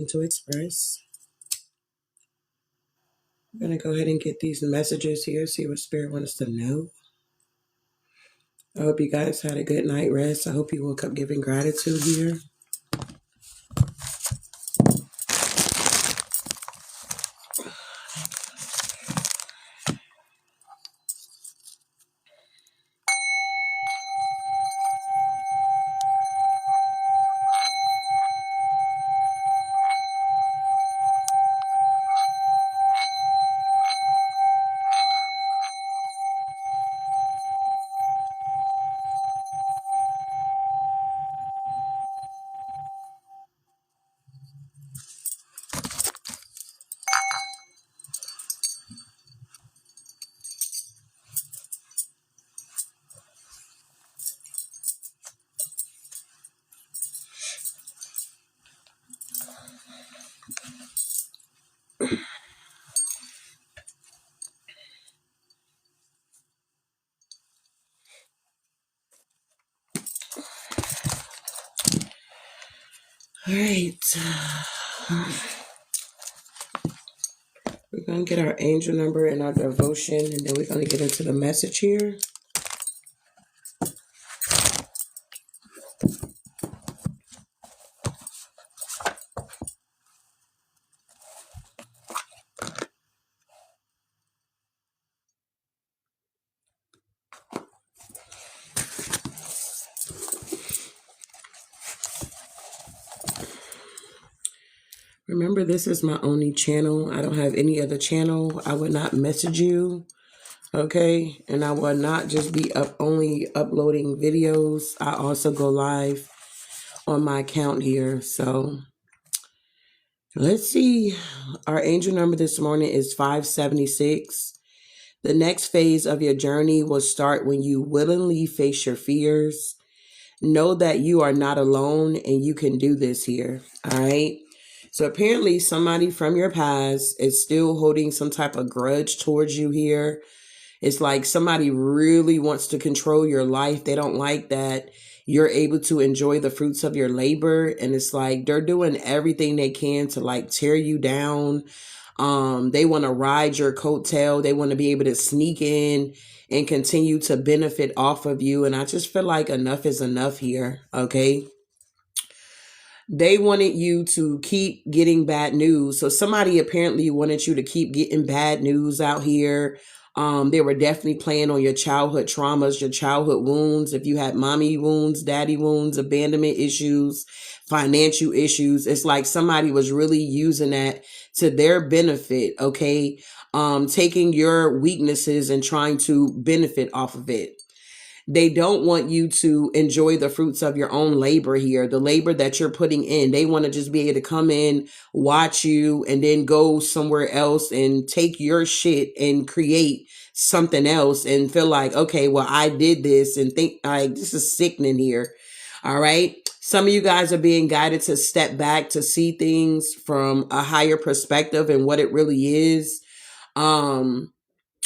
To express. I'm going to go ahead and get these messages here, see what Spirit wants us to know. I hope you guys had a good night rest. I hope you woke up giving gratitude here. All right. We're going to get our angel number and our devotion, and then we're going to get into the message here. Remember, this is my only channel. I don't have any other channel. I would not message you, okay? And I will not just be only uploading videos. I also go live on my account here. So let's see. Our angel number this morning is 576. The next phase of your journey will start when you willingly face your fears. Know that you are not alone and you can do this here, all right? So apparently somebody from your past is still holding some type of grudge towards you here. It's like somebody really wants to control your life. They don't like that you're able to enjoy the fruits of your labor. And it's like they're doing everything they can to like tear you down. They want to ride your coattail. They want to be able to sneak in and continue to benefit off of you. And I just feel like enough is enough here, okay? They wanted you to keep getting bad news. So somebody apparently wanted you to keep getting bad news out here. They were definitely playing on your childhood traumas, your childhood wounds. If you had mommy wounds, daddy wounds, abandonment issues, financial issues, it's like somebody was really using that to their benefit, okay? Taking your weaknesses and trying to benefit off of it. They don't want you to enjoy the fruits of your own labor here, the labor that you're putting in. They want to just be able to come in, watch you, and then go somewhere else and take your shit and create something else and feel like, okay, well, I did this, and think like this is sickening here. All right. Some of you guys are being guided to step back to see things from a higher perspective and what it really is.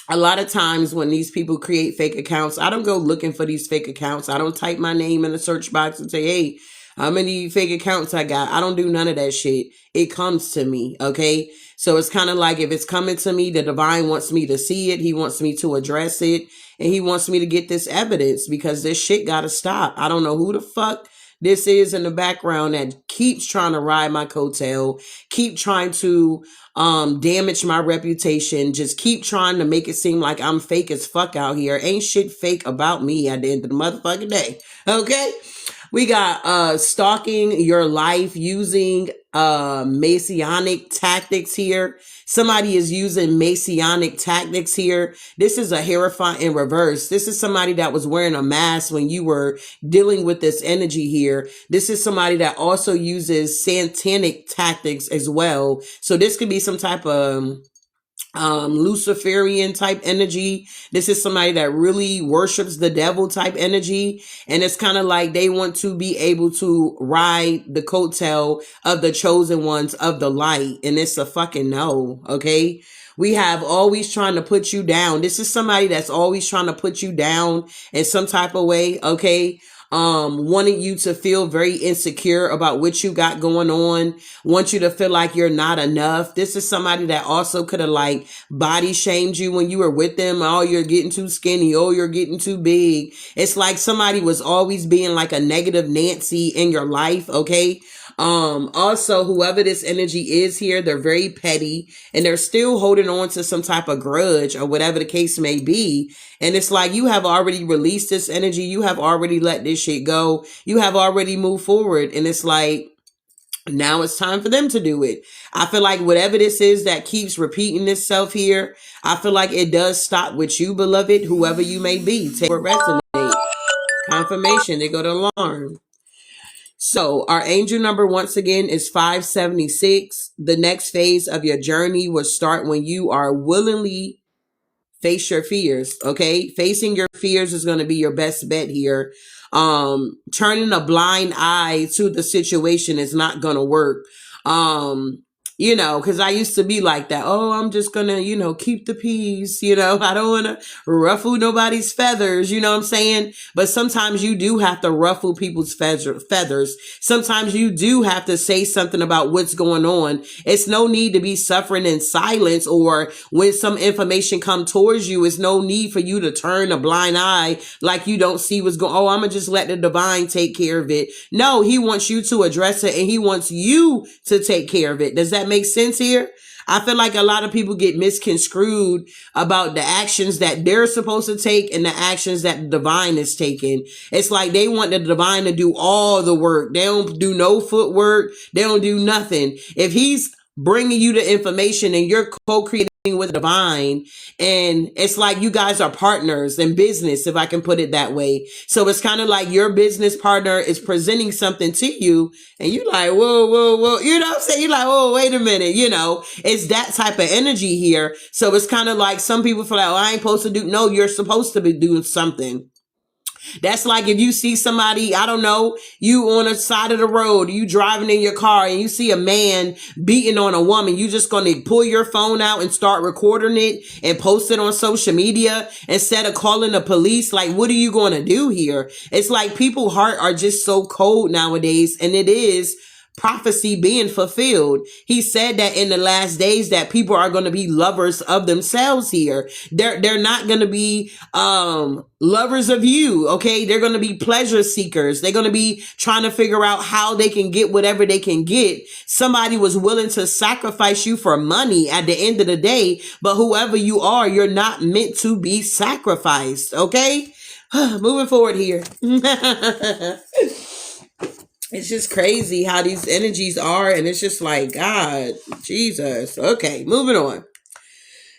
A lot of times when these people create fake accounts, I don't go looking for these fake accounts. I don't type my name in the search box and say, hey, how many fake accounts I got? I don't do none of that shit. It comes to me, okay? So it's kind of like if it's coming to me, the divine wants me to see it. He wants me to address it. And he wants me to get this evidence because this shit got to stop. I don't know who the fuck this is in the background that keeps trying to ride my coattail, keep trying to damage my reputation, just keep trying to make it seem like I'm fake as fuck out here. Ain't shit fake about me at the end of the motherfucking day. Okay? We got stalking your life using messianic tactics here. Somebody is using messianic tactics here. This is a Hierophant in reverse. This is somebody that was wearing a mask when you were dealing with this energy here. This is somebody that also uses satanic tactics as well. So this could be some type of Luciferian type energy. This is somebody that really worships the devil type energy. And it's kind of like they want to be able to ride the coattail of the chosen ones of the light. And it's a fucking no. Okay. We have always trying to put you down. This is somebody that's always trying to put you down in some type of way. Okay. wanting you to feel very insecure about what you got going on, want you to feel like you're not enough. This is somebody that also could have like body shamed you when you were with them. Oh, you're getting too skinny. Oh, you're getting too big. It's like somebody was always being like a negative Nancy in your life. Okay. Also, whoever this energy is here, they're very petty and they're still holding on to some type of grudge or whatever the case may be. And it's like you have already released this energy. You have already let this shit go. You have already moved forward. And it's like, now it's time for them to do it. I feel like whatever this is that keeps repeating itself here, I feel like it does stop with you, beloved, whoever you may be. Take or resonate. Confirmation. They go to alarm. So our angel number once again is 576. The next phase of your journey will start when you are willingly face your fears. Okay. Facing your fears is going to be your best bet here. Turning a blind eye to the situation is not going to work. You know, because I used to be like that. Oh, I'm just going to, you know, keep the peace. You know, I don't want to ruffle nobody's feathers. You know what I'm saying? But sometimes you do have to ruffle people's feathers. Sometimes you do have to say something about what's going on. It's no need to be suffering in silence, or when some information come towards you, it's no need for you to turn a blind eye like you don't see what's going on. Oh, I'm going to just let the divine take care of it. No, he wants you to address it and he wants you to take care of it. Does that make sense here? I feel like a lot of people get misconstrued about the actions that they're supposed to take and the actions that the divine is taking. It's like they want the divine to do all the work. They don't do no footwork. They don't do nothing. If he's bringing you the information and you're co-creating with the divine, and it's like you guys are partners in business, if I can put it that way. So it's kind of like your business partner is presenting something to you and you're like, whoa, you know what I'm saying? You're like, oh, wait a minute. You know, it's that type of energy here. So it's kind of like some people feel like, oh, I ain't supposed to do. No, you're supposed to be doing something. That's like if you see somebody, I don't know, you on the side of the road, you driving in your car and you see a man beating on a woman, you just going to pull your phone out and start recording it and post it on social media instead of calling the police. Like, what are you going to do here? It's like people's heart are just so cold nowadays, and it is prophecy being fulfilled. He said that in the last days that people are going to be lovers of themselves here. They're not going to be lovers of you. Okay. They're going to be pleasure seekers. They're going to be trying to figure out how they can get whatever they can get. Somebody was willing to sacrifice you for money at the end of the day, but whoever you are, you're not meant to be sacrificed. Okay. Moving forward here. It's just crazy how these energies are. And it's just like, God, Jesus. Okay, moving on.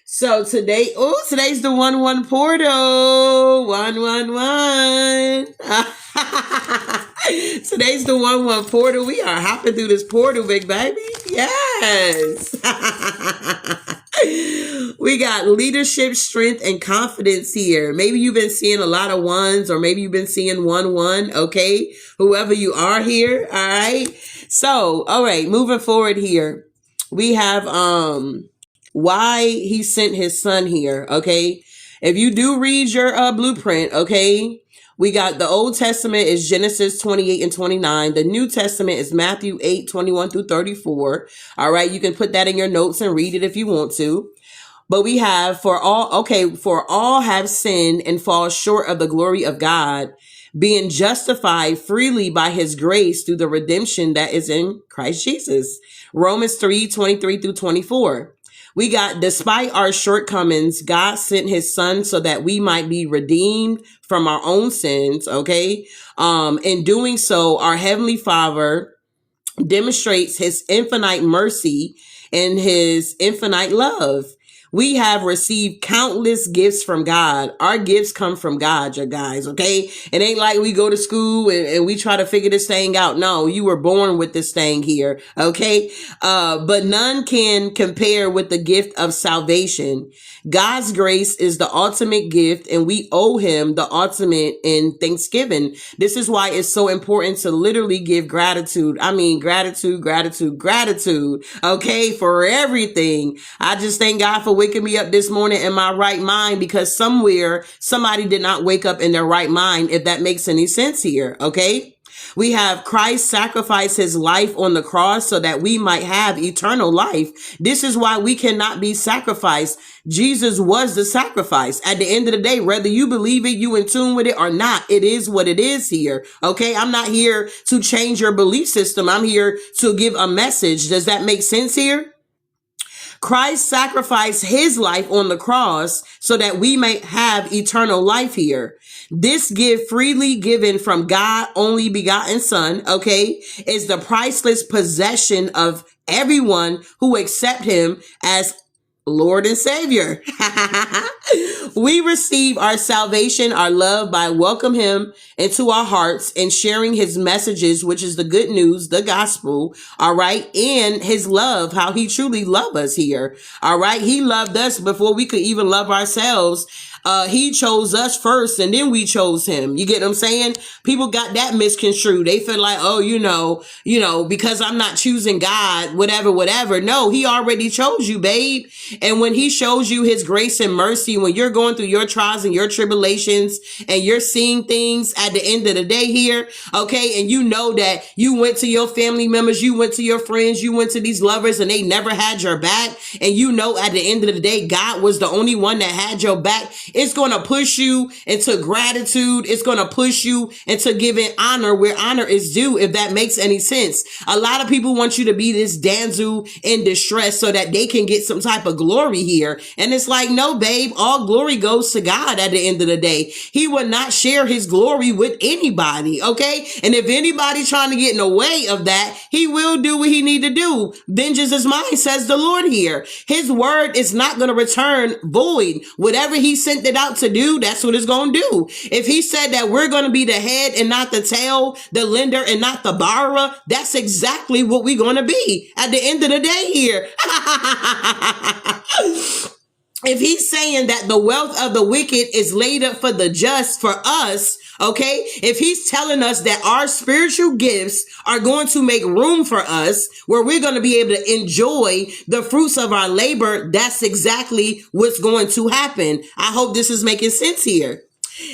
So today's the 1-1 portal. 1-1-1. Today's the 1-1 portal. We are hopping through this portal, big baby. Yes. We got leadership, strength, and confidence here. Maybe you've been seeing a lot of ones, or maybe you've been seeing 1-1. Okay. Whoever you are here. All right. So, all right, moving forward here. We have, why he sent his son here. Okay. If you do read your blueprint, okay, we got the Old Testament is Genesis 28 and 29. The New Testament is Matthew 8, 21 through 34. All right. You can put that in your notes and read it if you want to. But we have for all have sinned and fall short of the glory of God, being justified freely by his grace through the redemption that is in Christ Jesus. Romans 3, 23 through 24. We got, despite our shortcomings, God sent his son so that we might be redeemed from our own sins. Okay. In doing so, our Heavenly Father demonstrates his infinite mercy and his infinite love. We have received countless gifts from God. Our gifts come from God, you guys, okay? It ain't like we go to school and we try to figure this thing out. No, you were born with this thing here, okay? But none can compare with the gift of salvation. God's grace is the ultimate gift, and we owe him the ultimate in thanksgiving. This is why it's so important to literally give gratitude. I mean, gratitude, okay, for everything. I just thank God for waking me up this morning in my right mind, because somewhere somebody did not wake up in their right mind, if that makes any sense here. Okay. We have Christ sacrifice his life on the cross so that we might have eternal life. This is why we cannot be sacrificed. Jesus was the sacrifice. At the end of the day, whether you believe it, you in tune with it or not, it is what it is here. Okay. I'm not here to change your belief system. I'm here to give a message. Does that make sense here? Christ sacrificed his life on the cross so that we may have eternal life here. This gift freely given from God only begotten Son, okay, is the priceless possession of everyone who accept him as Lord and Savior. We receive our salvation, our love, by welcoming him into our hearts and sharing his messages, which is the good news, the gospel. All right. And his love, how he truly loved us here. All right. He loved us before we could even love ourselves. He chose us first and then we chose him. You get what I'm saying? People got that misconstrued. They feel like, oh, you know, because I'm not choosing God, whatever. No, he already chose you, babe. And when he shows you his grace and mercy, when you're going through your trials and your tribulations and you're seeing things at the end of the day here, okay, and you know that you went to your family members, you went to your friends, you went to these lovers and they never had your back. And you know, at the end of the day, God was the only one that had your back. It's going to push you into gratitude. It's going to push you into giving honor where honor is due, if that makes any sense. A lot of people want you to be this damsel in distress so that they can get some type of glory here. And it's like, no, babe, all glory goes to God at the end of the day. He will not share his glory with anybody. Okay. And if anybody trying to get in the way of that, he will do what he need to do. Vengeance is mine, says the Lord here. His word is not going to return void. Whatever he sent it out to do, that's what it's going to do. If he said that we're going to be the head and not the tail, the lender and not the borrower, that's exactly what we're going to be at the end of the day here. If he's saying that the wealth of the wicked is laid up for the just, for us, okay, if he's telling us that our spiritual gifts are going to make room for us, where we're going to be able to enjoy the fruits of our labor, that's exactly what's going to happen. I hope this is making sense here.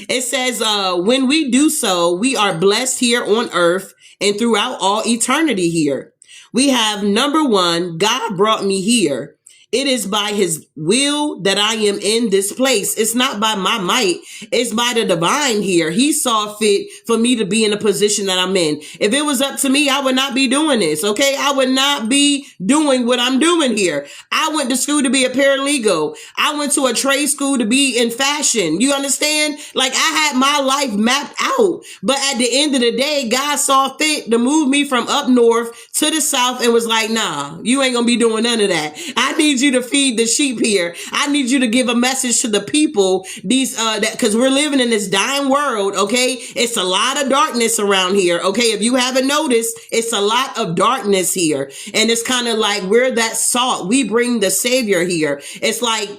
It says, when we do so, we are blessed here on earth and throughout all eternity here. We have number one, God brought me here. It is by his will that I am in this place. It's not by my might. It's by the divine here. He saw fit for me to be in the position that I'm in. If it was up to me, I would not be doing this. Okay. I would not be doing what I'm doing here. I went to school to be a paralegal. I went to a trade school to be in fashion. You understand? Like, I had my life mapped out, but at the end of the day, God saw fit to move me from up north to the south and was like, nah, you ain't gonna be doing none of that. I need you to feed the sheep here. I need you to give a message to the people, because we're living in this dying world. Okay. It's a lot of darkness around here. Okay. If you haven't noticed, it's a lot of darkness here. And it's kind of like we're that salt. We bring the savior here. It's like,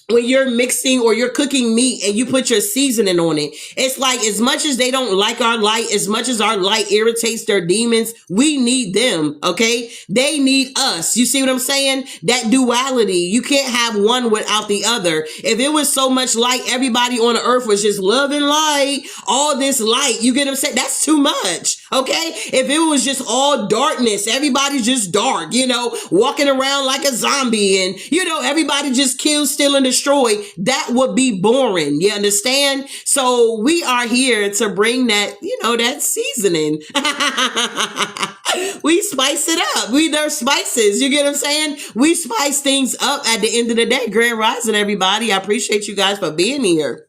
when you're mixing or you're cooking meat and you put your seasoning on it, it's like, as much as they don't like our light, as much as our light irritates their demons, we need them. Okay. They need us. You see what I'm saying? That duality. You can't have one without the other. If it was so much light, everybody on the earth was just loving light, all this light, you get what I'm saying? That's too much. Okay. If it was just all darkness, everybody's just dark, walking around like a zombie and, everybody just kill, steal, and destroy, that would be boring. You understand? So we are here to bring that, that seasoning. We spice it up. They're spices. You get what I'm saying? We spice things up at the end of the day. Grand Rising, everybody. I appreciate you guys for being here.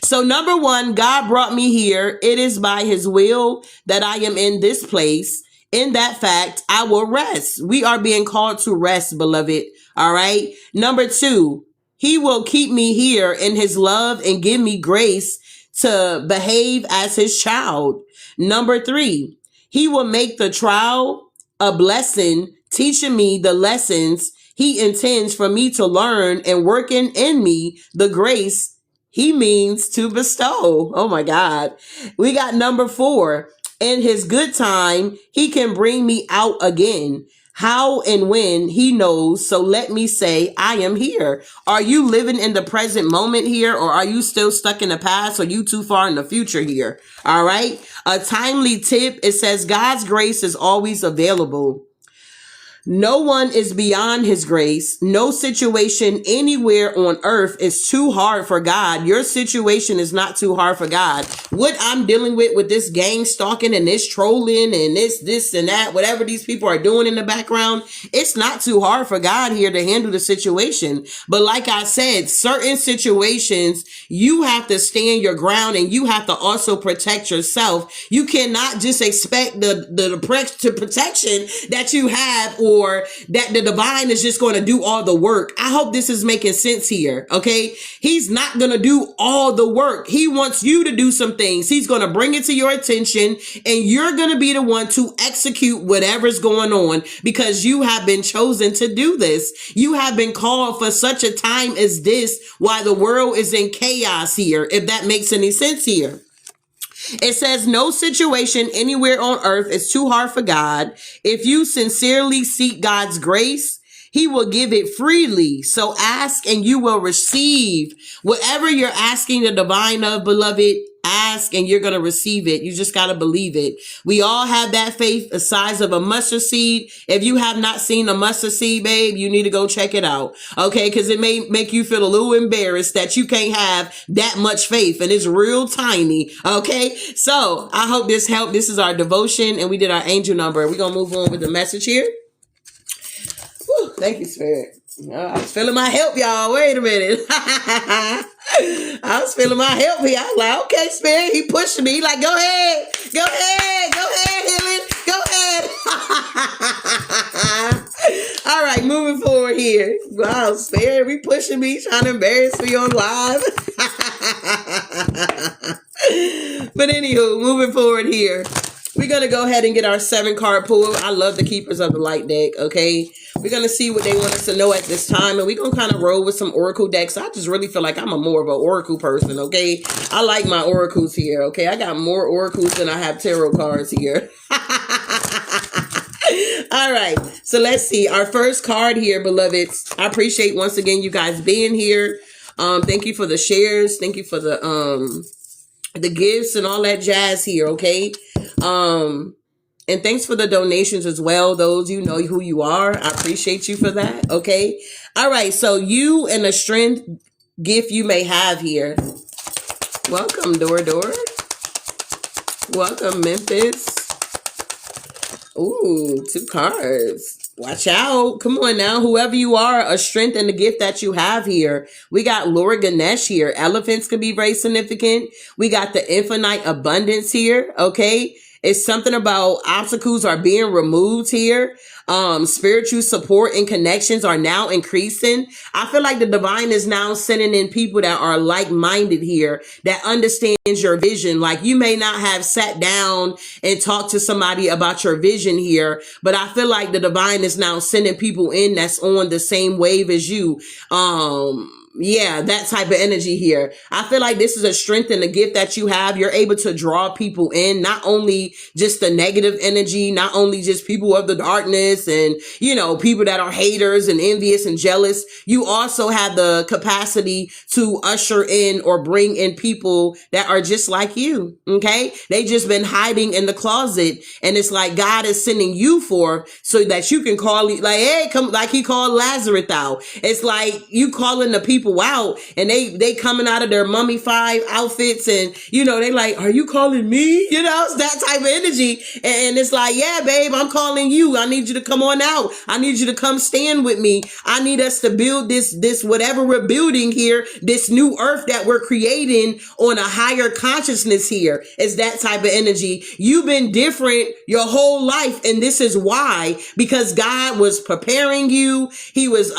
So number one, God brought me here. It is by his will that I am in this place. In that fact, I will rest. We are being called to rest, beloved. All right. Number two, he will keep me here in his love and give me grace to behave as his child. Number three, he will make the trial a blessing, teaching me the lessons he intends for me to learn and working in me the grace he means to bestow. Oh my God. We got number four. In his good time, he can bring me out again. How and when he knows. So let me say, I am here. Are you living in the present moment here, or are you still stuck in the past? Or you too far in the future here? All right. A timely tip. It says God's grace is always available. No one is beyond his grace. No situation anywhere on earth is too hard for God. Your situation is not too hard for God. What I'm dealing with this gang stalking and this trolling and this and that, whatever these people are doing in the background, it's not too hard for God here to handle the situation. But like I said, certain situations, you have to stand your ground and you have to also protect yourself. You cannot just expect the protection that you have, or that the divine is just going to do all the work. I hope this is making sense here. Okay. He's not going to do all the work. He wants you to do some things. He's going to bring it to your attention, and you're going to be the one to execute whatever's going on, because you have been chosen to do this. You have been called for such a time as this, while the world is in chaos here, if that makes any sense here. It says no situation anywhere on earth is too hard for God. If you sincerely seek God's grace, he will give it freely. So ask and you will receive. Whatever you're asking the divine of, beloved, ask and you're going to receive it. You just got to believe it. We all have that faith the size of a mustard seed. If you have not seen a mustard seed, babe, you need to go check it out. Okay. Cause it may make you feel a little embarrassed that you can't have that much faith, and it's real tiny. Okay. So I hope this helped. This is our devotion, and we did our angel number. We're going to move on with the message here. Whew, thank you, Spirit. I was feeling my help, y'all. Wait a minute. I was feeling my help here. I was like, okay, Spirit. He pushing me. He like, go ahead. Go ahead. Go ahead, Healing. Go ahead. All right, moving forward here. Wow, Spirit, we pushing me, trying to embarrass me on live. But anywho, moving forward here. We're going to go ahead and get our 7-card pool. I love the Keepers of the Light deck, okay? We're going to see what they want us to know at this time, and we're going to kind of roll with some Oracle decks. I just really feel like I'm more of an Oracle person, okay? I like my Oracles here, okay? I got more Oracles than I have Tarot cards here. All right, so let's see. Our first card here, beloveds. I appreciate once again you guys being here. Thank you for the shares. Thank you for the gifts and all that jazz here, okay? And thanks for the donations as well. Those, you know who you are. I appreciate you for that, okay? All right, so you and the strength gift you may have here. Welcome, Dora. Welcome, Memphis. Ooh, 2 cards. Watch out. Come on now. Whoever you are, a strength and the gift that you have here. We got Lord Ganesh here. Elephants could be very significant. We got the infinite abundance here. Okay. It's something about obstacles are being removed here. Spiritual support and connections are now increasing. I feel like the divine is now sending in people that are like-minded here, that understands your vision. Like, you may not have sat down and talked to somebody about your vision here, but I feel like the divine is now sending people in that's on the same wave as you. Yeah, that type of energy here. I feel like this is a strength and a gift that you have. You're able to draw people in, not only just the negative energy, not only just people of the darkness and, you know, people that are haters and envious and jealous. You also have the capacity to usher in or bring in people that are just like you. Okay. They just been hiding in the closet, and it's like God is sending you forth so that you can call, like, hey, come, like he called Lazarus out. It's like you calling the people out, and they coming out of their mummified outfits, and you know, they like, are you calling me? You know, it's that type of energy. And it's like, yeah, babe, I'm calling you. I need you to come on out. I need you to come stand with me. I need us to build this whatever we're building here, this new earth that we're creating on a higher consciousness here. Is that type of energy. You've been different your whole life, and this is why, because God was preparing you. He was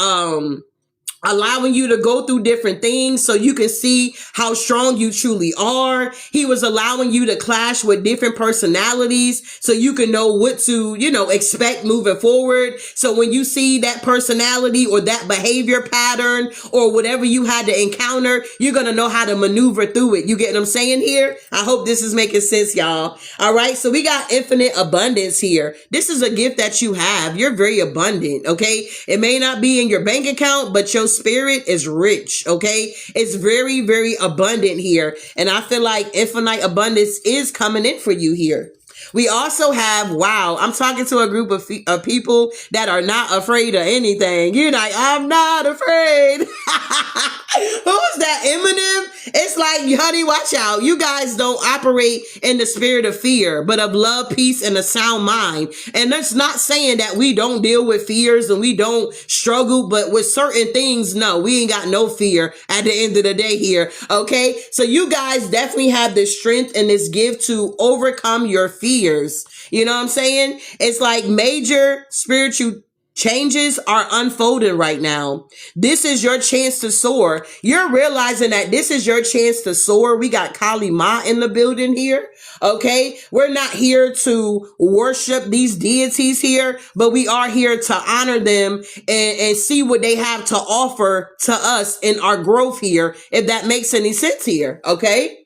allowing you to go through different things so you can see how strong you truly are. He was allowing you to clash with different personalities so you can know what to, expect moving forward. So when you see that personality or that behavior pattern or whatever you had to encounter, you're going to know how to maneuver through it. You get what I'm saying here? I hope this is making sense, y'all. All right. So we got infinite abundance here. This is a gift that you have. You're very abundant. Okay. It may not be in your bank account, but your spirit is rich. Okay. It's very, very abundant here. And I feel like infinite abundance is coming in for you here. We also have, wow, I'm talking to a group of people that are not afraid of anything. You're like, I'm not afraid. Who's that, Eminem? It's like, honey, watch out. You guys don't operate in the spirit of fear, but of love, peace, and a sound mind. And that's not saying that we don't deal with fears and we don't struggle, but with certain things, no, we ain't got no fear at the end of the day here. Okay. So you guys definitely have the strength and this gift to overcome your fears. You know what I'm saying? It's like major spiritual changes are unfolding right now. This is your chance to soar. You're realizing that this is your chance to soar. We got Kali Ma in the building here. Okay. We're not here to worship these deities here, but we are here to honor them and see what they have to offer to us in our growth here. If that makes any sense here. Okay.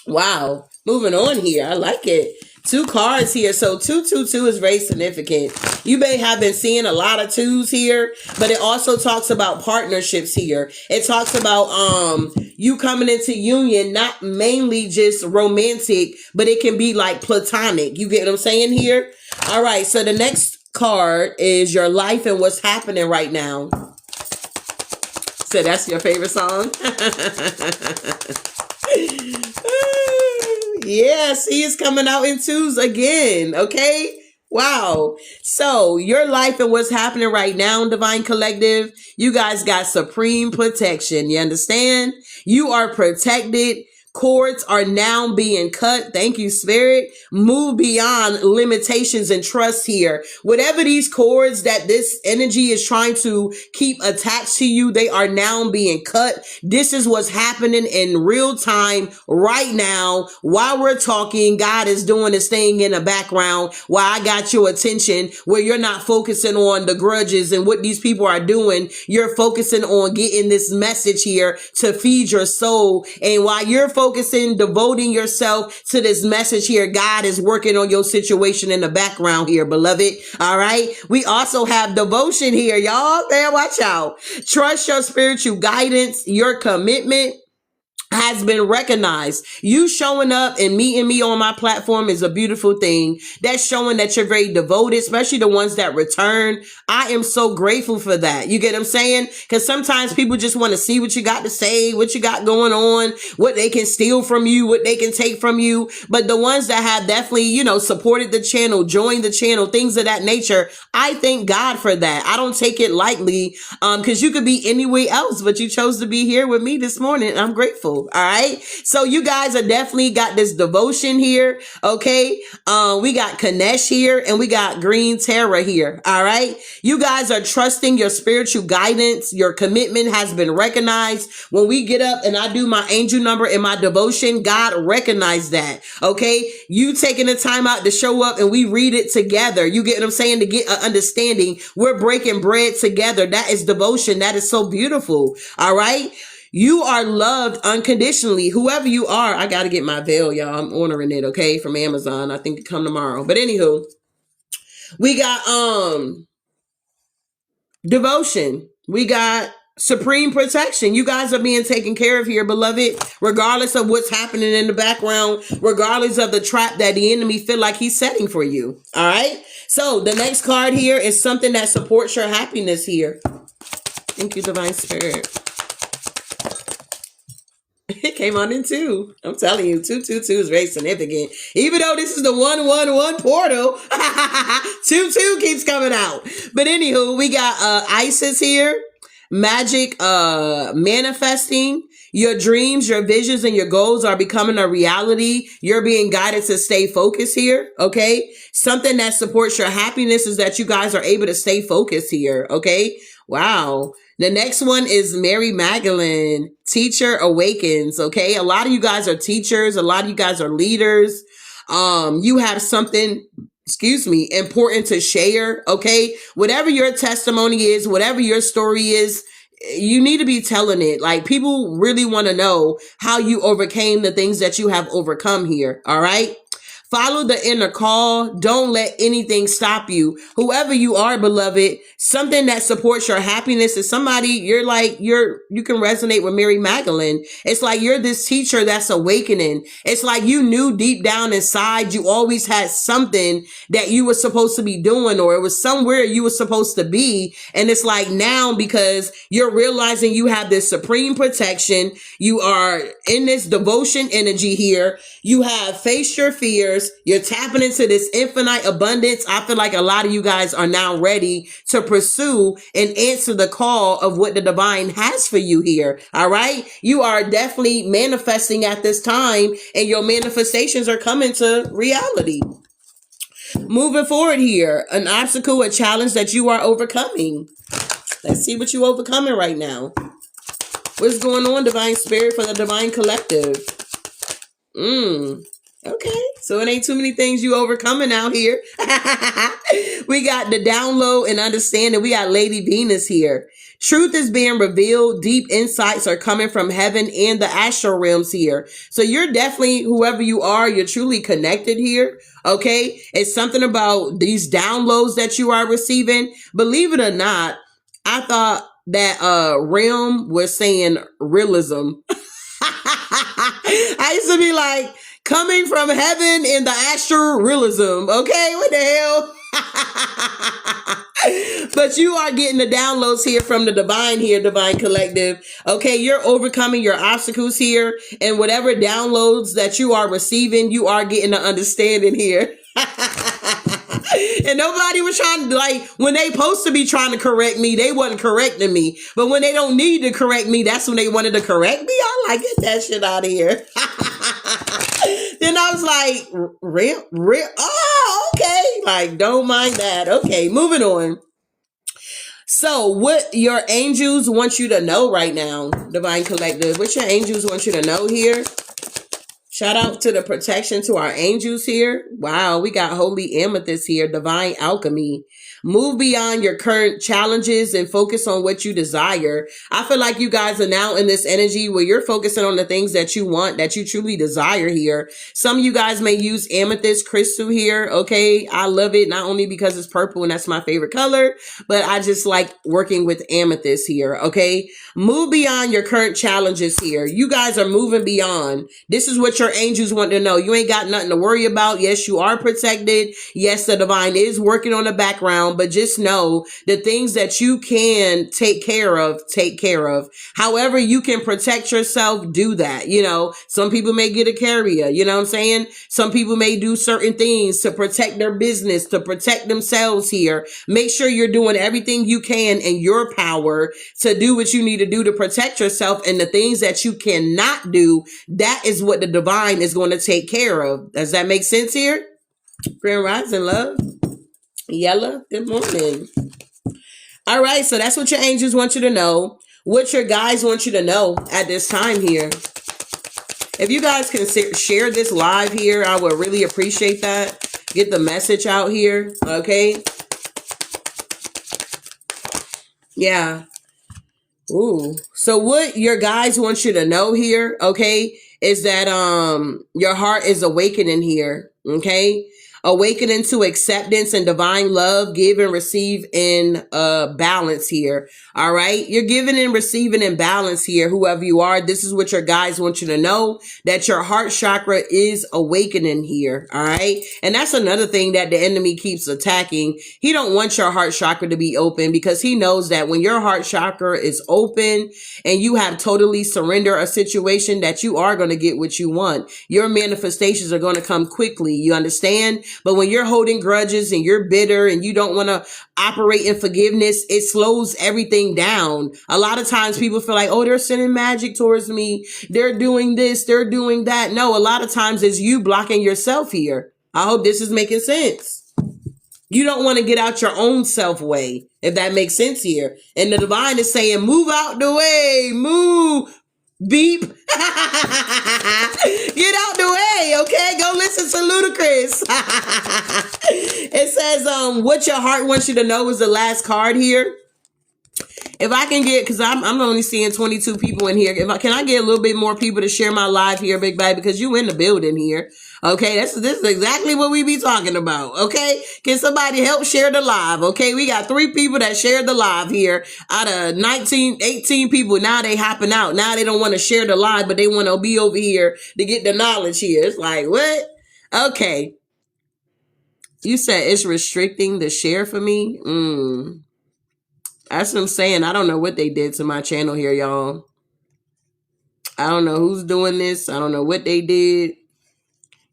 Wow. Moving on here. I like it. 2 cards here. So 222 is very significant. You may have been seeing a lot of 2s here, but it also talks about partnerships here. It talks about you coming into union, not mainly just romantic, but it can be like platonic. You get what I'm saying here? All right. So the next card is your life and what's happening right now. So that's your favorite song? Yes, he is coming out in 2s again. Okay. Wow. So your life and what's happening right now, Divine Collective, you guys got supreme protection. You understand? You are protected. Cords are now being cut. Thank you, Spirit. Move beyond limitations and trust here. Whatever these cords that this energy is trying to keep attached to you, they are now being cut. This is what's happening in real time right now. While we're talking, God is doing this thing in the background while I got your attention, where you're not focusing on the grudges and what these people are doing. You're focusing on getting this message here to feed your soul. And while you're focusing, devoting yourself to this message here, God is working on your situation in the background here, beloved. All right. We also have devotion here, y'all. Man, watch out. Trust your spiritual guidance, your commitment has been recognized. You showing up and meeting me on my platform is a beautiful thing. That's showing that you're very devoted, especially the ones that return. I am so grateful for that. You get what I'm saying? Because sometimes people just want to see what you got to say, what you got going on, what they can steal from you, what they can take from you. But the ones that have definitely, supported the channel, joined the channel, things of that nature, I thank God for that. I don't take it lightly, because you could be anywhere else, but you chose to be here with me this morning. And I'm grateful. All right. So you guys are definitely got this devotion here. Okay. We got Kanesh here and we got Green Terra here. All right. You guys are trusting your spiritual guidance. Your commitment has been recognized. When we get up and I do my angel number in my devotion, God recognized that. Okay. You taking the time out to show up and we read it together. You get what I'm saying? To get an understanding. We're breaking bread together. That is devotion. That is so beautiful. All right. You are loved unconditionally. Whoever you are, I got to get my veil, y'all. I'm ordering it, okay, from Amazon. I think it come tomorrow. But anywho, we got devotion. We got supreme protection. You guys are being taken care of here, beloved, regardless of what's happening in the background, regardless of the trap that the enemy feel like he's setting for you. All right. So the next card here is something that supports your happiness here. Thank you, Divine Spirit. It came on in 2. I'm telling you, 222 is very significant. Even though this is the 111 portal, 22 keeps coming out. But anywho, we got Isis here. Magic, manifesting. Your dreams, your visions, and your goals are becoming a reality. You're being guided to stay focused here. Okay. Something that supports your happiness is that you guys are able to stay focused here. Okay. Wow. The next one is Mary Magdalene. Teacher awakens. Okay. A lot of you guys are teachers. A lot of you guys are leaders. You have something, important to share. Okay. Whatever your testimony is, whatever your story is, you need to be telling it. Like, people really want to know how you overcame the things that you have overcome here. All right. Follow the inner call. Don't let anything stop you. Whoever you are, beloved, something that supports your happiness is somebody you can resonate with Mary Magdalene. It's like you're this teacher that's awakening. It's like you knew deep down inside you always had something that you were supposed to be doing, or it was somewhere you were supposed to be. And it's like now, because you're realizing you have this supreme protection, you are in this devotion energy here. You have faced your fears. You're tapping into this infinite abundance. I feel like a lot of you guys are now ready to pursue and answer the call of what the divine has for you here. All right. You are definitely manifesting at this time, and your manifestations are coming to reality. Moving forward here, an obstacle, a challenge that you are overcoming. Let's see what you're overcoming right now. What's going on, Divine Spirit, for the Divine Collective? Okay, so it ain't too many things you overcoming out here. We got the download and understanding. We got Lady Venus here. Truth is being revealed. Deep insights are coming from heaven and the astral realms here. So you're definitely, whoever you are, you're truly connected here. Okay, it's something about these downloads that you are receiving. Believe it or not, I thought that realm was saying realism. I used to be like, coming from heaven in the astral realism. Okay, what the hell? But you are getting the downloads here from the divine here, Divine Collective. Okay, you're overcoming your obstacles here, and whatever downloads that you are receiving, you are getting the understanding here. And nobody was trying to, like, when they supposed to be trying to correct me, they wasn't correcting me. But when they don't need to correct me, that's when they wanted to correct me. I like, get that shit out of here. Then I was like, real? Oh, okay. Like, don't mind that. Okay, moving on. So what your angels want you to know right now, Divine Collective? What your angels want you to know here? Shout out to the protection to our angels here. Wow, we got Holy Amethyst here, Divine Alchemy. Move beyond your current challenges and focus on what you desire. I feel like you guys are now in this energy where you're focusing on the things that you want, that you truly desire here. Some of you guys may use amethyst crystal here. Okay, I love it, not only because it's purple and that's my favorite color, but I just like working with amethyst here. Okay, move beyond your current challenges here. You guys are moving beyond. This is what your angels want to know. You ain't got nothing to worry about. Yes, you are protected. Yes, the divine is working on the background, but just know the things that you can take care of, take care of. However you can protect yourself, do that. You know, some people may get a carrier, you know what I'm saying? Some people may do certain things to protect their business, to protect themselves here. Make sure you're doing everything you can in your power to do what you need to do to protect yourself, and the things that you cannot do, that is what the divine is going to take care of. Does that make sense here? Grand Rising, love. Yella, good morning. All right, so that's what your angels want you to know. What your guides want you to know at this time here. If you guys can share this live here, I would really appreciate that. Get the message out here, okay? Yeah. Ooh. So what your guides want you to know here, okay, is that your heart is awakening here, okay? Awakening to acceptance and divine love, give and receive in balance here. All right. You're giving and receiving in balance here. Whoever you are, this is what your guides want you to know, that your heart chakra is awakening here. All right. And that's another thing that the enemy keeps attacking. He don't want your heart chakra to be open, because he knows that when your heart chakra is open and you have totally surrendered a situation, that you are going to get what you want. Your manifestations are going to come quickly. You understand? But when you're holding grudges and you're bitter and you don't want to operate in forgiveness, it slows everything down. A lot of times people feel like, oh, they're sending magic towards me. They're doing this, they're doing that. No, a lot of times it's you blocking yourself here. I hope this is making sense. You don't want to get out your own self way, if that makes sense here. And the divine is saying, move out the way, move, beep. Get out the way, okay? Go listen to Ludacris. It says, what your heart wants you to know is the last card here. If I can get, because I'm only seeing 22 people in here. Can I get a little bit more people to share my live here, Big Baby? Because you in the building here. Okay, this is exactly what we be talking about. Okay, can somebody help share the live? Okay, we got 3 people that shared the live here out of 18 people. Now they hopping out. Now they don't want to share the live, but they want to be over here to get the knowledge here. It's like, what? Okay. You said it's restricting the share for me? That's what I'm saying. I don't know what they did to my channel here, y'all. I don't know who's doing this. I don't know what they did.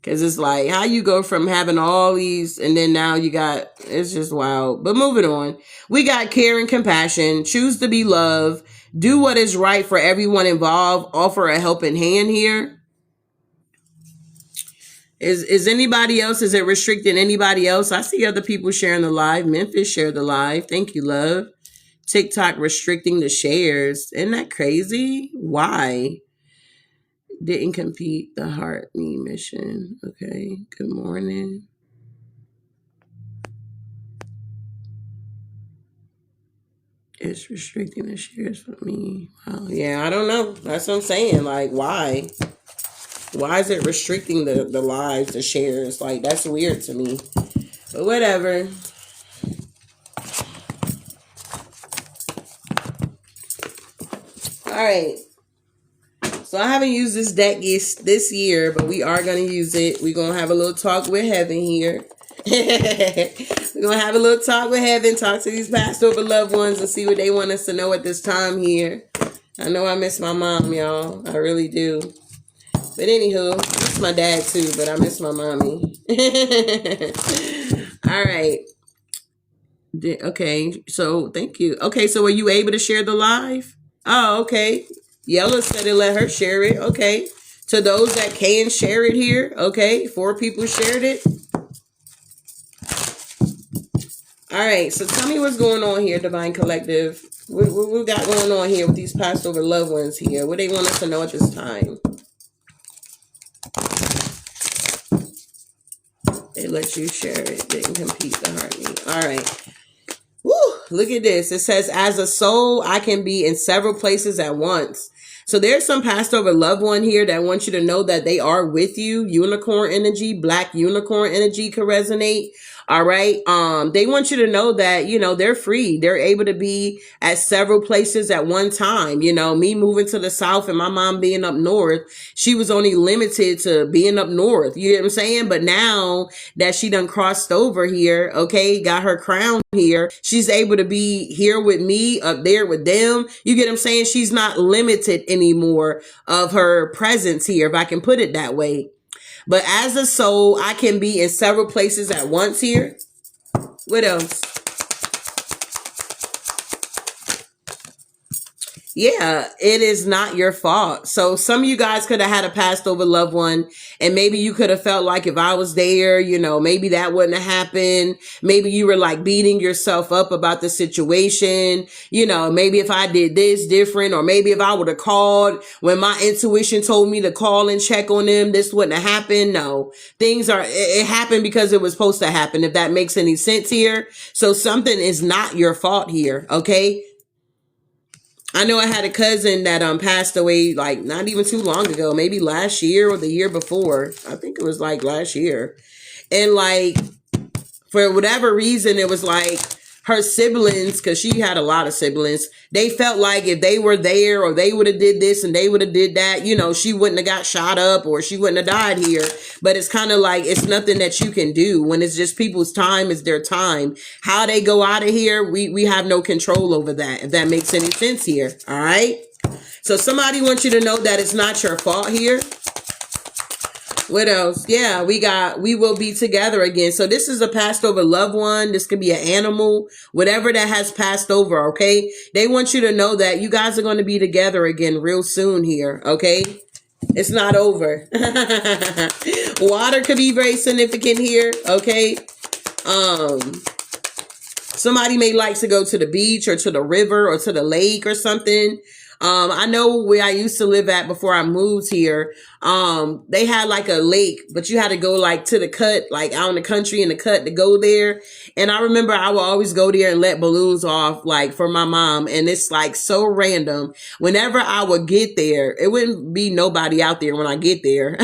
Because it's like, how you go from having all these and then now you got, it's just wild. But moving on. We got care and compassion. Choose to be loved. Do what is right for everyone involved. Offer a helping hand here. Is anybody else? Is it restricting anybody else? I see other people sharing the live. Memphis shared the live. Thank you, love. TikTok restricting the shares. Isn't that crazy? Why? Didn't complete the heart me mission. Okay. Good morning. It's restricting the shares for me. Wow. Yeah, I don't know. That's what I'm saying. Like, why? Why is it restricting the lives, the shares? Like, that's weird to me. But whatever. All right. So I haven't used this deck this year, but we are going to use it. We're going to have a little talk with heaven here. We're going to have a little talk with heaven, talk to these past over loved ones and see what they want us to know at this time here. I know I miss my mom, y'all. I really do. But anywho, I miss my dad too, but I miss my mommy. All right. Okay, so thank you. Okay, so were you able to share the live? Oh, okay. Yellow said it let her share it. Okay. To those that can share it here. Okay. 4 people shared it. All right. So tell me what's going on here, Divine Collective. What we got going on here with these passed over loved ones here? What they want us to know at this time? They let you share it. Didn't compete the heartbeat. All right. Woo, look at this. It says, as a soul, I can be in several places at once. So there's some passed over loved one here that wants you to know that they are with you. Unicorn energy, black unicorn energy could resonate. All right. They want you to know that, you know, they're free. They're able to be at several places at one time. You know, me moving to the south and my mom being up north, she was only limited to being up north. You know what I'm saying? But now that she done crossed over here, okay, got her crown here, she's able to be here with me, up there with them. You get what I'm saying? She's not limited anymore of her presence here, if I can put it that way. But as a soul, I can be in several places at once here. What else? Yeah, it is not your fault. So some of you guys could have had a passed over loved one, and maybe you could have felt like if I was there, you know, maybe that wouldn't have happened. Maybe you were like beating yourself up about the situation. You know, maybe if I did this different, or maybe if I would have called when my intuition told me to call and check on them, this wouldn't have happened. No, it happened because it was supposed to happen, if that makes any sense here. So something is not your fault here. Okay. I know I had a cousin that passed away like not even too long ago, maybe last year or the year before. I think it was like last year. And like, for whatever reason, it was like her siblings, because she had a lot of siblings, they felt like if they were there or they would have did this and they would have did that, you know, she wouldn't have got shot up or she wouldn't have died here. But it's kind of like, it's nothing that you can do when it's just people's time is their time. How they go out of here, we have no control over that, if that makes any sense here. All right. So somebody wants you to know that it's not your fault here. What else? Yeah, we will be together again. So this is a passed over loved one. This could be an animal, whatever that has passed over, okay? They want you to know that you guys are going to be together again real soon here, okay? It's not over. Water could be very significant here, okay? Somebody may like to go to the beach or to the river or to the lake or something. I know where I used to live at before I moved here. They had like a lake, but you had to go like to the cut, like out in the country in the cut to go there. And I remember I would always go there and let balloons off like for my mom. And it's like so random. Whenever I would get there, it wouldn't be nobody out there when I get there.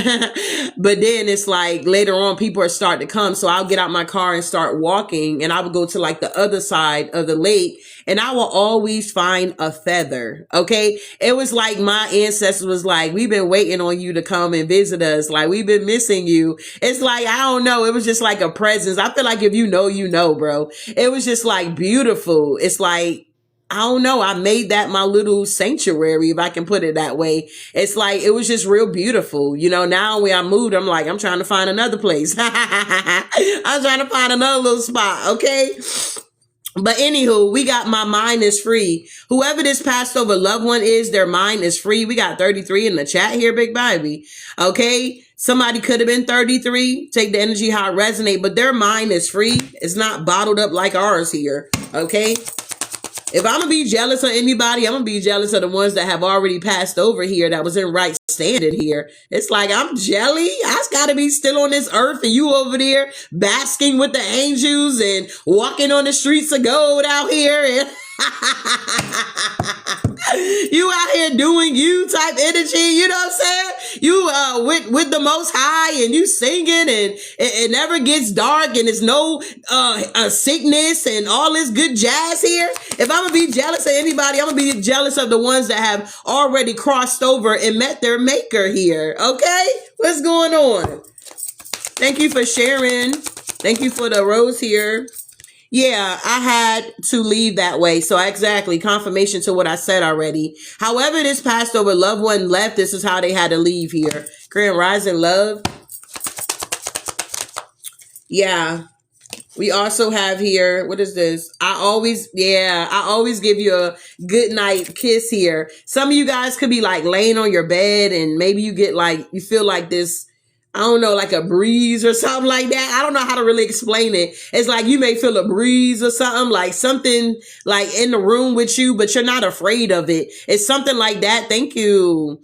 But then it's like later on people are starting to come. So I'll get out my car and start walking, and I would go to like the other side of the lake, and I will always find a feather. Okay. It was like my ancestors was like, we've been waiting on you to come and visit us. Like, we've been missing you. It's like, I don't know. It was just like a presence. I feel like if you know, bro. It was just like beautiful. It's like, I don't know. I made that my little sanctuary, if I can put it that way. It's like, it was just real beautiful. You know, now when I moved, I'm like, I'm trying to find another place. I'm trying to find another little spot. Okay. But anywho, we got my mind is free. Whoever this passed over loved one is, their mind is free. We got 33 in the chat here, big baby. Okay. Somebody could have been 33. Take the energy how it resonate, but their mind is free. It's not bottled up like ours here. Okay. If I'm going to be jealous of anybody, I'm going to be jealous of the ones that have already passed over here that was in right standing here. It's like, I'm jelly. I got to be still on this earth, and you over there basking with the angels and walking on the streets of gold out here. And you out here doing you type energy, you know what I'm saying? You with the Most High, and you singing, and it never gets dark, and there's no sickness and all this good jazz here. If I'm gonna be jealous of anybody, I'm gonna be jealous of the ones that have already crossed over and met their maker here. Okay, what's going on? Thank you for sharing. Thank you for the rose here. Yeah, I had to leave that way. So exactly, confirmation to what I said already. However, this passed over loved one left, this is how they had to leave here. Korean Rising Love. Yeah. We also have here, what is this? I always give you a good night kiss here. Some of you guys could be like laying on your bed, and maybe you get like, you feel like this, I don't know, like a breeze or something like that. I don't know how to really explain it. It's like you may feel a breeze or something, like something like in the room with you, but you're not afraid of it. It's something like that. Thank you.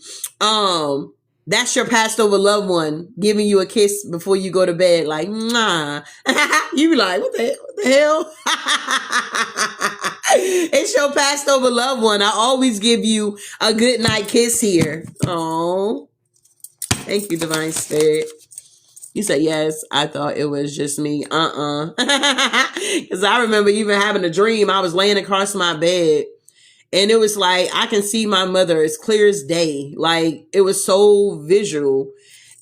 That's your passed over loved one giving you a kiss before you go to bed. Like, nah. You be like, what the hell? It's your passed over loved one. I always give you a good night kiss here. Oh. Thank you, Divine Spirit. You said, yes, I thought it was just me. Because I remember even having a dream. I was laying across my bed, and it was like, I can see my mother as clear as day. Like, it was so visual.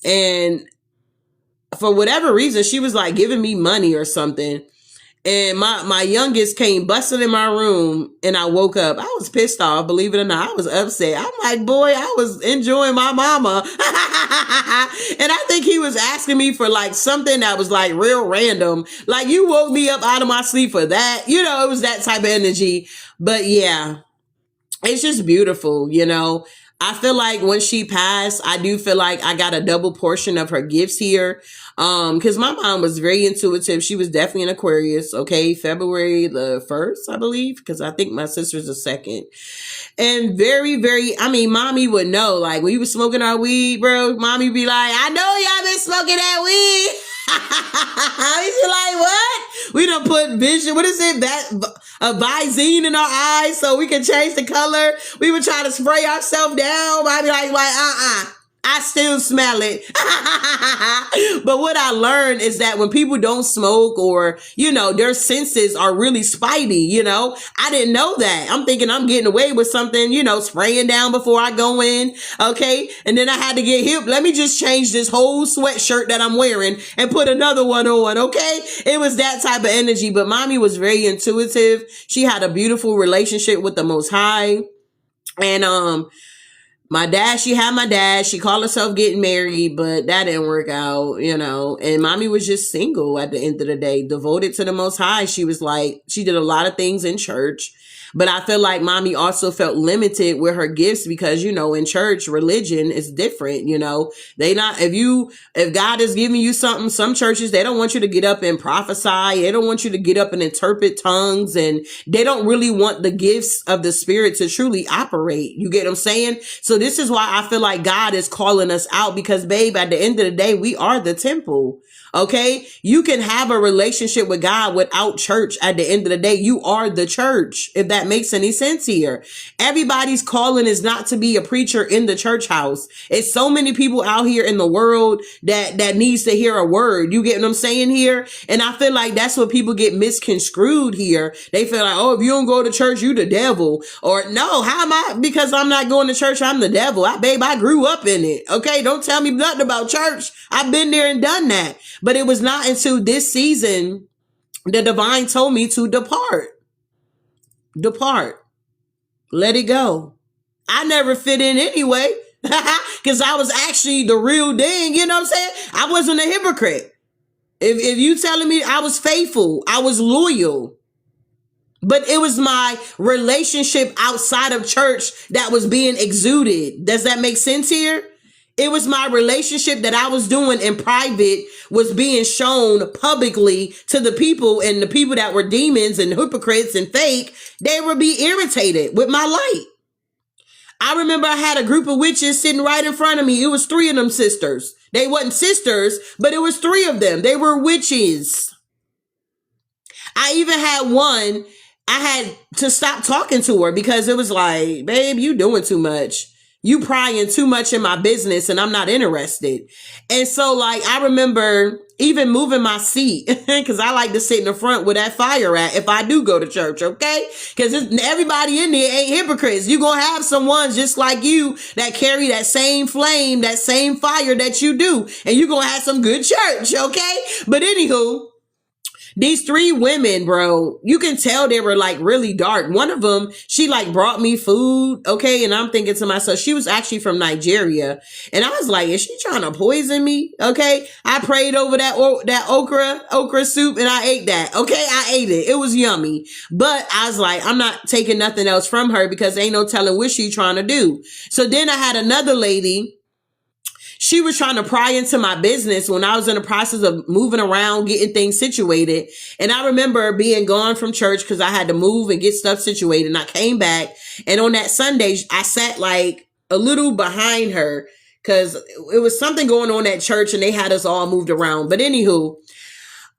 And for whatever reason, she was like giving me money or something. And my youngest came busting in my room, and I woke up. I was pissed off, believe it or not. I was upset. I'm like, boy, I was enjoying my mama. And I think he was asking me for like something that was like real random. Like, you woke me up out of my sleep for that. You know, it was that type of energy. But yeah, it's just beautiful, you know. I feel like when she passed, I do feel like I got a double portion of her gifts here. Because my mom was very intuitive. She was definitely an Aquarius. Okay, February the 1st, I believe, because I think my sister's the 2nd. And very, very, I mean, mommy would know. Like, when we was smoking our weed, bro, mommy be like, I know y'all been smoking that weed. He's like, what? We done put vision, what is it? That a Visine in our eyes so we can change the color. We would try to spray ourselves down. I'd be like, I still smell it. But what I learned is that when people don't smoke, or, you know, their senses are really spidey, you know, I didn't know that. I'm thinking I'm getting away with something, you know, spraying down before I go in. Okay. And then I had to get hip. Let me just change this whole sweatshirt that I'm wearing and put another one on. Okay. It was that type of energy, but mommy was very intuitive. She had a beautiful relationship with the Most High. And, My dad, she had my dad. She called herself getting married, but that didn't work out, you know. And mommy was just single at the end of the day, devoted to the Most High. She was like, she did a lot of things in church. But I feel like mommy also felt limited with her gifts because, you know, in church, religion is different, you know. They not, if God is giving you something, some churches, they don't want you to get up and prophesy. They don't want you to get up and interpret tongues. And they don't really want the gifts of the Spirit to truly operate. You get what I'm saying? So this is why I feel like God is calling us out because, babe, at the end of the day, we are the temple. Okay, you can have a relationship with God without church. At the end of the day, you are the church, if that makes any sense here. Everybody's calling is not to be a preacher in the church house. It's so many people out here in the world that needs to hear a word. You get what I'm saying here? And I feel like that's what people get misconstrued here. They feel like, oh, if you don't go to church, you the devil. Or no, how am I? Because I'm not going to church, I'm the devil. I grew up in it. Okay, don't tell me nothing about church. I've been there and done that. But it was not until this season the divine told me to depart. Depart. Let it go. I never fit in anyway because I was actually the real thing. You know what I'm saying? I wasn't a hypocrite. If you telling me I was faithful, I was loyal. But it was my relationship outside of church that was being exuded. Does that make sense here? It was my relationship that I was doing in private was being shown publicly to the people, and the people that were demons and hypocrites and fake, they would be irritated with my light. I remember I had a group of witches sitting right in front of me. It was 3 of them sisters. They wasn't sisters, but it was 3 of them. They were witches. I even had one, I had to stop talking to her because it was like, babe, you doing too much. You prying too much in my business and I'm not interested. And so like, I remember even moving my seat because I like to sit in the front where that fire at if I do go to church, okay? Because everybody in there ain't hypocrites. You're going to have some ones just like you that carry that same flame, that same fire that you do. And you're going to have some good church, okay? But anywho, these 3 women, bro, you can tell they were like really dark. One of them, she like brought me food. Okay. And I'm thinking to myself, she was actually from Nigeria. And I was like, is she trying to poison me? Okay. I prayed over that okra soup and I ate that. Okay. I ate it. It was yummy. But I was like, I'm not taking nothing else from her because ain't no telling what she trying to do. So then I had another lady. She was trying to pry into my business when I was in the process of moving around, getting things situated. And I remember being gone from church because I had to move and get stuff situated. And I came back. And on that Sunday, I sat like a little behind her because it was something going on at church and they had us all moved around. But anywho,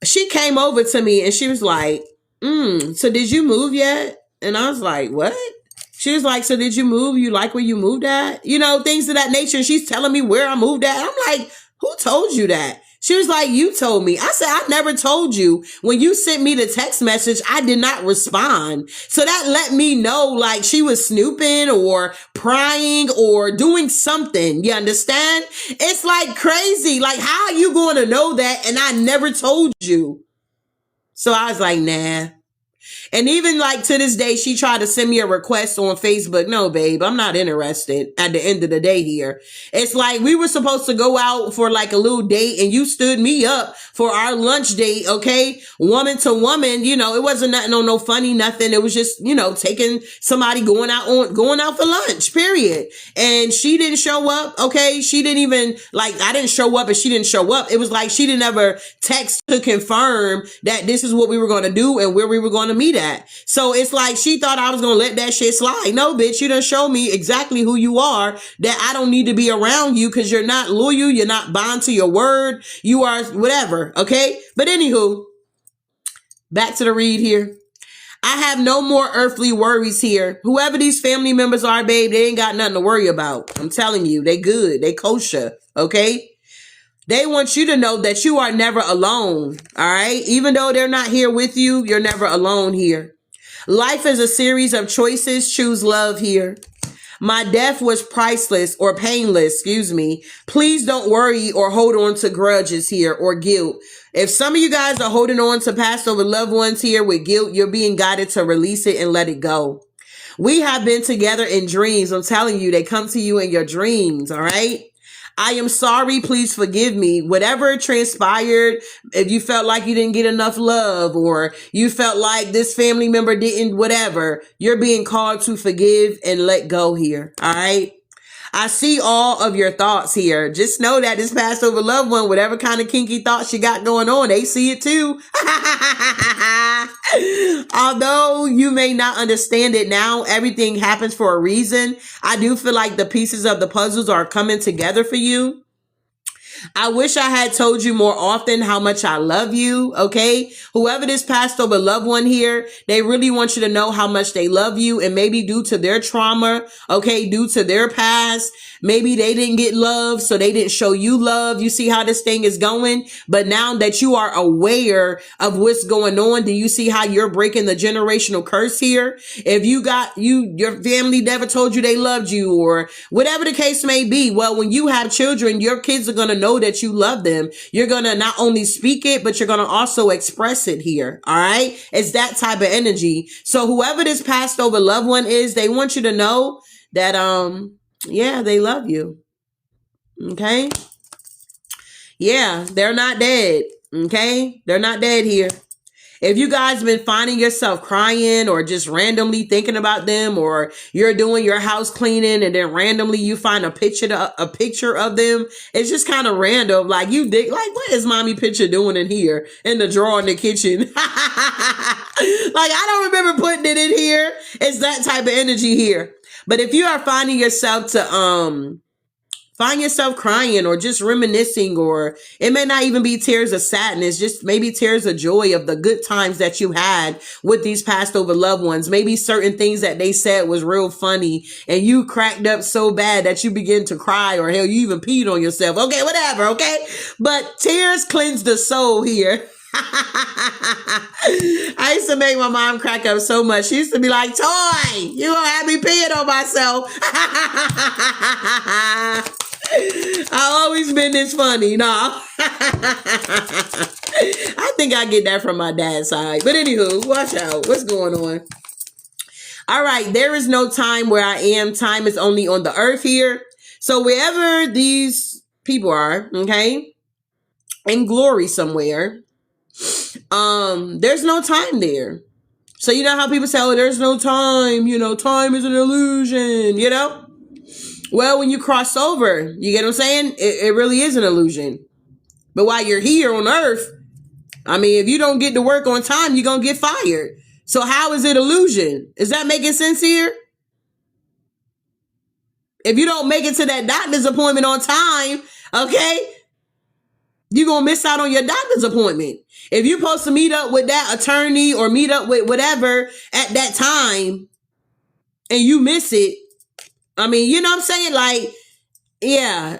she came over to me and she was like, so did you move yet? And I was like, what? She was like, so did you move? You like where you moved at? You know, things of that nature. And she's telling me where I moved at. I'm like, who told you that? She was like, you told me. I said, I never told you. When you sent me the text message, I did not respond. So that let me know like she was snooping or prying or doing something. You understand? It's like crazy. Like, how are you going to know that? And I never told you. So I was like, nah. And even like to this day, she tried to send me a request on Facebook. No, babe, I'm not interested at the end of the day here. It's like we were supposed to go out for like a little date and you stood me up for our lunch date. Okay. Woman to woman, you know, it wasn't nothing on no funny, nothing. It was just, you know, taking somebody going out for lunch, period. And she didn't show up. Okay. She didn't even like, I didn't show up and she didn't show up. It was like, she didn't ever text to confirm that this is what we were going to do and where we were going to meet at. So it's like she thought I was going to let that shit slide. No, bitch, you done show me exactly who you are, that I don't need to be around you because you're not loyal. You're not bound to your word. You are whatever. Okay. But anywho, back to the read here. I have no more earthly worries here. Whoever these family members are, babe, they ain't got nothing to worry about. I'm telling you, they good. They kosher. Okay. They want you to know that you are never alone. All right. Even though they're not here with you, you're never alone here. Life is a series of choices. Choose love here. My death was priceless or painless. Excuse me. Please don't worry or hold on to grudges here or guilt. If some of you guys are holding on to past over loved ones here with guilt, you're being guided to release it and let it go. We have been together in dreams. I'm telling you, they come to you in your dreams. All right. I am sorry. Please forgive me. Whatever transpired, if you felt like you didn't get enough love or you felt like this family member didn't, whatever, you're being called to forgive and let go here. All right. I see all of your thoughts here. Just know that this passed over loved one, whatever kind of kinky thoughts you got going on, they see it too. Although you may not understand it now, everything happens for a reason. I do feel like the pieces of the puzzles are coming together for you. I wish I had told you more often how much I love you, okay? Whoever this passed over loved one here, they really want you to know how much they love you, and maybe due to their trauma, okay, due to their past, maybe they didn't get love, so they didn't show you love. You see how this thing is going? But now that you are aware of what's going on, do you see how you're breaking the generational curse here? If your family never told you they loved you or whatever the case may be, well, when you have children, your kids are going to know that you love them. You're going to not only speak it, but you're going to also express it here. All right. It's that type of energy. So whoever this passed over loved one is, they want you to know that, yeah, they love you. Okay. Yeah. They're not dead. Okay. They're not dead here. If you guys been finding yourself crying or just randomly thinking about them, or you're doing your house cleaning and then randomly you find a picture of them, it's just kind of random. Like you dig, like, what is mommy picture doing in here in the drawer in the kitchen? Like, I don't remember putting it in here. It's that type of energy here. But if you are finding yourself crying or just reminiscing, or it may not even be tears of sadness, just maybe tears of joy of the good times that you had with these passed over loved ones. Maybe certain things that they said was real funny and you cracked up so bad that you begin to cry, or hell, you even peed on yourself. Okay, whatever. Okay. But tears cleanse the soul here. I used to make my mom crack up so much. She used to be like, Toy, you gonna have me peeing on myself. I've always been this funny. No. I think I get that from my dad's side. But anywho, watch out. What's going on? All right. There is no time where I am. Time is only on the earth here. So wherever these people are, okay, in glory somewhere, there's no time there. So you know how people say, oh, there's no time, time is an illusion, Well, when you cross over, you get what I'm saying? It really is an illusion. But while you're here on earth, I mean, if you don't get to work on time, you're going to get fired. So how is it illusion? Is that making sense here? If you don't make it to that doctor's appointment on time, okay, you're going to miss out on your doctor's appointment. If you're supposed to meet up with that attorney or meet up with whatever at that time and you miss it, I mean, you know what I'm saying? Like, yeah,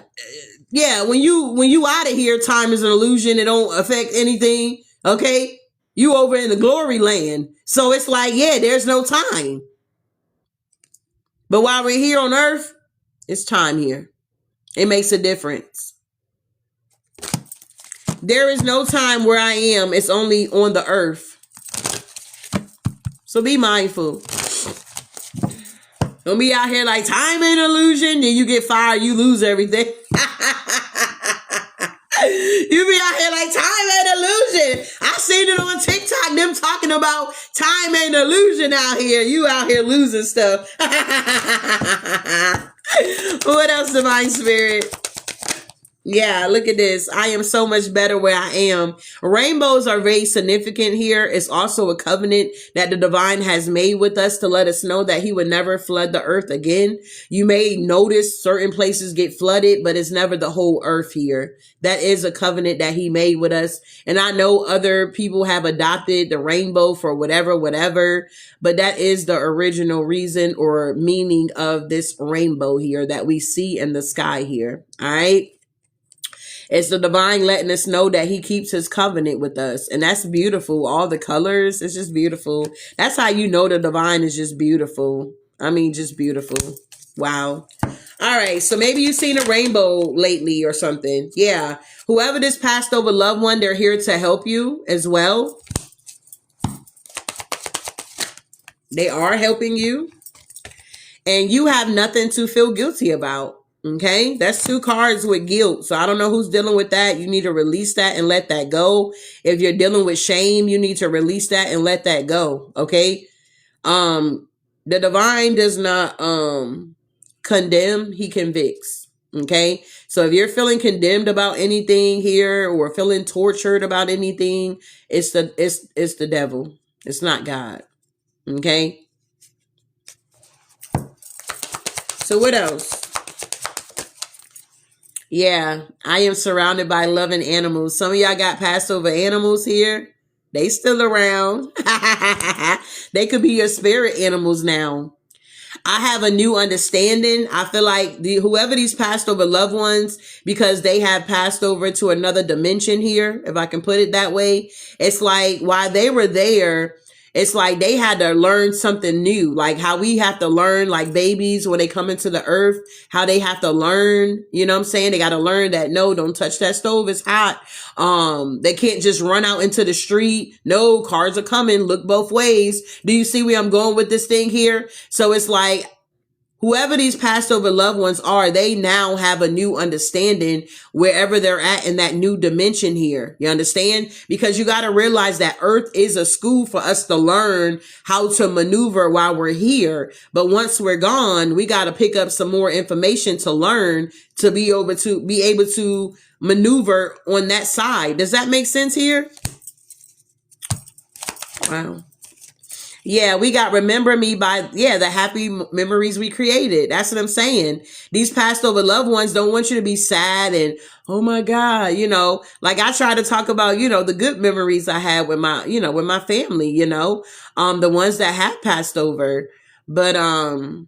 when you out of here, time is an illusion. It don't affect anything, okay? You over in the glory land. So it's like, yeah, there's no time. But while we're here on earth, it's time here. It makes a difference. There is no time where I am. It's only on the earth. So be mindful. Don't be out here like time ain't an illusion. Then you get fired. You lose everything. You be out here like time ain't illusion. I seen it on TikTok. Them talking about time ain't illusion out here. You out here losing stuff. What else, Divine Spirit? Yeah, look at this. I am so much better where I am. Rainbows are very significant here. It's also a covenant that the divine has made with us to let us know that he would never flood the earth again. You may notice certain places get flooded, but it's never the whole earth here. That is a covenant that he made with us. And I know other people have adopted the rainbow for whatever, but that is the original reason or meaning of this rainbow here that we see in the sky here. All right. It's the divine letting us know that he keeps his covenant with us. And that's beautiful. All the colors, it's just beautiful. That's how you know the divine is just beautiful. I mean, just beautiful. Wow. All right. So maybe you've seen a rainbow lately or something. Yeah. Whoever this passed over loved one, they're here to help you as well. They are helping you. And you have nothing to feel guilty about. Okay, that's 2 cards with guilt. So I don't know who's dealing with that. You need to release that and let that go. If you're dealing with shame, you need to release that and let that go. Okay. The divine does not condemn, he convicts. Okay. So if you're feeling condemned about anything here or feeling tortured about anything, it's the devil. It's not God. Okay. So what else? Yeah, I am surrounded by loving animals. Some of y'all got Passover animals here. They still around. They could be your spirit animals now. I have a new understanding. I feel like whoever these passed over loved ones, because they have passed over to another dimension here, if I can put it that way. It's like while they were there, it's like they had to learn something new, like how we have to learn, like babies when they come into the earth, how they have to learn, you know what I'm saying? They got to learn that, no, don't touch that stove. It's hot. They can't just run out into the street. No, cars are coming. Look both ways. Do you see where I'm going with this thing here? So it's like, whoever these passed over loved ones are, they now have a new understanding wherever they're at in that new dimension here. You understand? Because you got to realize that Earth is a school for us to learn how to maneuver while we're here. But once we're gone, we got to pick up some more information to learn to be able to maneuver on that side. Does that make sense here? Wow. Yeah, we got remember me by, the happy memories we created. That's what I'm saying. These passed over loved ones don't want you to be sad and, oh my God, like I try to talk about, the good memories I had with my, with my family, the ones that have passed over. But, at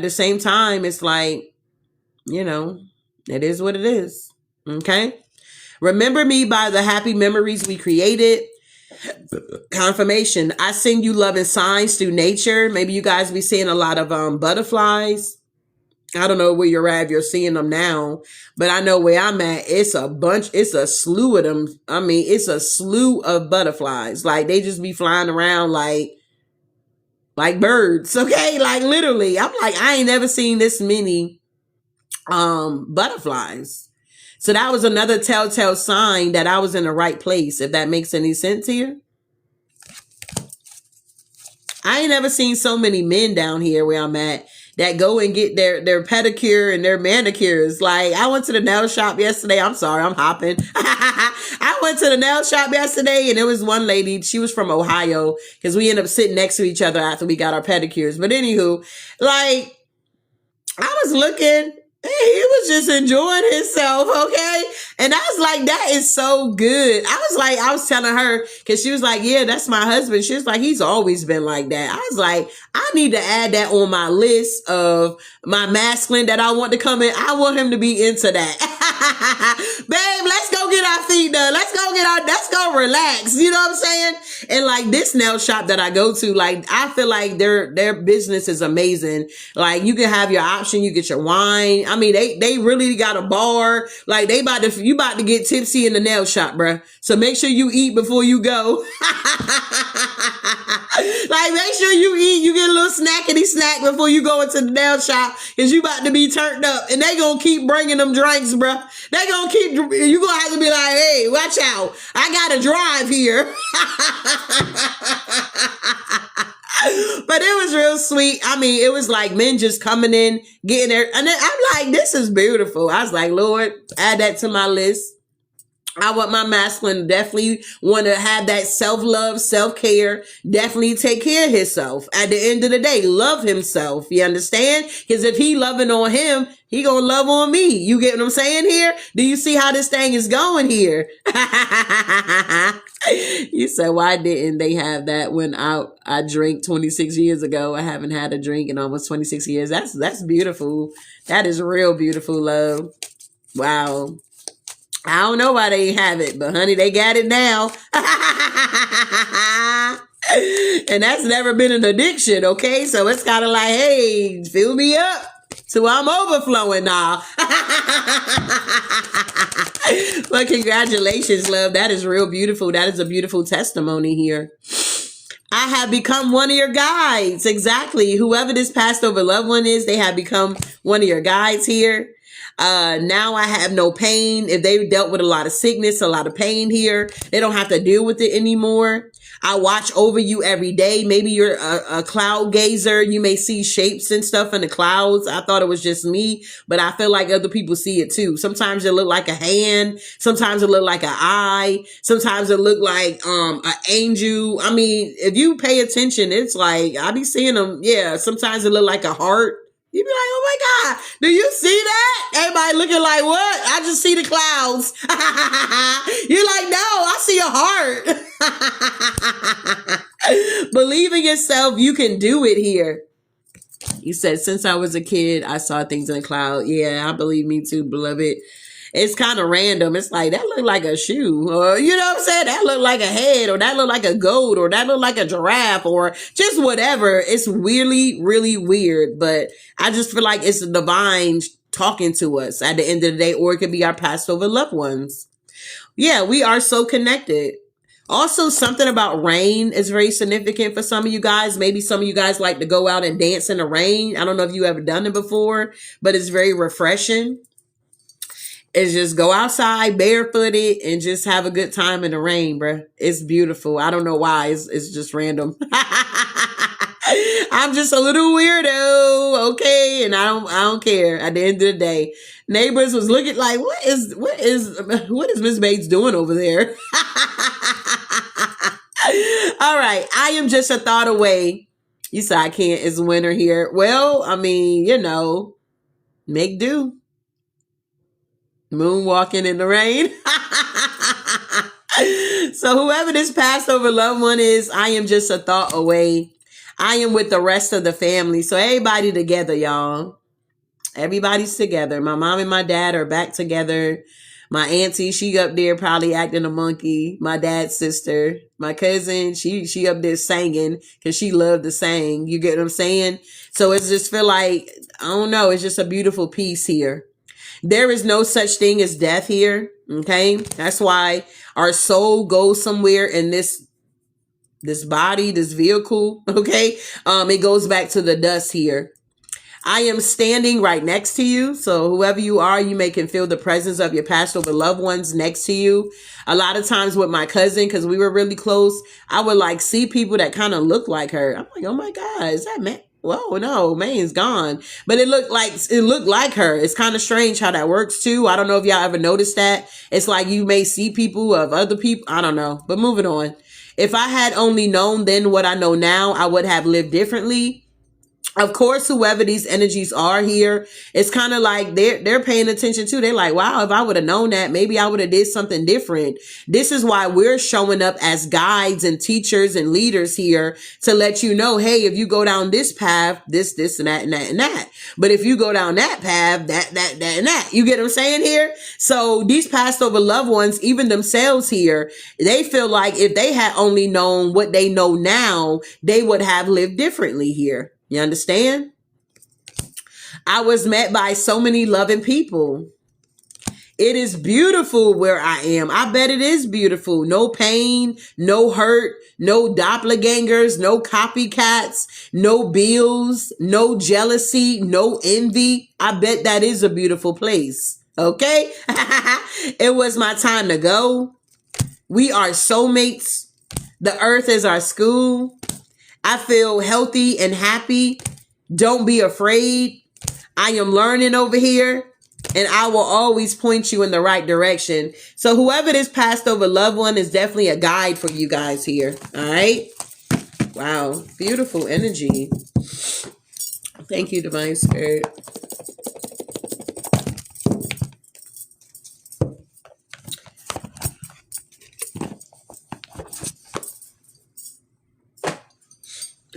the same time, it's like, it is what it is. Okay. Remember me by the happy memories we created. Confirmation. I send you loving signs through nature. Maybe you guys be seeing a lot of butterflies. I don't know where you're at if you're seeing them now, but I know where I'm at. It's a slew of them. I mean, it's a slew of butterflies. Like they just be flying around like birds. Okay. Like literally, I'm like, I ain't never seen this many butterflies. So that was another telltale sign that I was in the right place, if that makes any sense here. I ain't never seen so many men down here where I'm at that go and get their pedicure and their manicures. Like I went to the nail shop yesterday. I'm sorry, I'm hopping. I went to the nail shop yesterday and there was one lady, she was from Ohio because we ended up sitting next to each other after we got our pedicures. But anywho, like I was looking, he was just enjoying himself, okay? And I was like, that is so good. I was telling her, because she was like, yeah, that's my husband. She was like, he's always been like that. I was like, I need to add that on my list of my masculine that I want to come in. I want him to be into that. Babe, let's go get our feet done. Let's go relax. You know what I'm saying? And like this nail shop that I go to, like, I feel like their business is amazing. Like you can have your option. You get your wine. I mean, they really got a bar. Like you about to get tipsy in the nail shop, bruh. So make sure you eat before you go. Like make sure you eat. You get a little snackety snack before you go into the nail shop because you about to be turned up. And they gonna keep bringing them drinks, bruh. They gonna keep, you gonna have to be like, hey, watch out. I gotta drive here. But it was real sweet. I mean, it was like men just coming in, getting there. And then I'm like, this is beautiful. I was like, Lord, add that to my list. I want my masculine definitely want to have that self-love, self-care, definitely take care of himself. At the end of the day, love himself. You understand? Because if he loving on him, he gonna love on me. You get what I'm saying here? Do you see how this thing is going here? You said, why didn't they have that when I drank 26 years ago? I haven't had a drink in almost 26 years. That's beautiful. That is real beautiful, love. Wow. I don't know why they ain't have it, but honey, they got it now. And that's never been an addiction, okay? So it's kind of like, hey, fill me up till I'm overflowing now. But congratulations, love. That is real beautiful. That is a beautiful testimony here. I have become one of your guides. Exactly. Whoever this passed over loved one is, they have become one of your guides here. Now I have no pain. If they dealt with a lot of sickness, a lot of pain here, they don't have to deal with it anymore. I watch over you every day. Maybe you're a cloud gazer. You may see shapes and stuff in the clouds. I thought it was just me, but I feel like other people see it too. Sometimes it look like a hand. Sometimes it look like an eye. Sometimes it look like an angel. I mean, if you pay attention, it's like I be seeing them. Yeah, sometimes it look like a heart. You be like, oh my God, do you see that? Everybody looking like, what? I just see the clouds. You're like, no, I see a heart. Believe in yourself. You can do it here. You said, since I was a kid, I saw things in the cloud. Yeah, I believe me too, beloved. It's kind of random. It's like, that looked like a shoe, or you know what I'm saying? That looked like a head, or that looked like a goat, or that looked like a giraffe, or just whatever. It's really, really weird, but I just feel like it's the divine talking to us at the end of the day, or it could be our passed over loved ones. Yeah, we are so connected. Also, something about rain is very significant for some of you guys. Maybe some of you guys like to go out and dance in the rain. I don't know if you ever done it before, but it's very refreshing. Is just go outside barefooted and just have a good time in the rain, bruh. It's beautiful. I don't know why. It's just random. I'm just a little weirdo, okay? And I don't care. At the end of the day, neighbors was looking like, what is Miss Bates doing over there? All right, I am just a thought away. You said I can't. It's winter here. Well, I mean, you know, make do. Moonwalking in the rain. So whoever this passed over loved one is, I am just a thought away. I am with the rest of the family. So everybody together, y'all. Everybody's together. My mom and my dad are back together. My auntie, she up there probably acting a monkey. My dad's sister, my cousin, she up there singing because she loved to sing. You get what I'm saying? So it's just feel like, I don't know, it's just a beautiful piece here. There is no such thing as death here. Okay. That's why our soul goes somewhere in this body, this vehicle. Okay. It goes back to the dust here. I am standing right next to you. So whoever you are, you may can feel the presence of your passed over loved ones next to you. A lot of times with my cousin, because we were really close, I would like see people that kind of look like her. I'm like, oh my God, is that man? Whoa, no, man's gone. But it looked like her. It's kind of strange how that works too. I don't know if y'all ever noticed that. It's like you may see people of other people. I don't know. But moving on. If I had only known then what I know now, I would have lived differently. Of course, whoever these energies are here, it's kind of like they're paying attention too. They're like, wow, if I would have known that, maybe I would have did something different. This is why we're showing up as guides and teachers and leaders here to let you know, hey, if you go down this path, this, and that, and that, and that. But if you go down that path, that, and that. You get what I'm saying here? So these passed over loved ones, even themselves here, they feel like if they had only known what they know now, they would have lived differently here. You understand? I was met by so many loving people. It is beautiful where I am. I bet it is beautiful. No pain, no hurt, no doppelgangers, no copycats, no bills, no jealousy, no envy. I bet that is a beautiful place. Okay? It was my time to go. We are soulmates. The earth is our school. I feel healthy and happy. Don't be afraid. I am learning over here, and I will always point you in the right direction. So whoever this passed over loved one is definitely a guide for you guys here. All right. Wow. Beautiful energy. Thank you, Divine Spirit.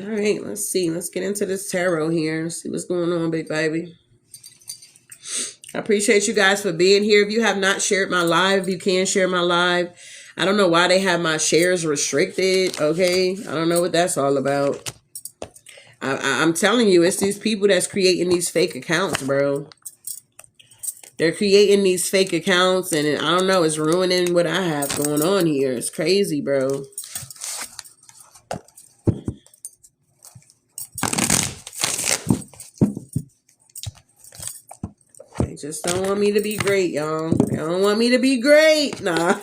All right, let's see. Let's get into this tarot here. See what's going on, big baby. I appreciate you guys for being here. If you have not shared my live, you can share my live. I don't know why they have my shares restricted. Okay, I don't know what that's all about. I'm telling you, it's these people that's creating these fake accounts, bro. They're creating these fake accounts, and I don't know, it's ruining what I have going on here. It's crazy, bro. just don't want me to be great, y'all. They don't want me to be great. Nah.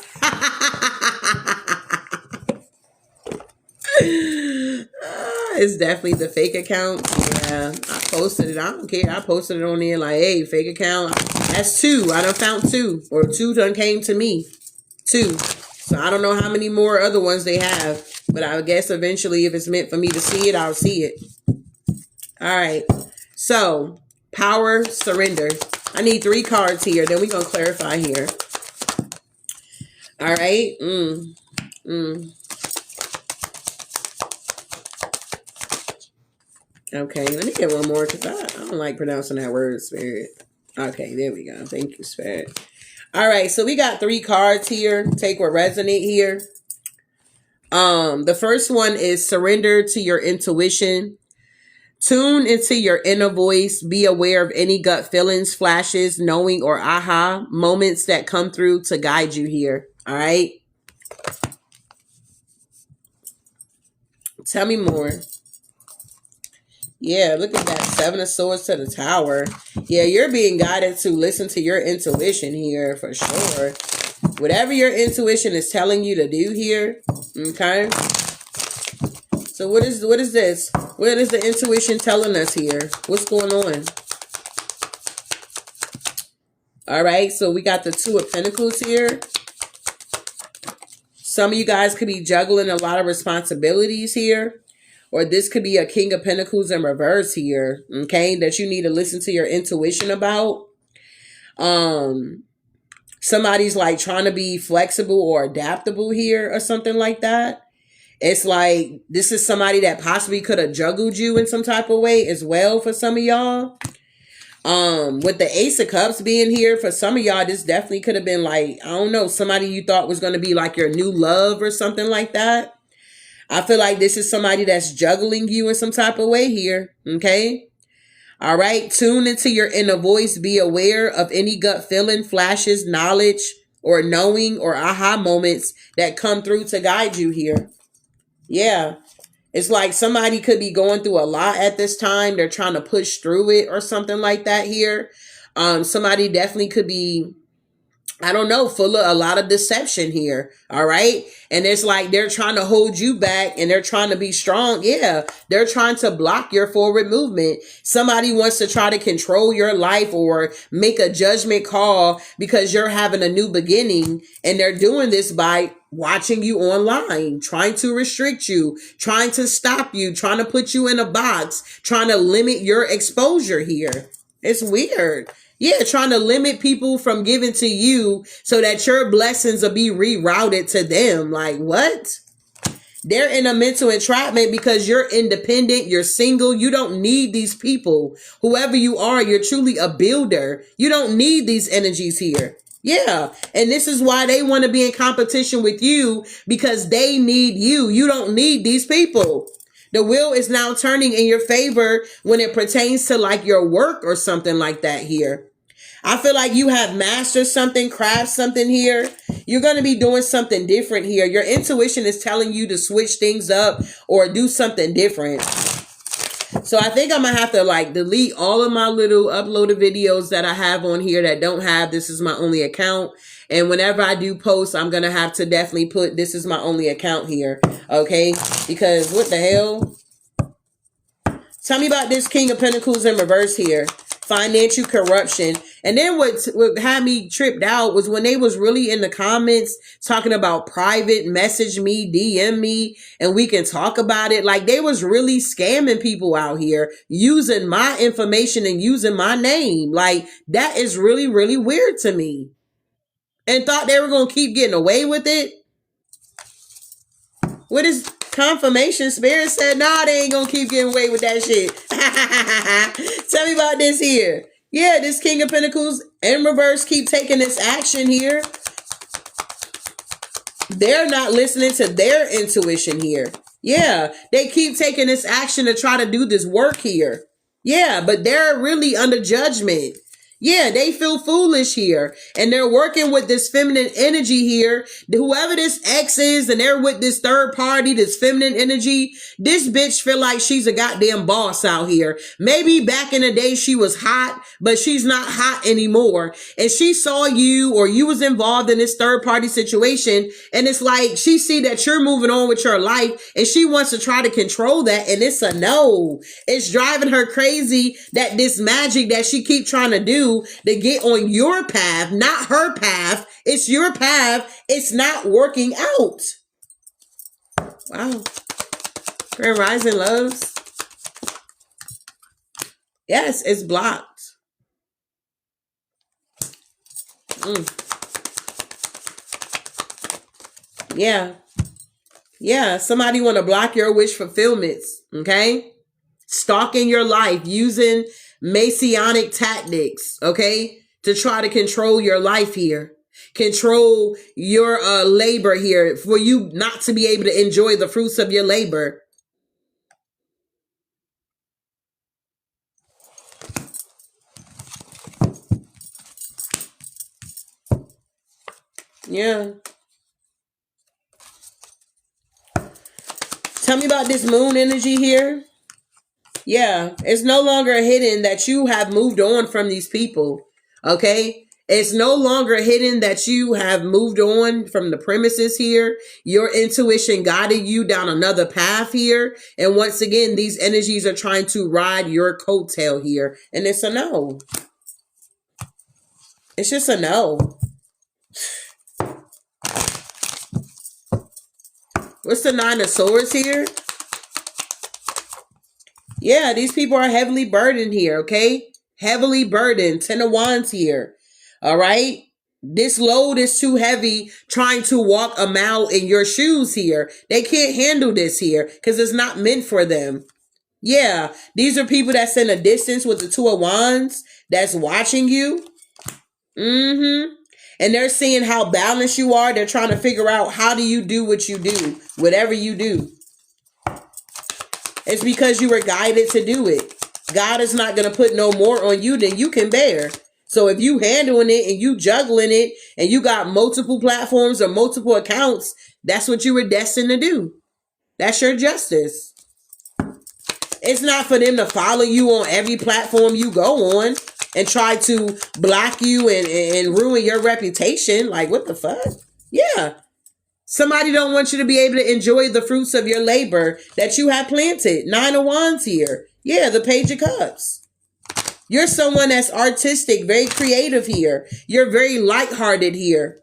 It's definitely the fake account. Yeah, I posted it. I don't care. I posted it on there like, hey, fake account. That's 2. I done found 2. Or 2 done came to me. 2. So I don't know how many more other ones they have. But I guess eventually if it's meant for me to see it, I'll see it. All right. So, power, surrender. I need 3 cards here. Then we're going to clarify here. All right. Okay, let me get one more because I don't like pronouncing that word, Spirit. Okay, there we go. Thank you, Spirit. All right, so we got 3 cards here. Take what resonate here. The first one is surrender to your intuition. Tune into your inner voice. Be aware of any gut feelings, flashes, knowing, or aha moments that come through to guide you here. All right. Tell me more. Yeah, look at that. 7 of Swords to the Tower. Yeah, you're being guided to listen to your intuition here for sure. Whatever your intuition is telling you to do here. Okay. So what is this? What is the intuition telling us here? What's going on? All right. So we got the 2 of Pentacles here. Some of you guys could be juggling a lot of responsibilities here. Or this could be a King of Pentacles in reverse here, okay, that you need to listen to your intuition about. Somebody's like trying to be flexible or adaptable here or something like that. It's like this is somebody that possibly could have juggled you in some type of way as well for some of y'all. With the Ace of Cups being here, for some of y'all, this definitely could have been like, I don't know, somebody you thought was going to be like your new love or something like that. I feel like this is somebody that's juggling you in some type of way here. Okay. All right. Tune into your inner voice. Be aware of any gut feeling, flashes, knowledge, or knowing, or aha moments that come through to guide you here. Yeah. It's like somebody could be going through a lot at this time. They're trying to push through it or something like that here. Somebody definitely could be, I don't know, full of a lot of deception here. All right. And it's like they're trying to hold you back and they're trying to be strong. Yeah. They're trying to block your forward movement. Somebody wants to try to control your life or make a judgment call because you're having a new beginning. And they're doing this by watching you online, trying to restrict you, trying to stop you, trying to put you in a box, trying to limit your exposure here. It's weird. Yeah, trying to limit people from giving to you so that your blessings will be rerouted to them. Like, what? They're in a mental entrapment because you're independent, you're single, you don't need these people. Whoever you are, you're truly a builder. You don't need these energies here. Yeah, and this is why they want to be in competition with you because they need you. You don't need these people. The wheel is now turning in your favor when it pertains to like your work or something like that here. I feel like you have mastered something, craft something here. You're going to be doing something different here. Your intuition is telling you to switch things up or do something different. So I think I'm going to have to like delete all of my little uploaded videos that I have on here that don't have this is my only account. And whenever I do post, I'm going to have to definitely put this is my only account here. Okay. Because what the hell? Tell me about this King of Pentacles in reverse here. Financial corruption. And then what had me tripped out was when they was really in the comments talking about private, message me, DM me, and we can talk about it. Like they was really scamming people out here using my information and using my name. Like that is really, really weird to me. And thought they were going to keep getting away with it. What is confirmation? Spirit said, nah, they ain't going to keep getting away with that shit. Tell me about this here. Yeah, this King of Pentacles in reverse keep taking this action here. They're not listening to their intuition here. Yeah, they keep taking this action to try to do this work here. Yeah, but they're really under judgment. Yeah, they feel foolish here. And they're working with this feminine energy here. Whoever this ex is, and they're with this third party, this feminine energy, this bitch feel like she's a goddamn boss out here. Maybe back in the day she was hot, but she's not hot anymore. And she saw you, or you was involved in this third party situation. And it's like, she see that you're moving on with your life, and she wants to try to control that. And it's a no. It's driving her crazy that this magic that she keep trying to do to get on your path, not her path. It's your path. It's not working out. Wow. Grand Rising loves. Yes, it's blocked. Yeah. Yeah. Somebody want to block your wish fulfillments. Okay. Stalking your life, using Masonic tactics, okay, to try to control your life here, control your labor here, for you not to be able to enjoy the fruits of your labor. Yeah. Tell me about this moon energy here. Yeah, it's no longer hidden that you have moved on from these people. Okay. It's no longer hidden that you have moved on from the premises here. Your intuition guided you down another path here. And once again, these energies are trying to ride your coattail here. And it's a no. It's just a no. What's the Nine of Swords here? Yeah, these people are heavily burdened here, okay? Heavily burdened. Ten of Wands here. All right? This load is too heavy trying to walk a mile in your shoes here. They can't handle this here because it's not meant for them. Yeah, these are people that's in a distance with the Two of Wands that's watching you. And they're seeing how balanced you are. They're trying to figure out, how do you do what you do, whatever you do. It's because you were guided to do it. God is not going to put no more on you than you can bear. So if you handling it and you juggling it and you got multiple platforms or multiple accounts, that's what you were destined to do. That's your justice. It's not for them to follow you on every platform you go on and try to block you and ruin your reputation. Like, what the fuck? Yeah. Somebody don't want you to be able to enjoy the fruits of your labor that you have planted. Nine of Wands here. Yeah, the Page of Cups. You're someone that's artistic, very creative here. You're very lighthearted here.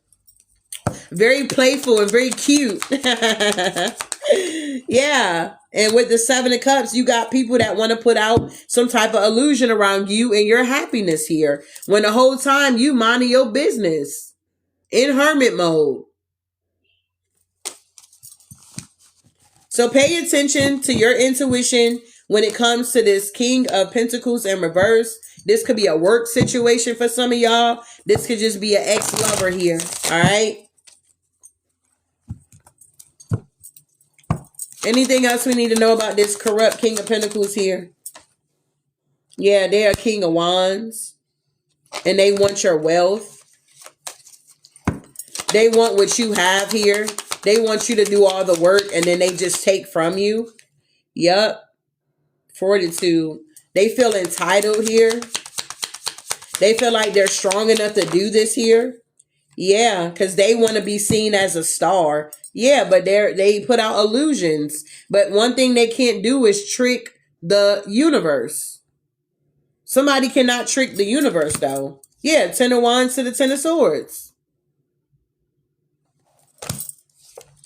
Very playful and very cute. Yeah. And with the Seven of Cups, you got people that want to put out some type of illusion around you and your happiness here, when the whole time you minding your business in hermit mode. So pay attention to your intuition when it comes to this King of Pentacles in reverse. This could be a work situation for some of y'all. This could just be an ex-lover here. All right. Anything else we need to know about this corrupt King of Pentacles here? Yeah, they are King of Wands. And they want your wealth. They want what you have here. They want you to do all the work and then they just take from you. Yup. Fortitude. They feel entitled here. They feel like they're strong enough to do this here. Yeah, because they want to be seen as a star. Yeah, but they put out illusions. But one thing they can't do is trick the universe. Somebody cannot trick the universe, though. Yeah, Ten of Wands to the Ten of Swords.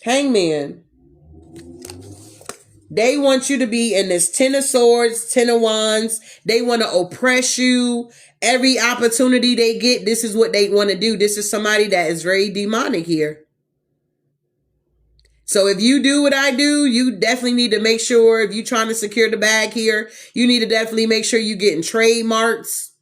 Hangman. They want you to be in this Ten of Swords, Ten of Wands. They want to oppress you. Every opportunity they get, this is what they want to do. This is somebody that is very demonic here. So if you do what I do, you definitely need to make sure, if you're trying to secure the bag here, you need to definitely make sure you're getting trademarks.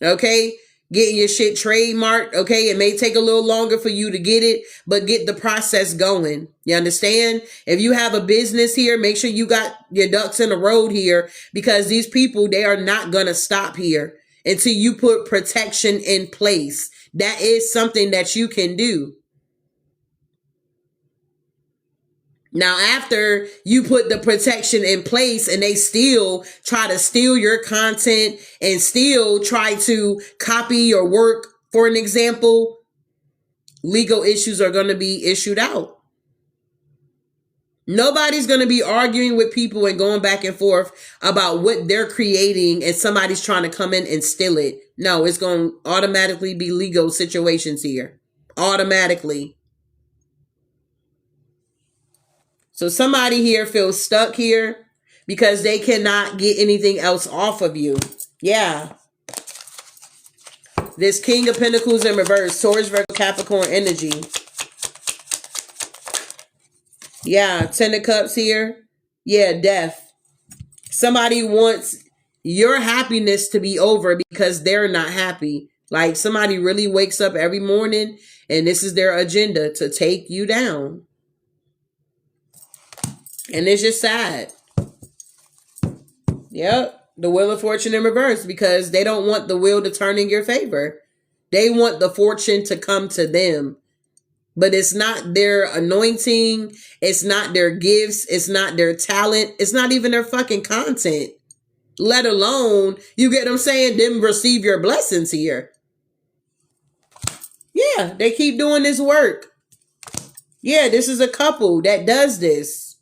Okay? Getting your shit trademarked. Okay? It may take a little longer for you to get it, but get the process going. You understand? If you have a business here, make sure you got your ducks in the road here, because these people, they are not going to stop here. until you put protection in place. That is something that you can do. Now, after you put the protection in place and they still try to steal your content and still try to copy your work, for an example, legal issues are going to be issued out. Nobody's going to be arguing with people and going back and forth about what they're creating and somebody's trying to come in and steal it. No, it's going to automatically be legal situations here. Automatically. So somebody here feels stuck here because they cannot get anything else off of you. Yeah. This King of Pentacles in reverse. Taurus, Virgo, Capricorn energy. Yeah, Ten of Cups here. Yeah, death. Somebody wants your happiness to be over because they're not happy. Like somebody really wakes up every morning and this is their agenda to take you down. And it's just sad. Yep. The Wheel of Fortune in reverse because they don't want the wheel to turn in your favor. They want the fortune to come to them. But it's not their anointing. It's not their gifts. It's not their talent. It's not even their fucking content. Let alone, you get what I'm saying, them receive your blessings here. Yeah, they keep doing this work. Yeah, this is a couple that does this.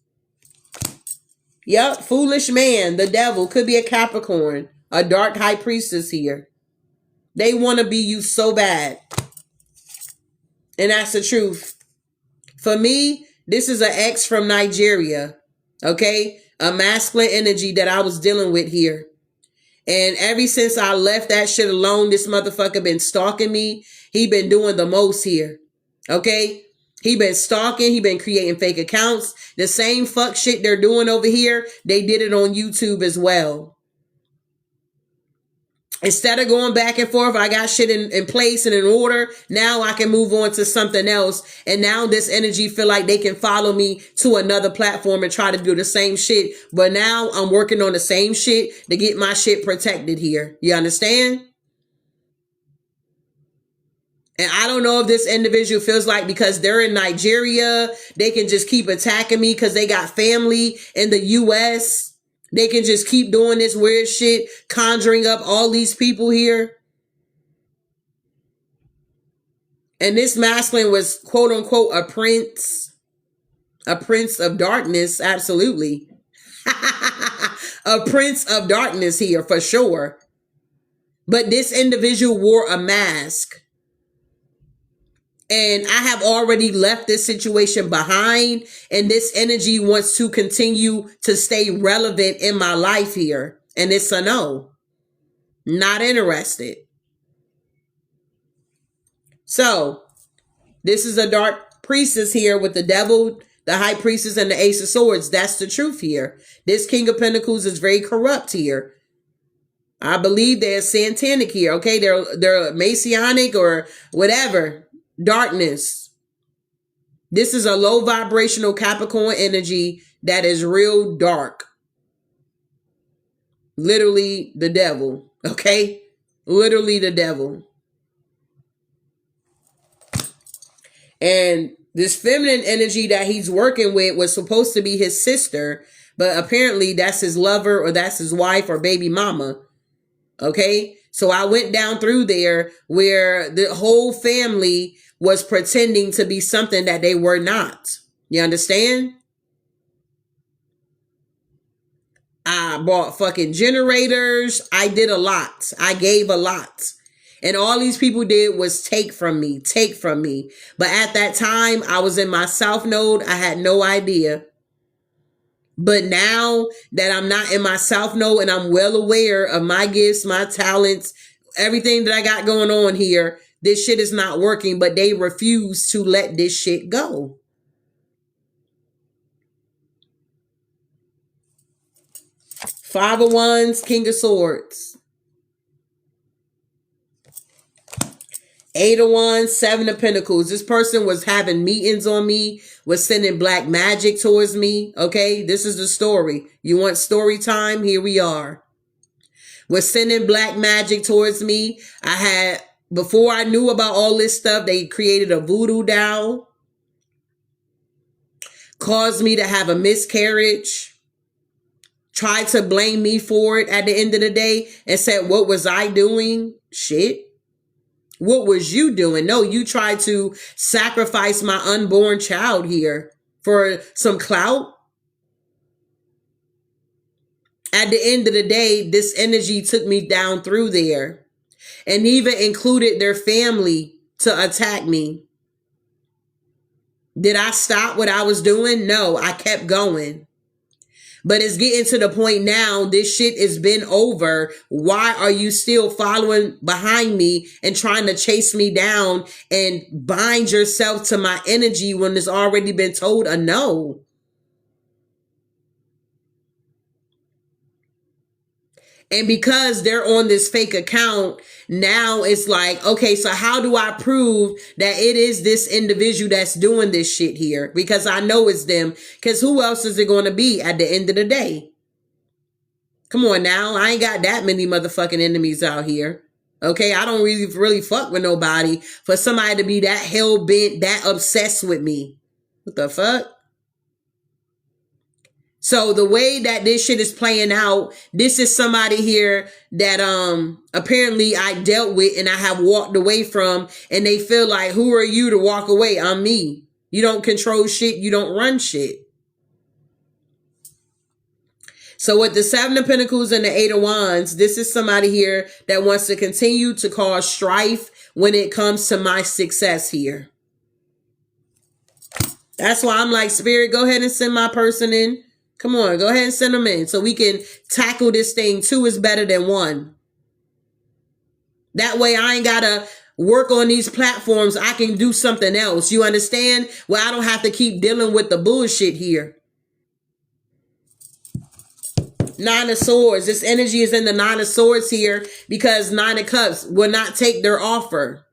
Yep, foolish man, the devil, could be a Capricorn, a dark high priestess here. They want to be you so bad. And that's the truth. For me, this is an ex from Nigeria. Okay? A masculine energy that I was dealing with here. And ever since I left that shit alone, this motherfucker been stalking me. He been doing the most here. Okay? He been stalking. He been creating fake accounts. The same fuck shit they're doing over here, they did it on YouTube as well. Instead of going back and forth, I got shit in place and in order. Now I can move on to something else. And now this energy feel like they can follow me to another platform and try to do the same shit. But now I'm working on the same shit to get my shit protected here. You understand? And I don't know if this individual feels like because they're in Nigeria, they can just keep attacking me because they got family in the US. They can just keep doing this weird shit, conjuring up all these people here. And this masculine was, quote unquote, a prince of darkness. Absolutely. A prince of darkness here for sure. But this individual wore a mask. And I have already left this situation behind. And this energy wants to continue to stay relevant in my life here. And it's a no. Not interested. So, this is a dark priestess here with the devil, the high priestess, and the ace of swords. That's the truth here. This King of Pentacles is very corrupt here. I believe they're satanic here. Okay, they're Masonic or whatever. Darkness. This is a low vibrational Capricorn energy that is real dark. Literally the devil. Okay? Literally the devil. And this feminine energy that he's working with was supposed to be his sister, but apparently that's his lover or that's his wife or baby mama. Okay? So I went down through there where the whole family was pretending to be something that they were not. You understand? I bought fucking generators. I did a lot. I gave a lot. And all these people did was take from me. But at that time, I was in my South Node. I had no idea. But now that I'm not in my South Node and I'm well aware of my gifts, my talents, everything that I got going on here, this shit is not working, but they refuse to let this shit go. Five of Wands, King of Swords. Eight of Wands, Seven of Pentacles. This person was having meetings on me, was sending black magic towards me. Okay, this is the story. You want story time? Here we are. was sending black magic towards me. I had, before I knew about all this stuff, they created a voodoo doll, caused me to have a miscarriage, tried to blame me for it at the end of the day, and said, what was I doing? Shit. What was you doing? No, you tried to sacrifice my unborn child here for some clout. At the end of the day, this energy took me down through there and even included their family to attack me. Did I stop what I was doing? No, I kept going. But it's getting to the point now, this shit has been over. Why are you still following behind me and trying to chase me down and bind yourself to my energy when it's already been told a no? And because they're on this fake account, now it's like, okay, so how do I prove that it is this individual that's doing this shit here? Because I know it's them. Because who else is it going to be at the end of the day? Come on now. I ain't got that many motherfucking enemies out here. Okay, I don't really fuck with nobody for somebody to be that hell-bent, that obsessed with me. What the fuck? So the way that this shit is playing out, this is somebody here that apparently I dealt with and I have walked away from, and they feel like, who are you to walk away? I'm me. You don't control shit. You don't run shit. So with the Seven of Pentacles and the Eight of Wands, this is somebody here that wants to continue to cause strife when it comes to my success here. That's why I'm like, Spirit, go ahead and send my person in. Come on, go ahead and send them in so we can tackle this thing. 2 is better than 1. That way I ain't got to work on these platforms. I can do something else. You understand? Well, I don't have to keep dealing with the bullshit here. 9 of Swords. This energy is in the 9 of Swords here because 9 of Cups will not take their offer.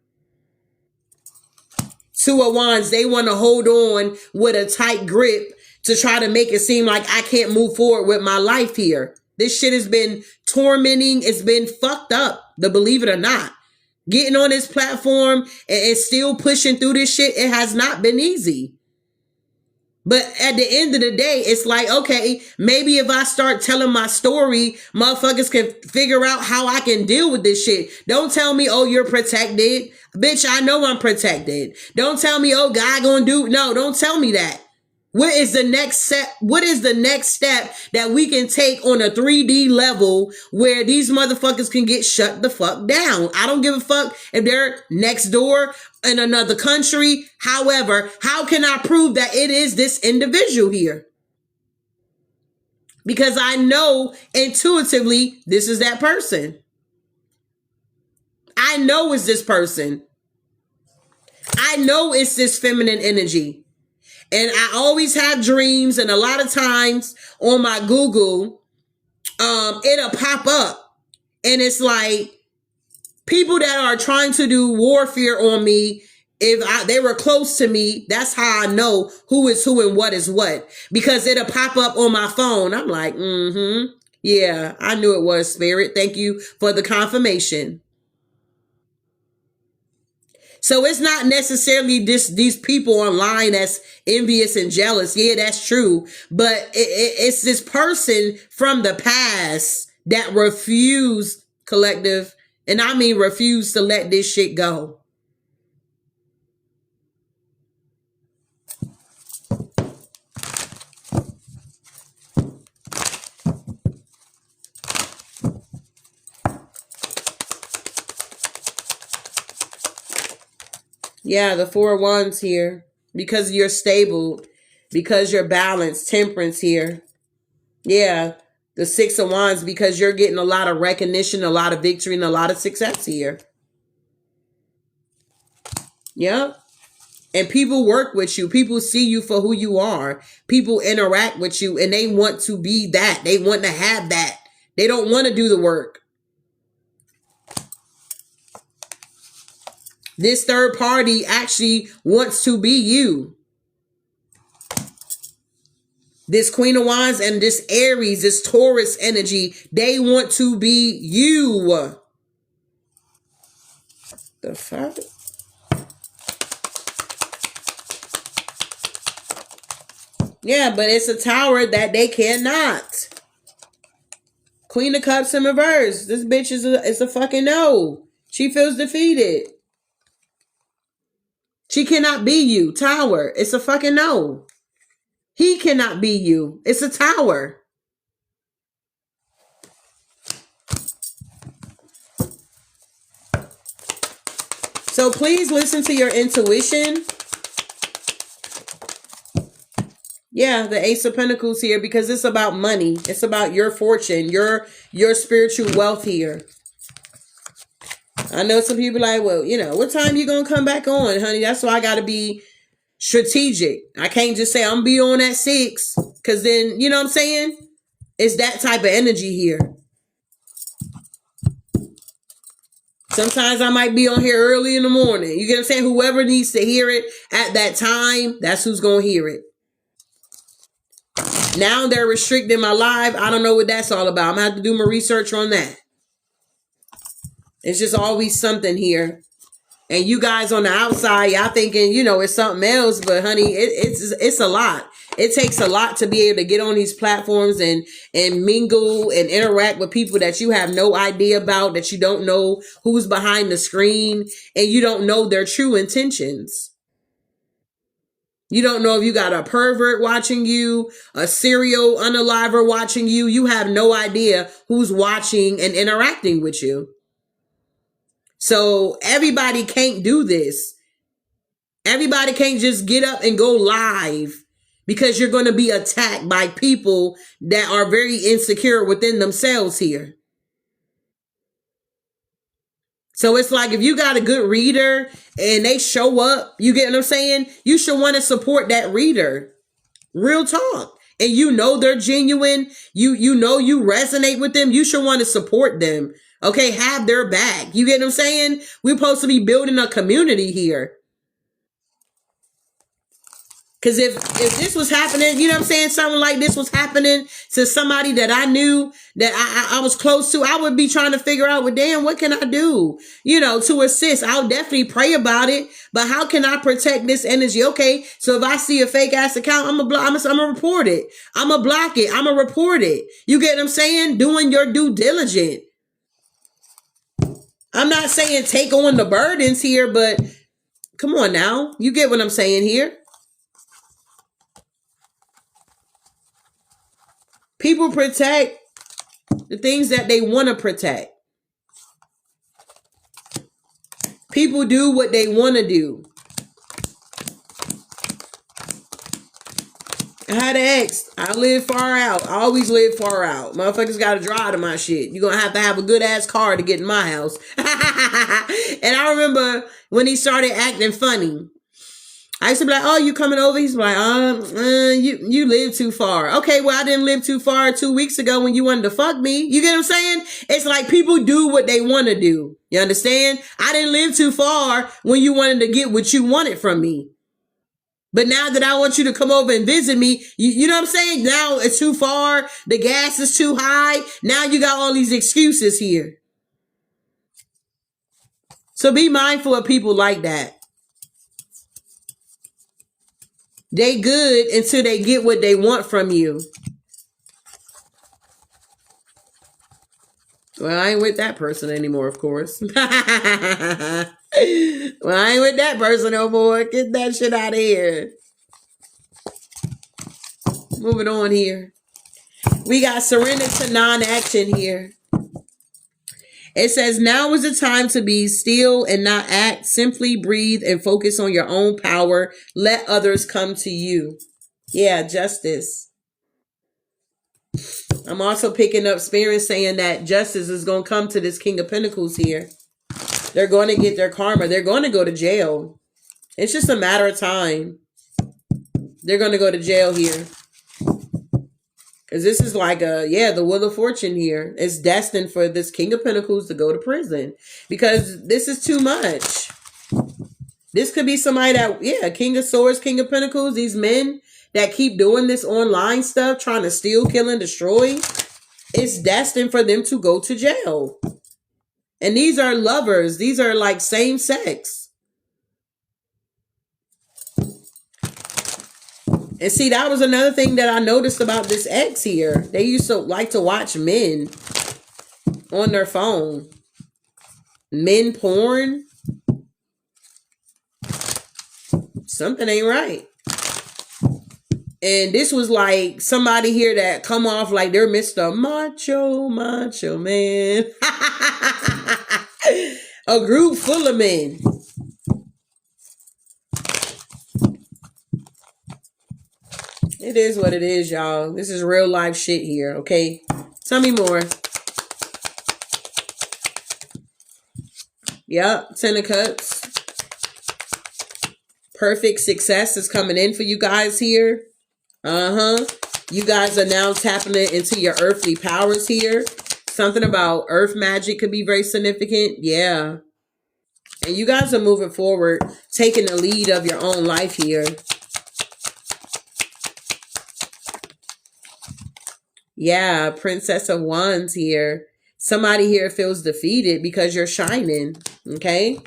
2 of Wands. They want to hold on with a tight grip to try to make it seem like I can't move forward with my life here. This shit has been tormenting. It's been fucked up, to believe it or not. Getting on this platform and still pushing through this shit, it has not been easy. But at the end of the day, it's like, okay, maybe if I start telling my story, motherfuckers can figure out how I can deal with this shit. Don't tell me, oh, you're protected. Bitch, I know I'm protected. Don't tell me, oh, God gonna do. No, don't tell me that. What is the next step? What is the next step that we can take on a 3D level where these motherfuckers can get shut the fuck down? I don't give a fuck if they're next door in another country. However, how can I prove that it is this individual here? Because I know intuitively this is that person. I know it's this person. I know it's this feminine energy. And I always have dreams, and a lot of times on my Google, it'll pop up. And it's like people that are trying to do warfare on me, if they were close to me, that's how I know who is who and what is what. Because it'll pop up on my phone. I'm like, yeah, I knew it was, Spirit. Thank you for the confirmation. So it's not necessarily these people online that's envious and jealous. Yeah, that's true. But it's this person from the past that refused, collective, and I mean refused to let this shit go. Yeah, the 4 of Wands here. Because you're stable. Because you're balanced. Temperance here. Yeah. The 6 of Wands. Because you're getting a lot of recognition, a lot of victory, and a lot of success here. Yep. And people work with you. People see you for who you are. People interact with you. And they want to be that. They want to have that. They don't want to do the work. This third party actually wants to be you. This Queen of Wands and this Aries, this Taurus energy, they want to be you. The fuck? Yeah, but it's a Tower that they cannot. Queen of Cups in reverse. This bitch is a fucking no. She feels defeated. She cannot be you. Tower. It's a fucking no. He cannot be you. It's a Tower. So please listen to your intuition. Yeah, the Ace of Pentacles here, because it's about money. It's about your fortune, your spiritual wealth here. I know some people like, well, you know, what time you gonna come back on, honey? That's why I gotta be strategic. I can't just say I'm gonna be on at 6, because then, you know what I'm saying? It's that type of energy here. Sometimes I might be on here early in the morning. You get what I'm saying? Whoever needs to hear it at that time, that's who's gonna hear it. Now they're restricting my live. I don't know what that's all about. I'm gonna have to do my research on that. It's just always something here. And you guys on the outside, y'all thinking, you know, it's something else. But honey, it's a lot. It takes a lot to be able to get on these platforms and mingle and interact with people that you have no idea about, that you don't know who's behind the screen, and you don't know their true intentions. You don't know if you got a pervert watching you, a serial unaliver watching you. You have no idea who's watching and interacting with you. So everybody can't do this. Everybody can't just get up and go live, because you're going to be attacked by people that are very insecure within themselves here. So it's like, if you got a good reader and they show up, you get what I'm saying? You should want to support that reader. Real talk. And you know they're genuine. You know you resonate with them. You should want to support them. Okay, have their back. You get what I'm saying? We're supposed to be building a community here. Because if this was happening, you know what I'm saying, something like this was happening to somebody that I knew, that I was close to, I would be trying to figure out, well, damn, what can I do, you know, to assist? I'll definitely pray about it. But how can I protect this energy? Okay, so if I see a fake ass account, I'm gonna report it. I'm gonna block it. I'm gonna report it. You get what I'm saying? Doing your due diligence. I'm not saying take on the burdens here, but come on now. You get what I'm saying here? People protect the things that they want to protect. People do what they want to do. I had an ex. I live far out. I always live far out. Motherfuckers got to drive to my shit. You're going to have a good ass car to get in my house. And I remember when he started acting funny. I used to be like, oh, you coming over? He's like, you live too far. Okay, well, I didn't live too far 2 weeks ago when you wanted to fuck me. You get what I'm saying? It's like people do what they want to do. You understand? I didn't live too far when you wanted to get what you wanted from me. But now that I want you to come over and visit me, you know what I'm saying? Now it's too far. The gas is too high. Now you got all these excuses here. So be mindful of people like that. They good until they get what they want from you. Well, I ain't with that person anymore, of course. Well, I ain't with that person no more. Get that shit out of here. Moving on here. We got surrender to non-action here. It says, now is the time to be still and not act. Simply breathe and focus on your own power. Let others come to you. Yeah, justice. I'm also picking up spirit saying that justice is going to come to this King of Pentacles here. They're going to get their karma. They're going to go to jail. It's just a matter of time. They're going to go to jail here. Because this is like the Wheel of Fortune here. It's destined for this King of Pentacles to go to prison. Because this is too much. This could be somebody that, yeah, King of Swords, King of Pentacles, these men that keep doing this online stuff, trying to steal, kill, and destroy. It's destined for them to go to jail. And these are lovers. These are like same sex. And see, that was another thing that I noticed about this ex here. They used to like to watch men on their phone. Men porn. Something ain't right. And this was like somebody here that come off like they're Mr. Macho Man. A group full of men. It is what it is, y'all. This is real life shit here, okay? Tell me more. Yep, 10 of Cups. Perfect success is coming in for you guys here. You guys are now tapping into your earthly powers here. Something about earth magic could be very significant. Yeah. And you guys are moving forward, taking the lead of your own life here. Yeah, Princess of Wands here. Somebody here feels defeated because you're shining, okay?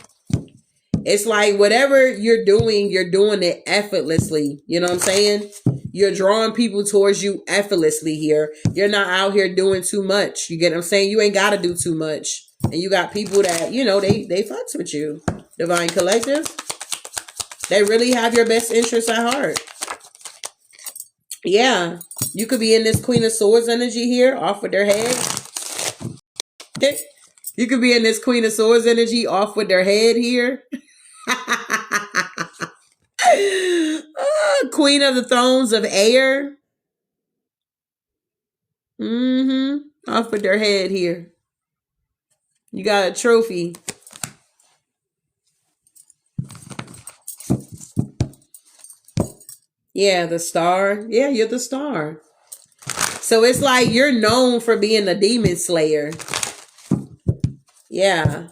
It's like whatever you're doing it effortlessly. You know what I'm saying? You're drawing people towards you effortlessly here. You're not out here doing too much. You get what I'm saying? You ain't got to do too much. And you got people that, you know, they fucks with you. Divine Collective. They really have your best interests at heart. Yeah. You could be in this Queen of Swords energy here, off with their head. You could be in this Queen of Swords energy, off with their head here. Queen of the Thrones of Air. Off with their head here. You got a trophy. Yeah, the Star. Yeah, you're the Star. So it's like you're known for being a demon slayer. Yeah.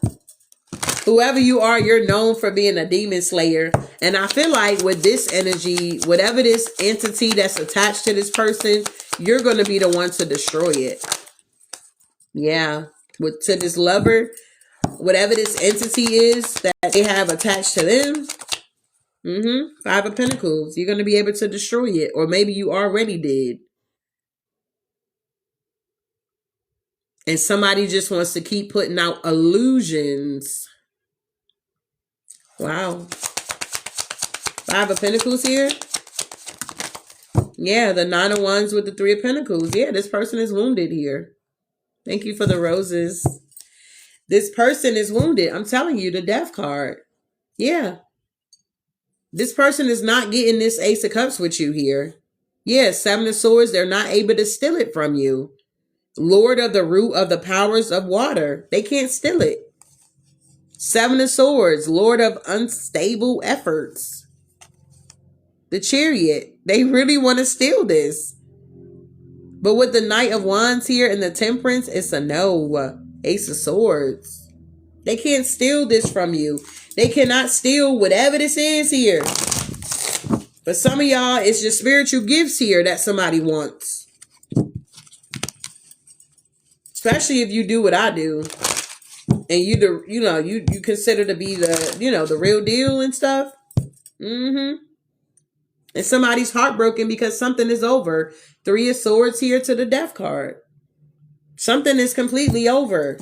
Whoever you are, you're known for being a demon slayer. And I feel like with this energy, whatever this entity that's attached to this person, you're going to be the one to destroy it. Yeah. To this lover, whatever this entity is that they have attached to them. Five of Pentacles. You're going to be able to destroy it. Or maybe you already did. And somebody just wants to keep putting out illusions. Wow. Five of Pentacles here. Yeah, the Nine of Wands with the Three of Pentacles. Yeah, this person is wounded here. Thank you for the roses. This person is wounded. I'm telling you, the Death card. Yeah. This person is not getting this Ace of Cups with you here. Yeah, Seven of Swords. They're not able to steal it from you. Lord of the root of the powers of water. They can't steal it. Seven of Swords. Lord of unstable efforts. The Chariot. They really want to steal this. But with the Knight of Wands here and the Temperance, it's a no. Ace of Swords. They can't steal this from you. They cannot steal whatever this is here. For some of y'all, it's your spiritual gifts here that somebody wants. Especially if you do what I do. And you consider to be the real deal and stuff. And somebody's heartbroken because something is over. Three of Swords here to the Death card. Something is completely over.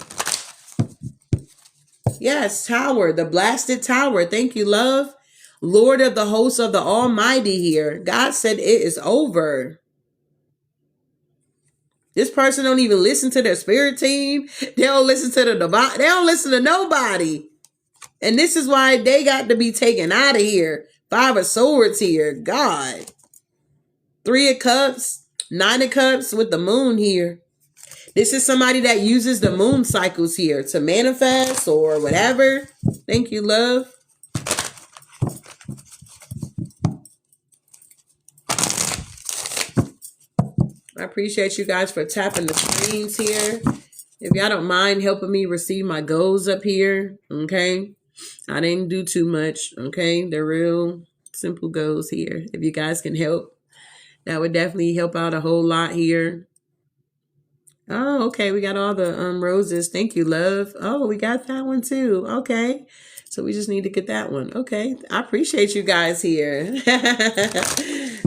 Yes, Tower. The blasted Tower. Thank you, love. Lord of the hosts of the Almighty here. God said it is over. This person don't even listen to their spirit team. They don't listen to the divine. They don't listen to nobody. And this is why they got to be taken out of here. Five of Swords here. God. Three of Cups. Nine of Cups with the Moon here. This is somebody that uses the moon cycles here to manifest or whatever. Thank you, love. I appreciate you guys for tapping the screens here. If y'all don't mind helping me receive my goals up here, okay? I didn't do too much. Okay. The real simple goals here. If you guys can help, that would definitely help out a whole lot here. Oh, okay. We got all the roses. Thank you, love. Oh, we got that one too. Okay. So we just need to get that one. Okay. I appreciate you guys here.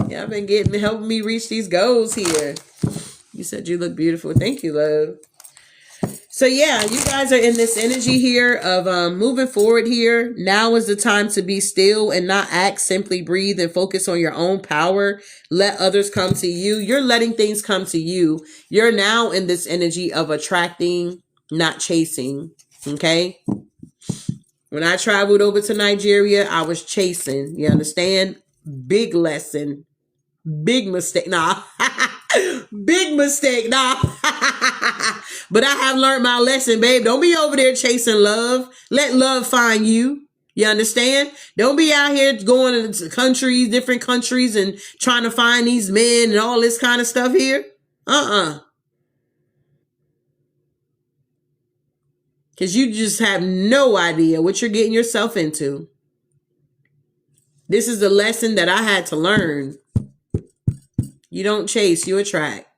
Y'all been helping me reach these goals here. You said you look beautiful. Thank you, love. So yeah, you guys are in this energy here of moving forward here. Now is the time to be still and not act. Simply breathe and focus on your own power. Let others come to you. You're letting things come to you. You're now in this energy of attracting, not chasing. Okay. When I traveled over to Nigeria, I was chasing. You understand? Big lesson. Big mistake. Nah. Big mistake. Nah. But I have learned my lesson, babe. Don't be over there chasing love. Let love find you. You understand? Don't be out here going into countries, different countries, and trying to find these men and all this kind of stuff here. Because you just have no idea what you're getting yourself into. This is the lesson that I had to learn. You don't chase, you attract.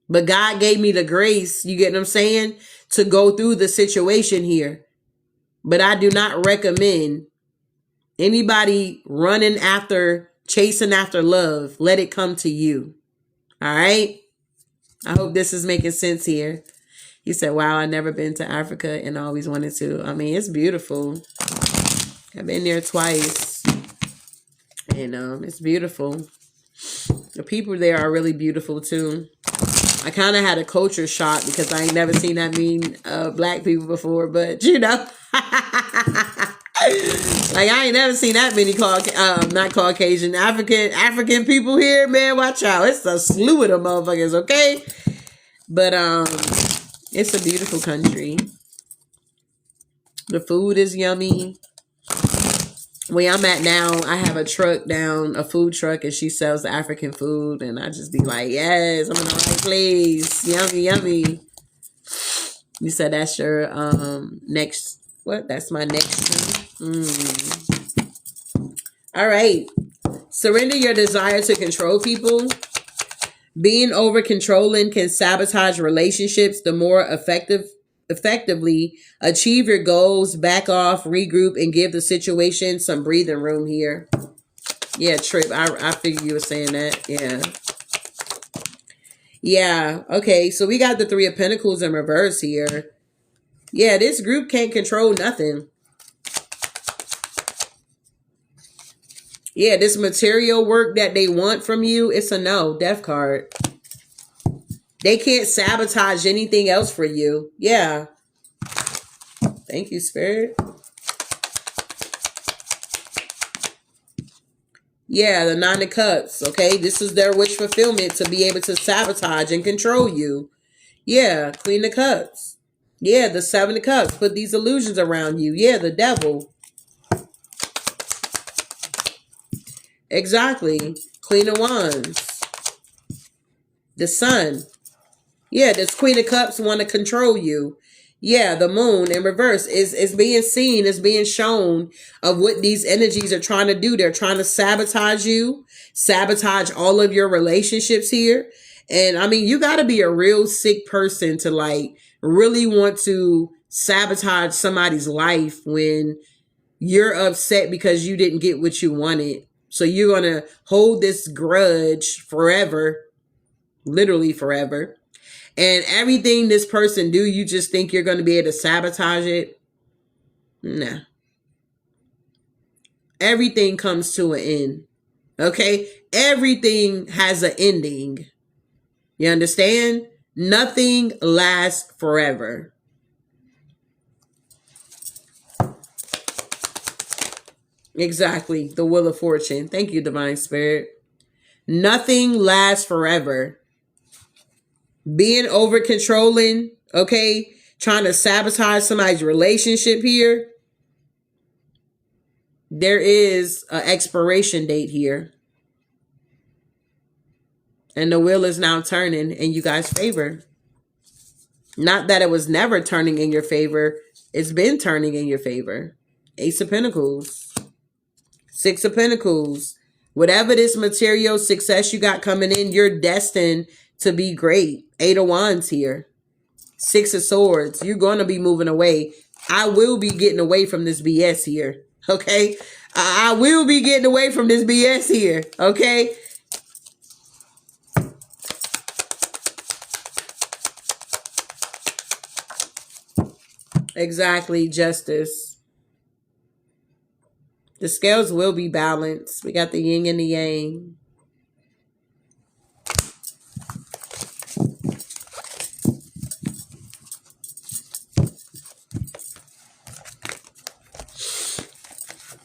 But God gave me the grace, you get what I'm saying, to go through the situation here. But I do not recommend anybody running after, chasing after love. Let it come to you. All right? I hope this is making sense here. He said, wow, I've never been to Africa and always wanted to. I mean, it's beautiful. I've been there twice. And it's beautiful. The people there are really beautiful too. I kind of had a culture shock because I ain't never seen that many black people before, but you know, like I ain't never seen that many not Caucasian, African people here, man. Watch out. It's a slew of them motherfuckers, okay? But it's a beautiful country. The food is yummy. Where I'm at now, I have a food truck, and she sells African food, and I just be like, yes, I'm in the right place. Yummy, yummy. You said that's your next, what? That's my next one. All right. Surrender your desire to control people. Being over controlling can sabotage relationships. The more effectively achieve your goals, back off, regroup, and give the situation some breathing room here. Yeah, Trip. I figured you were saying that. Yeah. Yeah. Okay. So we got the Three of Pentacles in reverse here. Yeah, this group can't control nothing. Yeah, this material work that they want from you, it's a no. Death card. They can't sabotage anything else for you. Yeah. Thank you, Spirit. Yeah, the Nine of Cups. Okay, this is their wish fulfillment to be able to sabotage and control you. Yeah, Queen of Cups. Yeah, the Seven of Cups. Put these illusions around you. Yeah, the Devil. Exactly. Queen of Wands. The Sun. Yeah, this Queen of Cups want to control you. Yeah, the Moon in reverse is being seen, is being shown of what these energies are trying to do. They're trying to sabotage you, sabotage all of your relationships here. And I mean, you got to be a real sick person to like really want to sabotage somebody's life when you're upset because you didn't get what you wanted. So you're going to hold this grudge forever, literally forever. And everything this person do, you just think you're going to be able to sabotage it? Nah. Everything comes to an end. Okay? Everything has an ending. You understand? Nothing lasts forever. Exactly. The Wheel of Fortune. Thank you, Divine Spirit. Nothing lasts forever. Being over controlling, okay, trying to sabotage somebody's relationship here. There is an expiration date here. And the wheel is now turning in you guys' favor. Not that it was never turning in your favor. It's been turning in your favor. Ace of Pentacles. Six of Pentacles. Whatever this material success you got coming in, you're destined to be great. Eight of Wands here. Six of Swords. You're going to be moving away. I will be getting away from this BS here. Okay? I will be getting away from this BS here. Okay? Exactly. Justice. The scales will be balanced. We got the yin and the yang.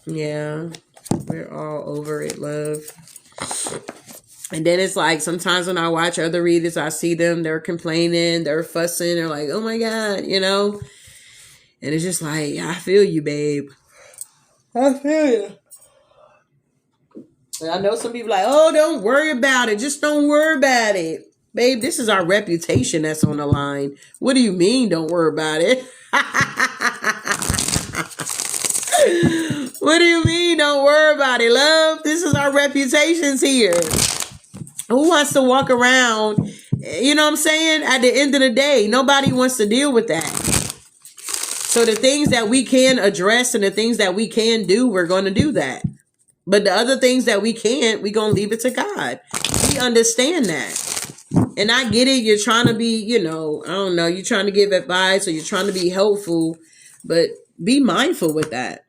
Yeah, we're all over it, love. And then it's like, sometimes when I watch other readers, I see them, they're complaining, they're fussing, they're like, oh my God, you know? And it's just like, I feel you, babe. I feel you. And I know some people like, oh, don't worry about it. Just don't worry about it. Babe, this is our reputation that's on the line. What do you mean, don't worry about it? What do you mean, don't worry about it, love? This is our reputations here. Who wants to walk around, you know what I'm saying? At the end of the day, nobody wants to deal with that. So the things that we can address and the things that we can do, we're going to do that. But the other things that we can't, we're going to leave it to God. We understand that. And I get it. You're trying to be, you know, I don't know. You're trying to give advice or you're trying to be helpful. But be mindful with that.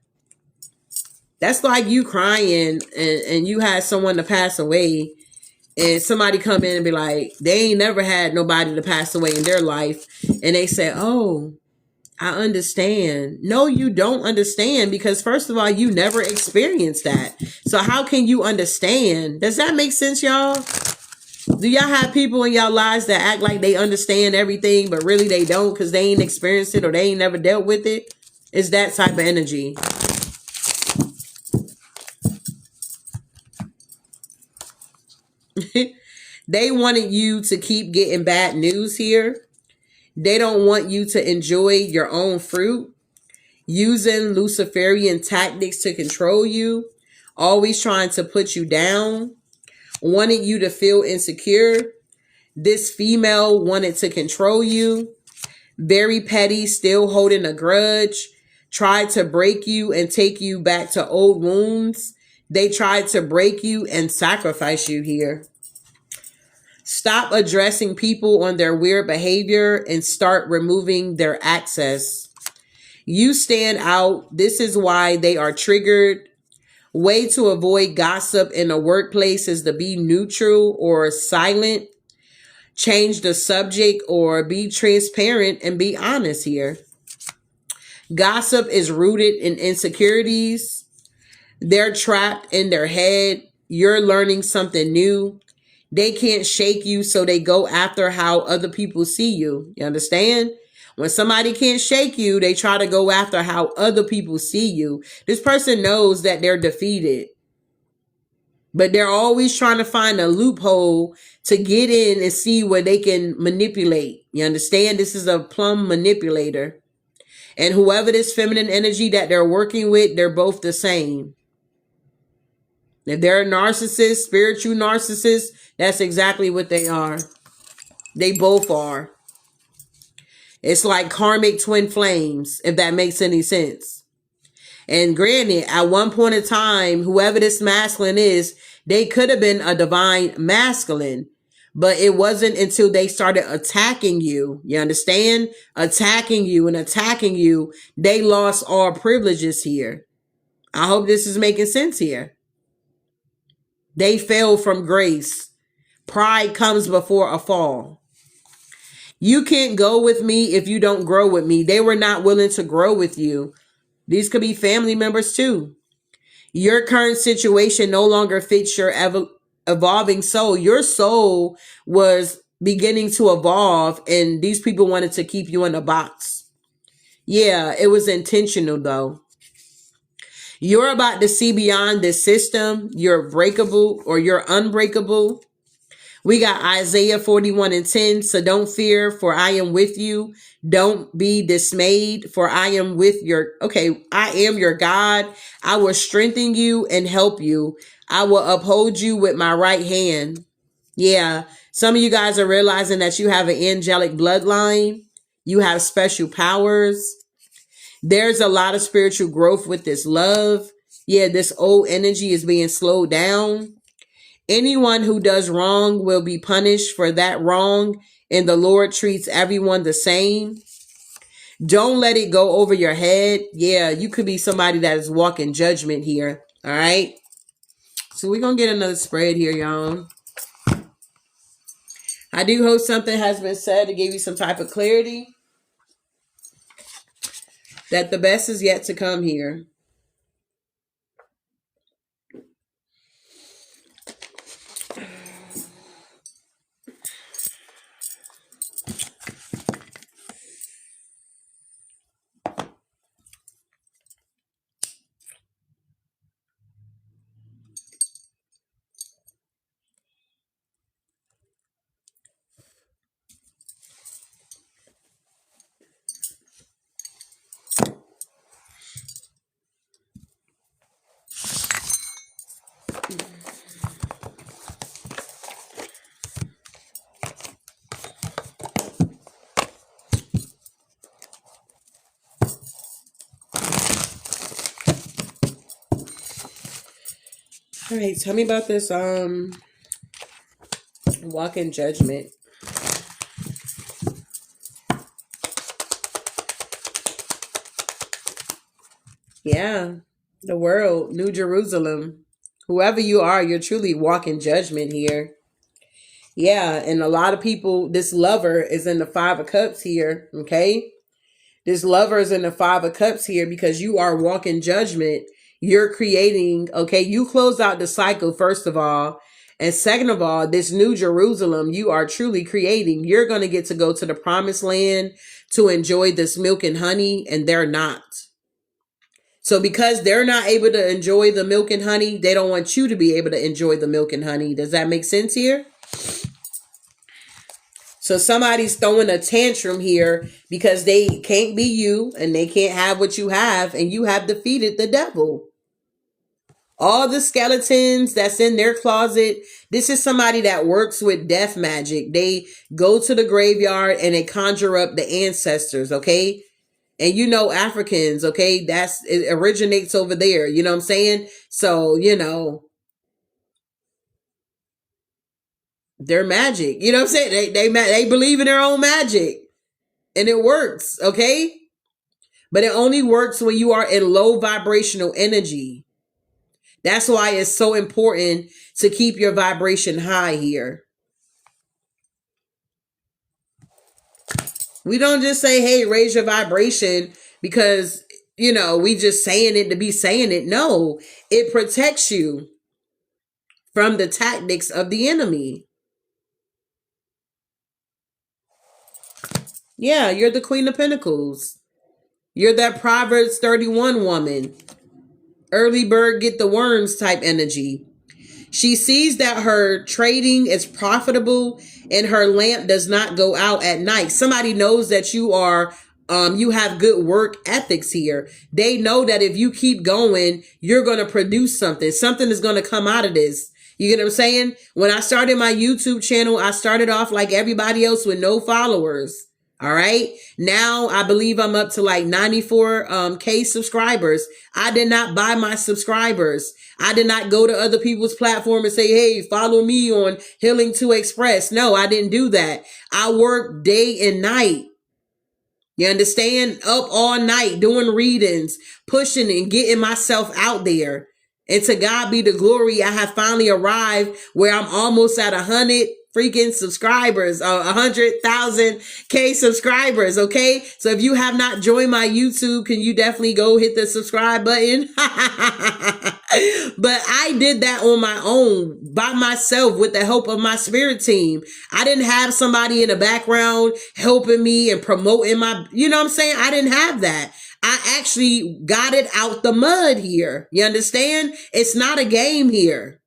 That's like you crying and you had someone to pass away. And somebody come in and be like, they ain't never had nobody to pass away in their life. And they say, oh, I understand. No, you don't understand because first of all, you never experienced that. So how can you understand? Does that make sense, y'all? Do y'all have people in y'all lives that act like they understand everything, but really they don't because they ain't experienced it or they ain't never dealt with it? It's that type of energy. They wanted you to keep getting bad news here. They don't want you to enjoy your own fruit. Using Luciferian tactics to control you. Always trying to put you down. Wanted you to feel insecure. This female wanted to control you. Very petty, still holding a grudge. Tried to break you and take you back to old wounds. They tried to break you and sacrifice you here. Stop addressing people on their weird behavior and start removing their access. You stand out. This is why they are triggered. Way to avoid gossip in a workplace is to be neutral or silent. Change the subject or be transparent and be honest here. Gossip is rooted in insecurities. They're trapped in their head. You're learning something new. They can't shake you, so they go after how other people see you. You understand? When somebody can't shake you, they try to go after how other people see you. This person knows that they're defeated. But they're always trying to find a loophole to get in and see where they can manipulate. You understand? This is a plum manipulator. And whoever this feminine energy that they're working with, they're both the same. If they're a narcissist, spiritual narcissist, that's exactly what they are. They both are. It's like karmic twin flames, if that makes any sense. And granted, at one point in time, whoever this masculine is, they could have been a divine masculine. But it wasn't until they started attacking you. You understand? Attacking you and attacking you. They lost all privileges here. I hope this is making sense here. They fell from grace. Pride comes before a fall. You can't go with me if you don't grow with me. They were not willing to grow with you. These could be family members too. Your current situation no longer fits your evolving soul. Your soul was beginning to evolve and these people wanted to keep you in a box. Yeah, it was intentional though. You're about to see beyond this system. You're breakable or you're unbreakable. We got Isaiah 41:10. So don't fear, for I am with you. Don't be dismayed, for I am with your, okay, I am your God. I will strengthen you and help you. I will uphold you with my right hand. Yeah. Some of you guys are realizing that you have an angelic bloodline. You have special powers. There's a lot of spiritual growth with this love. Yeah, this old energy is being slowed down. Anyone who does wrong will be punished for that wrong, and the Lord treats everyone the same. Don't let it go over your head. Yeah, you could be somebody that is walking judgment here. All right. So we're going to get another spread here, y'all. I do hope something has been said to give you some type of clarity that the best is yet to come here. All right, tell me about this walk in judgment. Yeah, the world, New Jerusalem. Whoever you are, you're truly walking judgment here. Yeah, and a lot of people, this lover is in the Five of Cups here, okay? This lover is in the Five of Cups here because you are walking judgment. You're creating, okay, you close out the cycle, first of all. And second of all, this New Jerusalem, you are truly creating. You're going to get to go to the promised land to enjoy this milk and honey, and they're not. So because they're not able to enjoy the milk and honey, they don't want you to be able to enjoy the milk and honey. Does that make sense here? So somebody's throwing a tantrum here because they can't be you and they can't have what you have, and you have defeated the devil. All the skeletons that's in their closet, this is somebody that works with death magic. They go to the graveyard and they conjure up the ancestors, okay? And you know Africans, okay? It originates over there, you know what I'm saying? So, you know, they're magic. You know what I'm saying? They believe in their own magic. And it works, okay? But it only works when you are in low vibrational energy. That's why it's so important to keep your vibration high here. We don't just say, hey, raise your vibration because, you know, we just saying it to be saying it. No, it protects you from the tactics of the enemy. Yeah, you're the Queen of Pentacles. You're that Proverbs 31 woman. Early bird get the worms type energy. She sees that her trading is profitable and her lamp does not go out at night. Somebody knows that you are, you have good work ethics here. They know that if you keep going, you're going to produce something. Something is going to come out of this. You get what I'm saying? When I started my YouTube channel, I started off like everybody else with no followers. All right. Now I believe I'm up to like 94K subscribers. I did not buy my subscribers. I did not go to other people's platform and say, hey, follow me on Healing to Express. No, I didn't do that. I worked day and night. You understand? Up all night doing readings, pushing and getting myself out there. And to God be the glory. I have finally arrived where I'm almost at 100 freaking subscribers, 100,000K subscribers. Okay. So if you have not joined my YouTube, can you definitely go hit the subscribe button? But I did that on my own by myself with the help of my spirit team. I didn't have somebody in the background helping me and promoting my, you know what I'm saying? I didn't have that. I actually got it out the mud here. You understand? It's not a game here.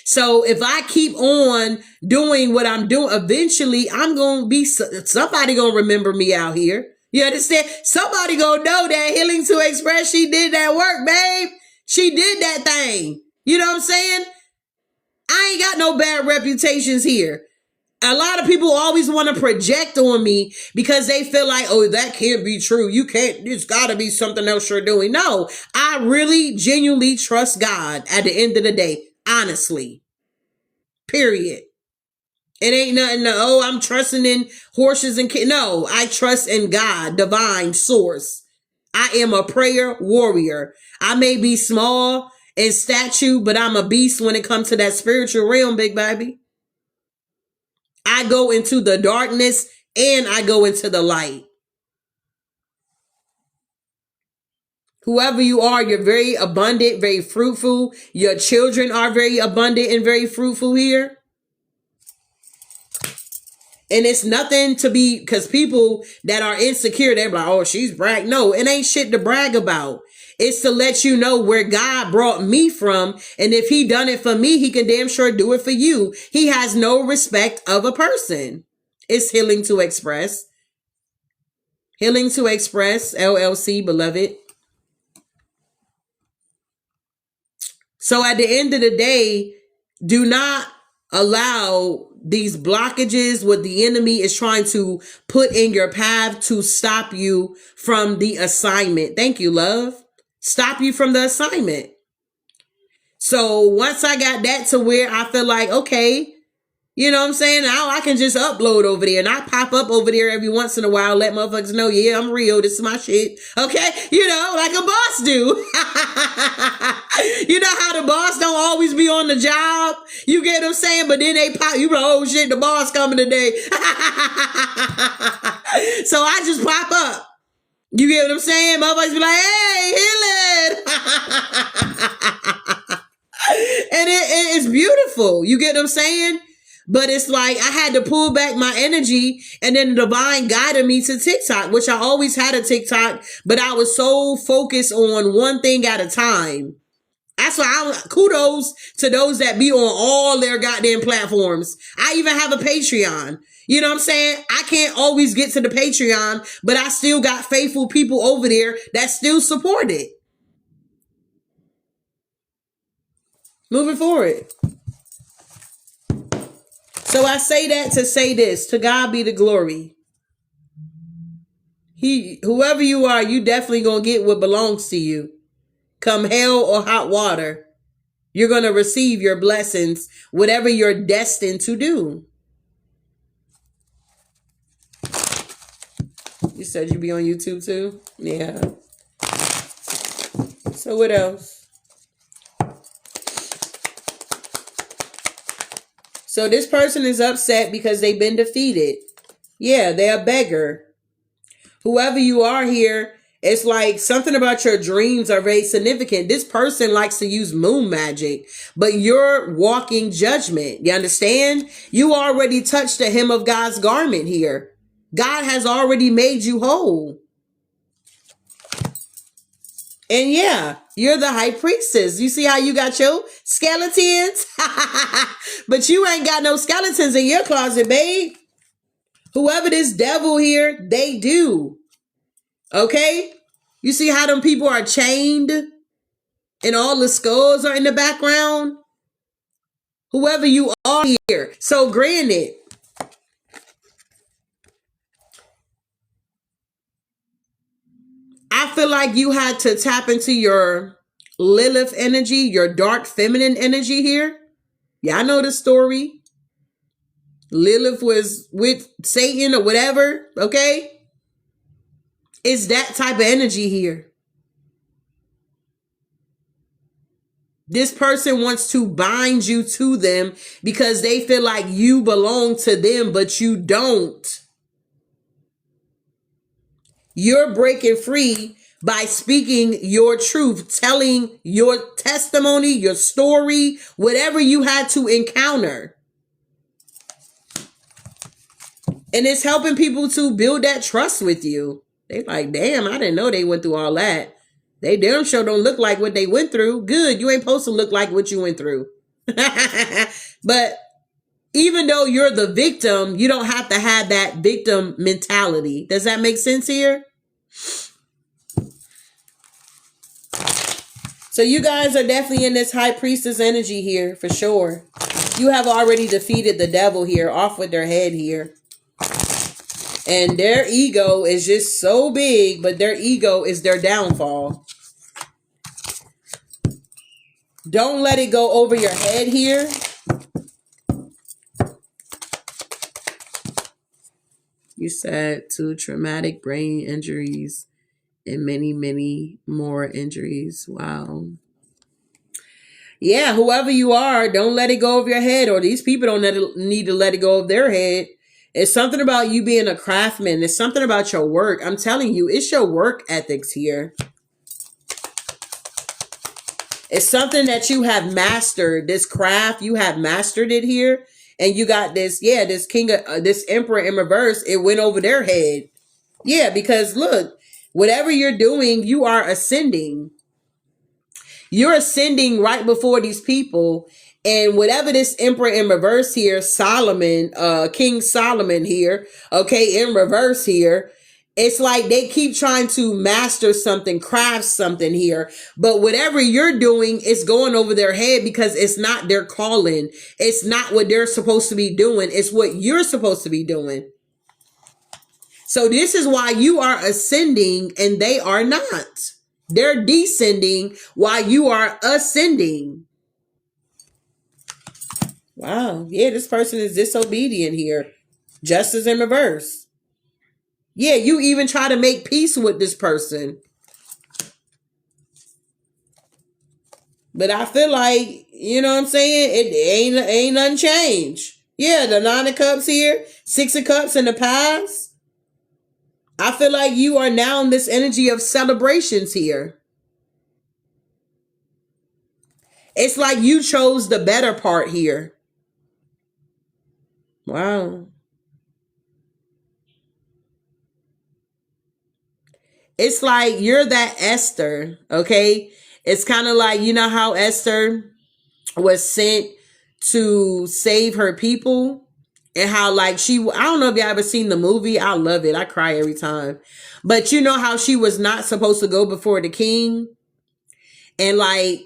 So if I keep on doing what I'm doing, eventually I'm going to be, somebody going to remember me out here. You understand? Somebody going to know that Healing to Express, she did that work, babe. She did that thing. You know what I'm saying? I ain't got no bad reputations here. A lot of people always want to project on me because they feel like, oh, that can't be true. You can't, it's got to be something else you're doing. No, I really genuinely trust God at the end of the day. Honestly. Period. It ain't nothing to, oh, I'm trusting in horses and kids. No, I trust in God, divine source. I am a prayer warrior. I may be small in stature, but I'm a beast when it comes to that spiritual realm, big baby. I go into the darkness and I go into the light. Whoever you are, you're very abundant, very fruitful. Your children are very abundant and very fruitful here. And it's nothing to be, because people that are insecure, they're like, oh, she's brag. No, it ain't shit to brag about. It's to let you know where God brought me from. And if he done it for me, he can damn sure do it for you. He has no respect of a person. It's Healing to Express. Healing to Express, LLC, beloved. So at the end of the day, do not allow these blockages, what the enemy is trying to put in your path, to stop you from the assignment. Thank you, love. Stop you from the assignment. So once I got that to where I feel like, okay, you know what I'm saying? Now I can just upload over there and I pop up over there every once in a while, let motherfuckers know, yeah, I'm real. This is my shit. Okay. You know, like a boss do. You know how the boss don't always be on the job? You get what I'm saying? But then they pop, you like, oh shit, the boss coming today. So I just pop up. You get what I'm saying? Motherfuckers be like, hey, Healing. And it's beautiful. You get what I'm saying? But it's like I had to pull back my energy, and then the divine guided me to TikTok, which I always had a TikTok, but I was so focused on one thing at a time. That's why kudos to those that be on all their goddamn platforms. I even have a Patreon. You know what I'm saying? I can't always get to the Patreon, but I still got faithful people over there that still support it. Moving forward. So I say that to say this, to God be the glory. Whoever you are, you definitely gonna get what belongs to you. Come hell or hot water, you're gonna receive your blessings, whatever you're destined to do. You said you'd be on YouTube too? Yeah. So what else? So this person is upset because they've been defeated. Yeah, they're a beggar. Whoever you are here, it's like something about your dreams are very significant. This person likes to use moon magic, but you're walking judgment. You understand? You already touched the hem of God's garment here. God has already made you whole. And yeah, you're the high priestess. You see how you got your skeletons? But you ain't got no skeletons in your closet, babe. Whoever this devil here, they do. Okay? You see how them people are chained and all the skulls are in the background? Whoever you are here. So granted, I feel like you had to tap into your Lilith energy, your dark feminine energy here. Yeah, I know the story. Lilith was with Satan or whatever, okay? It's that type of energy here. This person wants to bind you to them because they feel like you belong to them, but you don't. You're breaking free by speaking your truth, telling your testimony, your story, whatever you had to encounter. And it's helping people to build that trust with you. They're like, damn, I didn't know they went through all that. They damn sure don't look like what they went through. Good, you ain't supposed to look like what you went through. But even though you're the victim, you don't have to have that victim mentality. Does that make sense here? So you guys are definitely in this high priestess energy here for sure. You have already defeated the devil here, off with their head here. And their ego is just so big, but their ego is their downfall. Don't let it go over your head here. You said 2 traumatic brain injuries and many, many more injuries. Wow. Yeah, whoever you are, don't let it go over your head, or these people don't need to let it go over their head. It's something about you being a craftsman. It's something about your work. I'm telling you, it's your work ethics here. It's something that you have mastered. This craft, you have mastered it here. And you got this, yeah, this king, this emperor in reverse. It went over their head. Yeah, because look, whatever you're doing, you are ascending. You're ascending right before these people. And whatever this emperor in reverse here, Solomon, King Solomon here, okay, in reverse here, it's like they keep trying to master something, craft something here. But whatever you're doing is going over their head because it's not their calling. It's not what they're supposed to be doing. It's what you're supposed to be doing. So this is why you are ascending and they are not. They're descending while you are ascending. Wow. Yeah, this person is disobedient here. Justice in reverse. Yeah, you even try to make peace with this person. But I feel like, you know what I'm saying? It ain't nothing changed. Yeah, the 9 of Cups here, 6 of Cups in the past. I feel like you are now in this energy of celebrations here. It's like you chose the better part here. Wow. It's like you're that Esther, okay? It's kind of like, you know how Esther was sent to save her people, and how like I don't know if y'all ever seen the movie. I love it. I cry every time. But you know how she was not supposed to go before the king, and like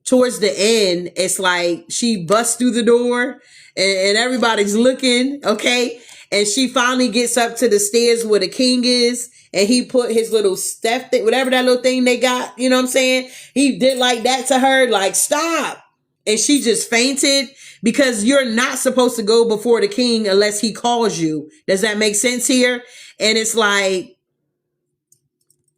towards the end, it's like she busts through the door and everybody's looking, okay? And she finally gets up to the stairs where the king is, and he put his little step thing, whatever that little thing they got, you know what I'm saying? He did like that to her, like, stop. And she just fainted, because you're not supposed to go before the king unless he calls you. Does that make sense here? And it's like,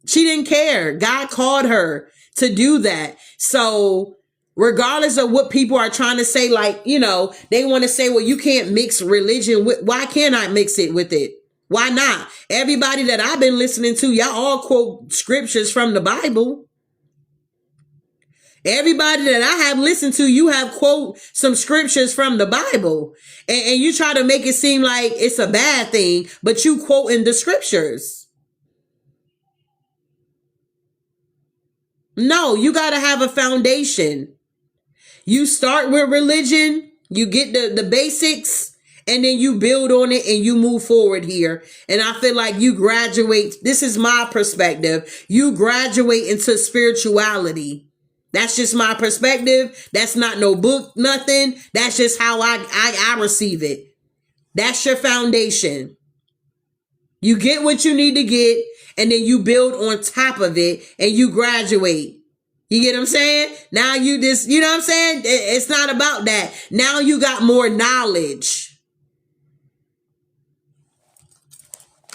she didn't care. God called her to do that. So regardless of what people are trying to say, like, you know, they want to say, well, you can't mix religion with, why can't I mix it with it? Why not? Everybody that I've been listening to, y'all all quote scriptures from the Bible. Everybody that I have listened to, you have quote some scriptures from the Bible. And you try to make it seem like it's a bad thing, but you quote in the scriptures. No, you got to have a foundation. You start with religion, you get the basics, and then you build on it and you move forward here. And I feel like you graduate. This is my perspective. You graduate into spirituality. That's just my perspective. That's not no book, nothing. That's just how I receive it. That's your foundation. You get what you need to get, and then you build on top of it, and you graduate. You get what I'm saying? Now you just, you know what I'm saying? It's not about that. Now you got more knowledge.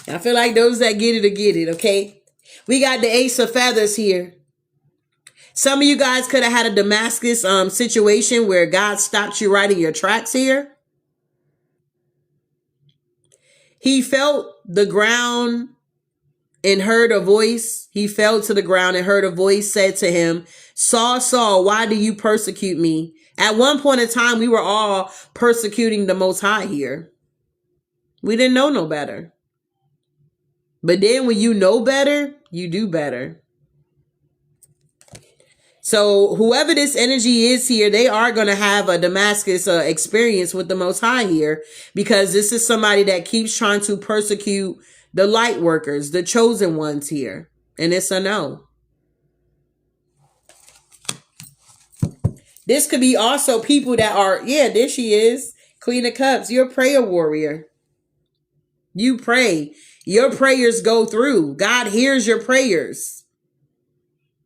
I feel like those that get it, okay? We got the Ace of Feathers here. Some of you guys could have had a Damascus situation where God stopped you right in your tracks here. He felt the ground and heard a voice. He fell to the ground and heard a voice said to him, Saul, Saul, why do you persecute me? At one point in time, we were all persecuting the Most High here. We didn't know no better. But then when you know better, you do better. So whoever this energy is here, they are going to have a Damascus experience with the Most High here, because this is somebody that keeps trying to persecute the light workers, the chosen ones here. And it's a no. This could be also people that are, yeah, there she is. Queen of Cups. You're a prayer warrior. You pray. Your prayers go through. God hears your prayers.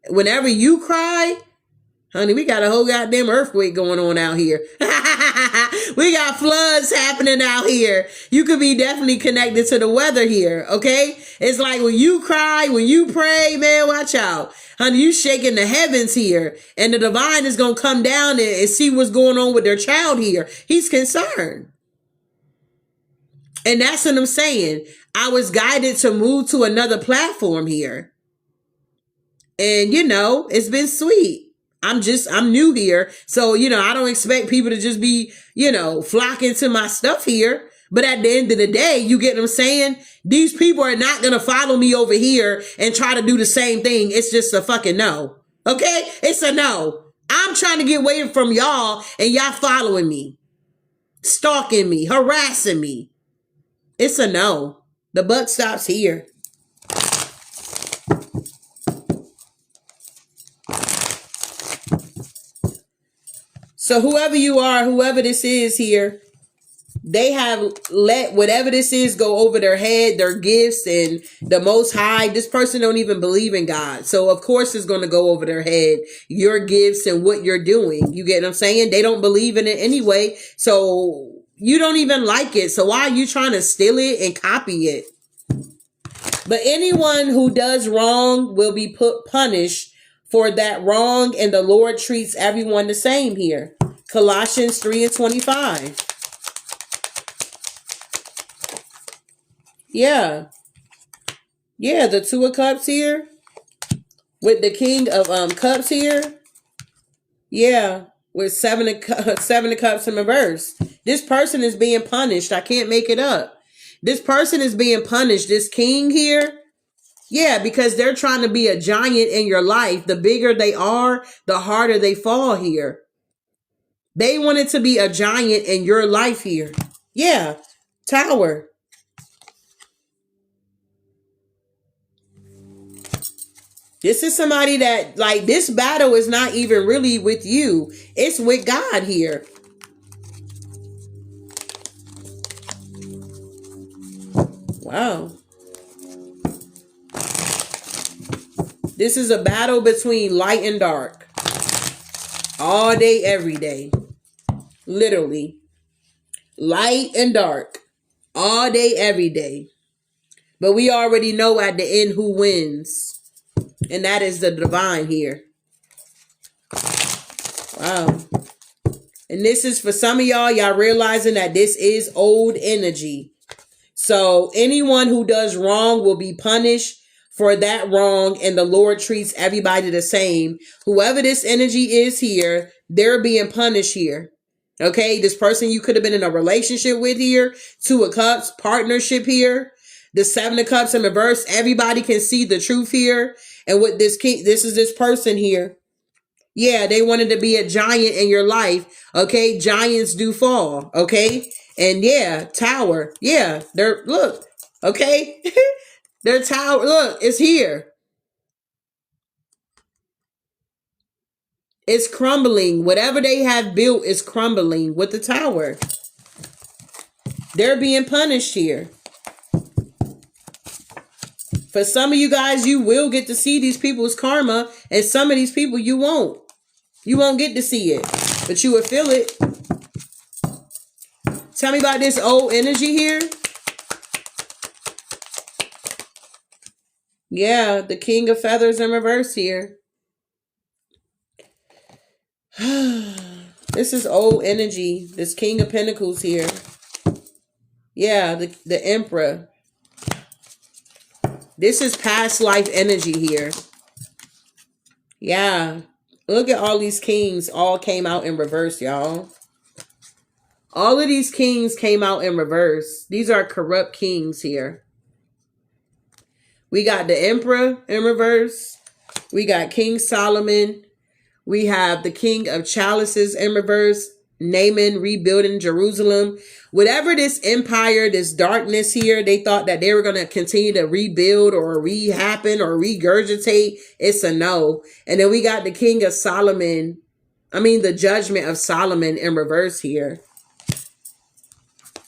Whenever you cry, honey, we got a whole goddamn earthquake going on out here. We got floods happening out here. You could be definitely connected to the weather here, okay? It's like when you cry, when you pray, man, watch out. Honey, you shaking the heavens here. And the divine is going to come down and see what's going on with their child here. He's concerned. And that's what I'm saying. I was guided to move to another platform here. And, you know, it's been sweet. I'm new here. So, you know, I don't expect people to just be, you know, flocking to my stuff here. But at the end of the day, you get what I'm saying? These people are not going to follow me over here and try to do the same thing. It's just a fucking no. Okay? It's a no. I'm trying to get away from y'all and y'all following me, stalking me, harassing me. It's a no. The buck stops here. So whoever you are, whoever this is here, they have let whatever this is go over their head, their gifts, and the Most High. This person don't even believe in God. So of course it's going to go over their head, your gifts and what you're doing. You get what I'm saying? They don't believe in it anyway. So you don't even like it. So why are you trying to steal it and copy it? But anyone who does wrong will be punished for that wrong, and the Lord treats everyone the same here. Colossians 3:25. Yeah. Yeah, the Two of Cups here. With the King of Cups here. Yeah. With seven of Cups in reverse. This person is being punished. I can't make it up. This person is being punished. This king here. Yeah, because they're trying to be a giant in your life. The bigger they are, the harder they fall here. They wanted to be a giant in your life here. Yeah, Tower. This is somebody that, like, this battle is not even really with you. It's with God here. Wow. This is a battle between light and dark. All day, every day. Literally. Light and dark. All day, every day. But we already know at the end who wins. And that is the divine here. Wow. And this is for some of y'all realizing that this is old energy. So anyone who does wrong will be punished for that wrong, and the Lord treats everybody the same. Whoever this energy is here, they're being punished here. Okay, this person you could have been in a relationship with here, Two of Cups, partnership here, the Seven of Cups in reverse. Everybody can see the truth here. And with this king, this is this person here. Yeah, they wanted to be a giant in your life. Okay, giants do fall. Okay, and yeah, Tower. Yeah, they're, look. Okay. Their tower, look, it's here. It's crumbling. Whatever they have built is crumbling with the tower. They're being punished here. For some of you guys, you will get to see these people's karma, and some of these people you won't. You won't get to see it, but you will feel it. Tell me about this old energy here. Yeah, the King of Feathers in reverse here. This is old energy. This King of Pentacles here. Yeah, the Emperor. This is past life energy here. Yeah. Look at all these kings all came out in reverse, y'all. All of these kings came out in reverse. These are corrupt kings here. We got the Emperor in reverse. We got King Solomon. We have the King of Chalices in reverse. Naaman rebuilding Jerusalem. Whatever this empire, this darkness here, they thought that they were going to continue to rebuild or rehappen or regurgitate. It's a no. And then we got the King of Solomon. The Judgment of Solomon in reverse here.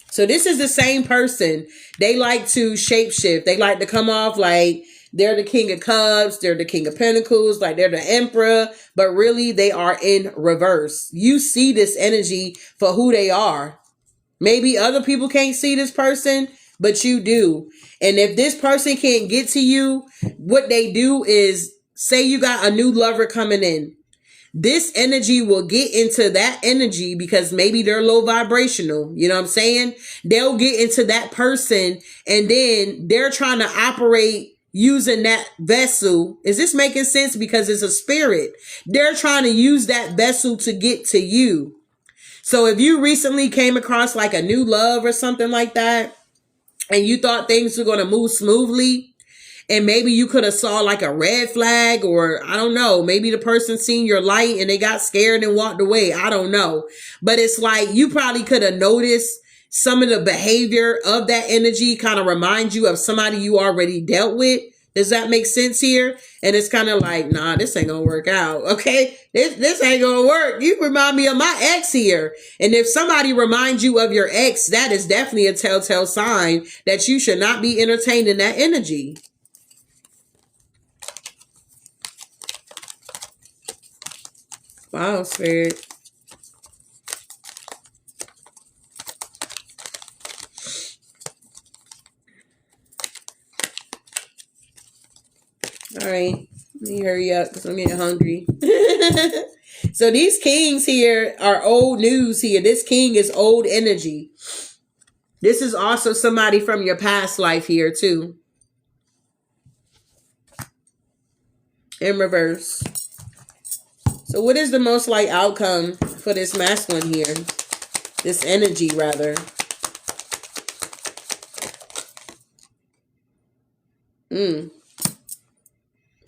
So this is the same person. They like to shapeshift. They like to come off like they're the King of Cups. They're the King of Pentacles. Like they're the Emperor. But really, they are in reverse. You see this energy for who they are. Maybe other people can't see this person, but you do. And if this person can't get to you, what they do is say you got a new lover coming in. This energy will get into that energy because maybe they're low vibrational. You know what I'm saying? They'll get into that person and then they're trying to operate using that vessel. Is this making sense? Because it's a spirit. They're trying to use that vessel to get to you. So if you recently came across like a new love or something like that, and you thought things were going to move smoothly, and maybe you could have saw like a red flag, or I don't know, maybe the person seen your light and they got scared and walked away. I don't know. But it's like you probably could have noticed some of the behavior of that energy kind of remind you of somebody you already dealt with. Does that make sense here? And it's kind of like, nah, this ain't gonna work out. Okay, this ain't gonna work. You remind me of my ex here. And if somebody reminds you of your ex, that is definitely a telltale sign that you should not be entertaining that energy. Wow, Spirit. All right, let me hurry up because I'm getting hungry. So these kings here are old news here. This king is old energy. This is also somebody from your past life here too. In reverse. So what is the most like outcome for this masculine here? This energy rather.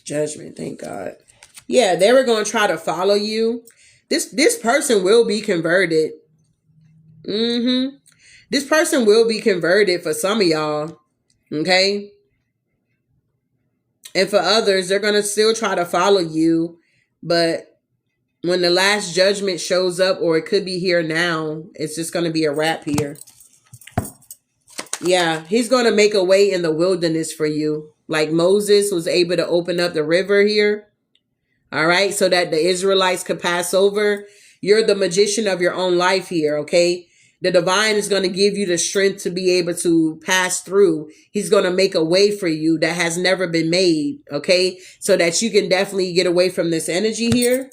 Judgment, thank God. Yeah, they were going to try to follow you. This person will be converted. This person will be converted for some of y'all. Okay? And for others, they're going to still try to follow you. But when the last judgment shows up, or it could be here now, it's just going to be a wrap here. Yeah, he's going to make a way in the wilderness for you. Like Moses was able to open up the river here. All right, so that the Israelites could pass over. You're the magician of your own life here, okay? The divine is going to give you the strength to be able to pass through. He's going to make a way for you that has never been made, okay? So that you can definitely get away from this energy here.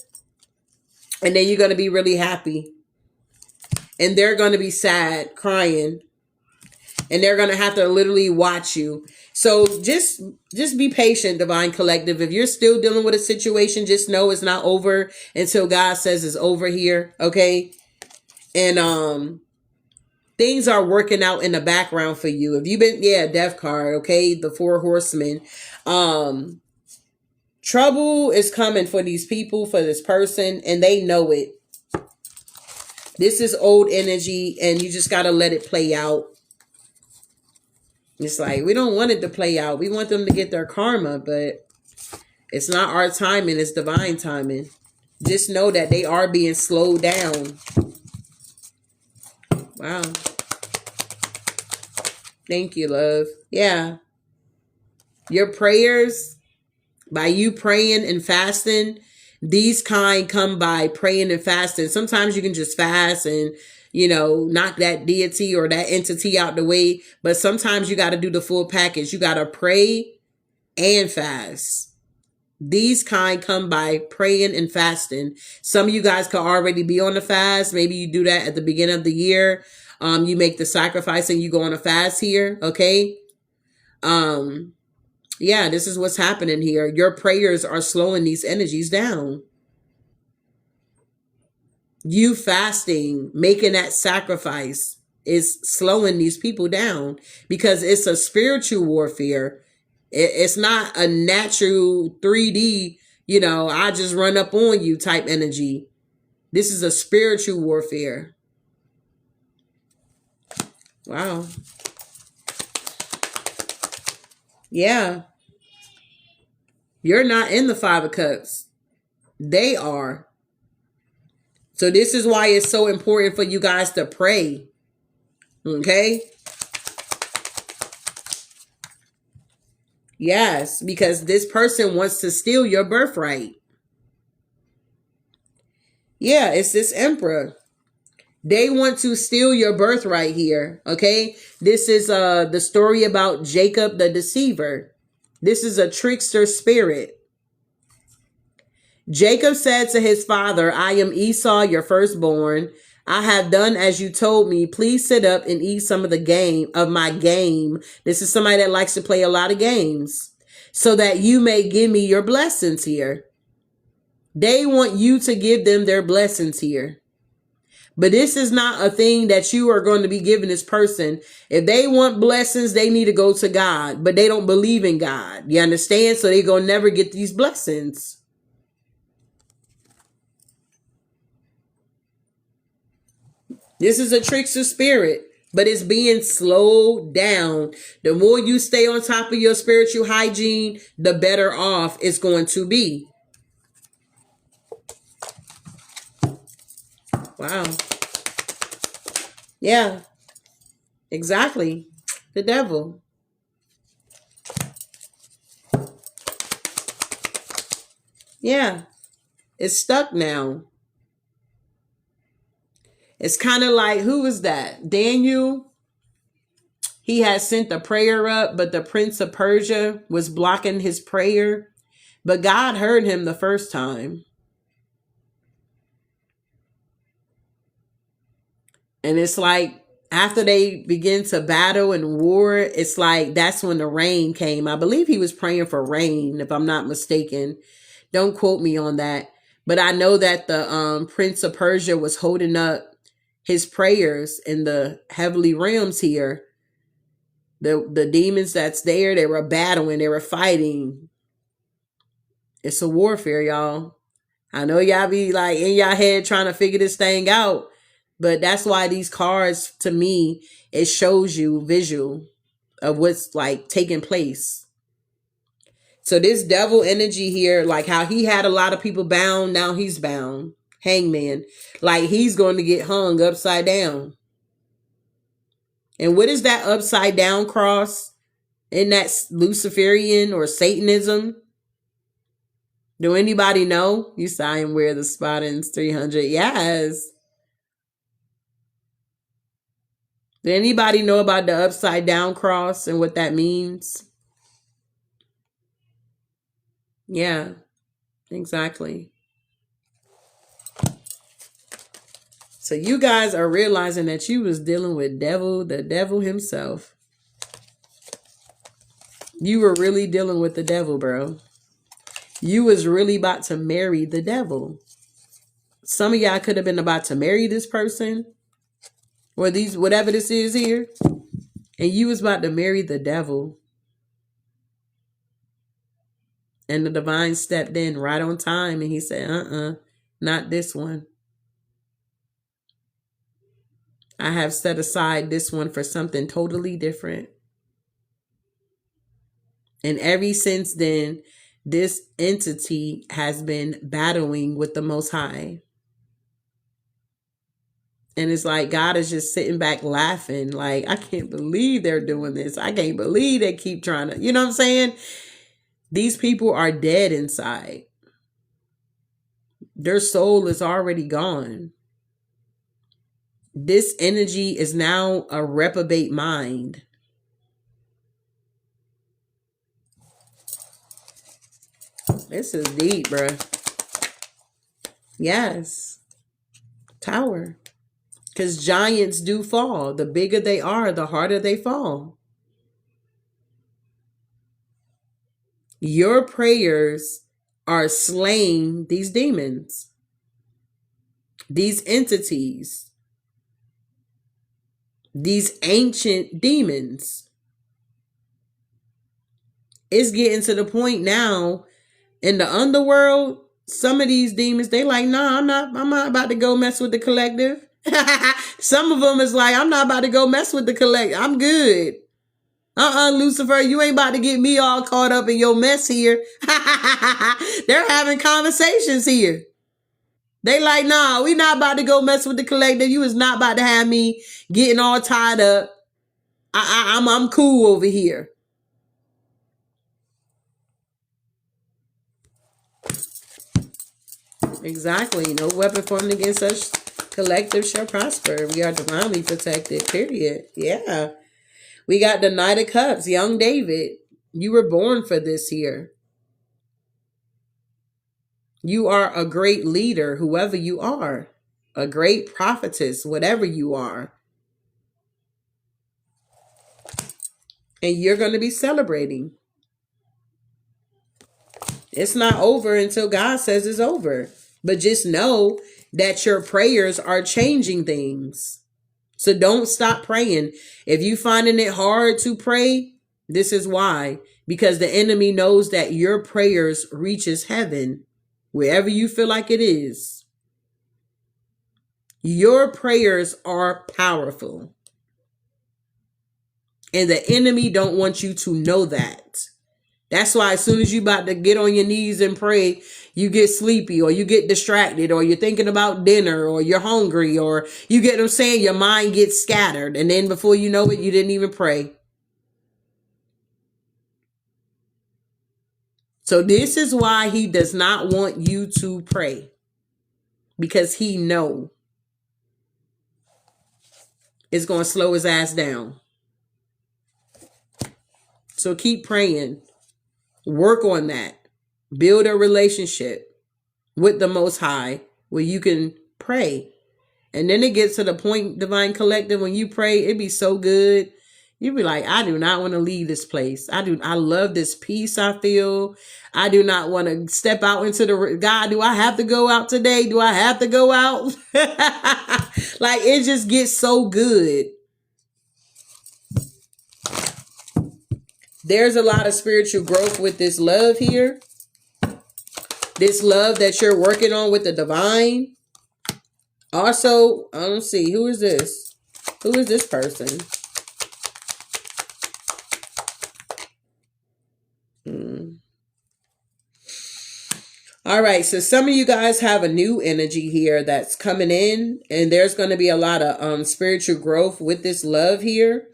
And then you're going to be really happy. And they're going to be sad, crying. And they're going to have to literally watch you. So just be patient, Divine Collective. If you're still dealing with a situation, just know it's not over until God says it's over here. Okay. And things are working out in the background for you. If you've been, death card. Okay. The 4 horsemen. Trouble is coming for these people, for this person, and they know it. This is old energy, and you just got to let it play out. It's like, we don't want it to play out. We want them to get their karma, but it's not our timing. It's divine timing. Just know that they are being slowed down. Wow. Thank you, love. Yeah. Your prayers, by you praying and fasting, these kind come by praying and fasting. Sometimes you can just fast and knock that deity or that entity out the way. But sometimes you got to do the full package. You got to pray and fast. These kind come by praying and fasting. Some of you guys could already be on the fast. Maybe you do that at the beginning of the year. You make the sacrifice and you go on a fast here. Okay. Yeah, this is what's happening here. Your prayers are slowing these energies down. You fasting, making that sacrifice is slowing these people down because it's a spiritual warfare. It's not a natural 3D, You know, I just run up on you type energy. This is a spiritual warfare. Wow. Yeah. You're not in the Five of Cups. They are. So this is why it's so important for you guys to pray. Okay? Yes, because this person wants to steal your birthright. Yeah, it's this Emperor. They want to steal your birthright here. Okay? This is the story about Jacob the deceiver. This is a trickster spirit. Jacob said to his father, I am Esau, your firstborn. I have done as you told me. Please sit up and eat some of my game. This is somebody that likes to play a lot of games, so that you may give me your blessings here. They want you to give them their blessings here. But this is not a thing that you are going to be giving this person. If they want blessings, they need to go to God, but they don't believe in God. You understand? So they're going to never get these blessings. This is a trickster spirit, but it's being slowed down. The more you stay on top of your spiritual hygiene, the better off it's going to be. Wow. Yeah, exactly. The devil. Yeah, it's stuck now. It's kind of like, who was that? Daniel. He had sent a prayer up, but the Prince of Persia was blocking his prayer. But God heard him the first time. And it's like, after they begin to battle and war, it's like, that's when the rain came. I believe he was praying for rain, if I'm not mistaken. Don't quote me on that. But I know that the Prince of Persia was holding up his prayers in the heavenly realms here. The demons that's there, they were battling, they were fighting. It's a warfare, y'all. I know y'all be like in y'all head trying to figure this thing out, but that's why these cards, to me, it shows you visual of what's like taking place. So this devil energy here, like how he had a lot of people bound, now he's bound. Hangman. Like he's going to get hung upside down. And what is that upside down cross? Isn't that Luciferian or Satanism? Do anybody know? You saw him wear the Spartans 300. Yes. Did anybody know about the upside down cross and what that means? Yeah, exactly. So you guys are realizing that you was dealing with the devil himself. You were really dealing with the devil, bro. You was really about to marry the devil. Some of y'all could have been about to marry this person, or these, whatever this is here, and you was about to marry the devil. And the divine stepped in right on time and he said, not this one. I have set aside this one for something totally different. And ever since then, this entity has been battling with the Most High. And it's like God is just sitting back laughing. Like, I can't believe they're doing this. I can't believe they keep trying to, you know what I'm saying? These people are dead inside. Their soul is already gone. This energy is now a reprobate mind. This is deep, bro. Yes. Tower. Because giants do fall. The bigger they are, the harder they fall. Your prayers are slaying these demons, these entities, these ancient demons. It's getting to the point now In the underworld, some of these demons, they like, nah, I'm not about to go mess with the collective. Some of them is like, I'm not about to go mess with the collective. I'm good. Lucifer, you ain't about to get me all caught up in your mess here. They're having conversations here. They like, nah, we not about to go mess with the collective. You is not about to have me getting all tied up. I'm cool over here. Exactly. No weapon formed against us collective shall prosper. We are divinely protected. Period. Yeah. We got the Knight of Cups, young David. You were born for this here. You are a great leader, whoever you are. A great prophetess, whatever you are. And you're going to be celebrating. It's not over until God says it's over. But just know that your prayers are changing things. So don't stop praying. If you finding it hard to pray, this is why. Because the enemy knows that your prayers reaches heaven. Wherever you feel like it is. Your prayers are powerful. And the enemy don't want you to know that. That's why as soon as you about to get on your knees and pray, you get sleepy or you get distracted or you're thinking about dinner or you're hungry or you get them saying your mind gets scattered. And then before you know it, you didn't even pray. So this is why he does not want you to pray. Because he know it's going to slow his ass down. So keep praying. Work on that. Build a relationship with the Most High where you can pray. And then it gets to the point, Divine Collective, when you pray, it be so good. You be like, I do not want to leave this place. I love this peace I feel. I do not want to step out into the, God, do I have to go out today? Do I have to go out? Like, it just gets so good. There's a lot of spiritual growth with this love here. This love that you're working on with the divine. Also, I don't see. Who is this? Who is this person? All right. So some of you guys have a new energy here that's coming in. And there's going to be a lot of spiritual growth with this love here.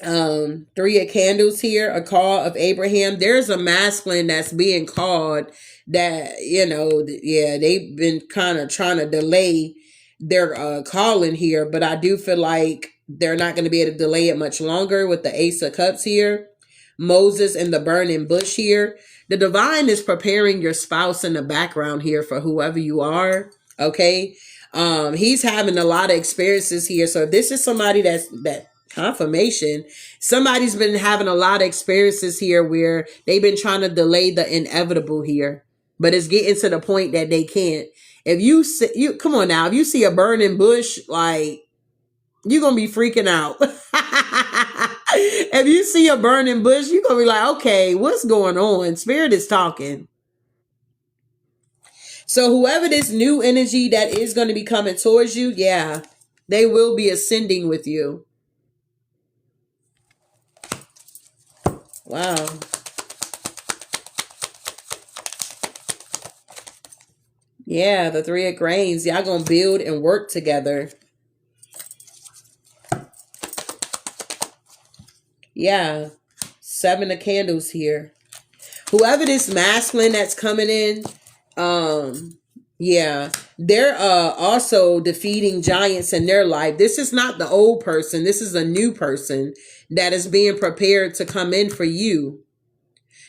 3 of Candles here, a call of Abraham. There's a masculine that's being called that, you know, yeah, they've been kind of trying to delay their calling here, but I do feel like they're not going to be able to delay it much longer with the Ace of Cups here. Moses and the burning bush here. The divine is preparing your spouse in the background here for whoever you are. Okay. He's having a lot of experiences here. So this is somebody that confirmation. Somebody's been having a lot of experiences here where they've been trying to delay the inevitable here, but it's getting to the point that they can't. If you see, come on now, if you see a burning bush, like, you're going to be freaking out. If you see a burning bush, you're going to be like, okay, what's going on? Spirit is talking. So whoever this new energy that is going to be coming towards you, yeah, they will be ascending with you. Wow. Yeah, the 3 of Grains. Y'all gonna build and work together. Yeah. 7 of Candles here. Whoever this masculine that's coming in, yeah, they're also defeating giants in their life. This is not the old person. This is a new person that is being prepared to come in for you.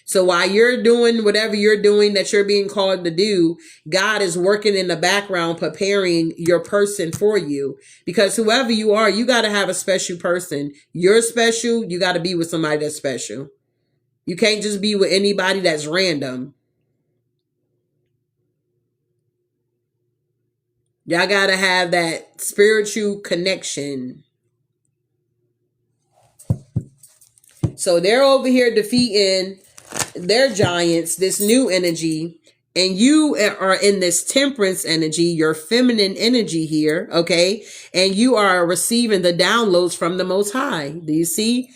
So while you're doing whatever you're doing that you're being called to do, God is working in the background, preparing your person for you. Because whoever you are, you got to have a special person. You're special. You got to be with somebody that's special. You can't just be with anybody that's random. Y'all got to have that spiritual connection. So they're over here defeating They're giants, this new energy, and you are in this temperance energy, your feminine energy here, okay? And you are receiving the downloads from the Most High. Do you see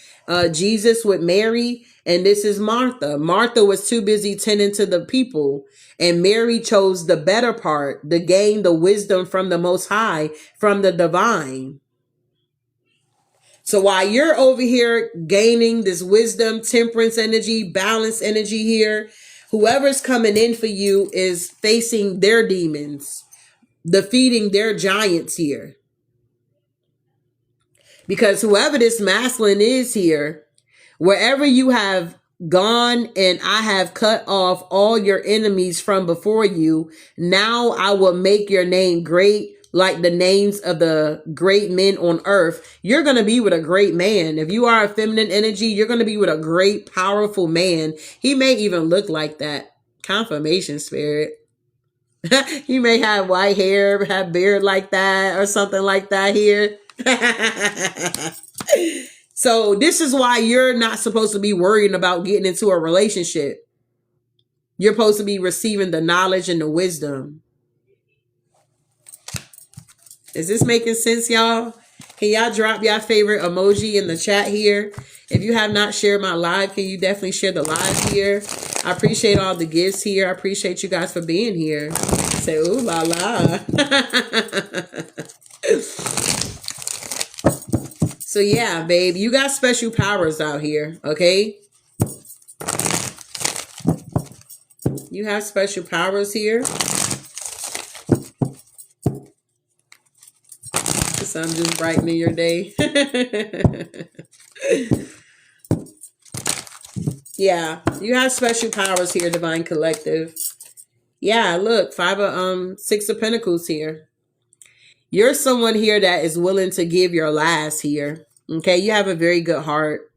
Jesus with Mary? And this is Martha. Martha was too busy tending to the people, and Mary chose the better part, to gain the wisdom from the Most High, from the divine. So while you're over here gaining this wisdom, temperance energy, balance energy here, whoever's coming in for you is facing their demons, defeating their giants here. Because whoever this masculine is here, wherever you have gone and I have cut off all your enemies from before you, now I will make your name great, like the names of the great men on earth. You're going to be with a great man. If you are a feminine energy, you're going to be with a great, powerful man. He may even look like that. Confirmation spirit. He may have white hair, have beard like that, or something like that here. So this is why you're not supposed to be worrying about getting into a relationship. You're supposed to be receiving the knowledge and the wisdom. Is this making sense, y'all? Can y'all drop your favorite emoji in the chat here? If you have not shared my live, can you definitely share the live here? I appreciate all the gifts here. I appreciate you guys for being here. Say, ooh la la. So yeah, babe, you got special powers out here, okay? You have special powers here. So I'm just brightening your day. Yeah, you have special powers here, Divine Collective. Yeah, look, Six of Pentacles here. You're someone here that is willing to give your last here. Okay, you have a very good heart.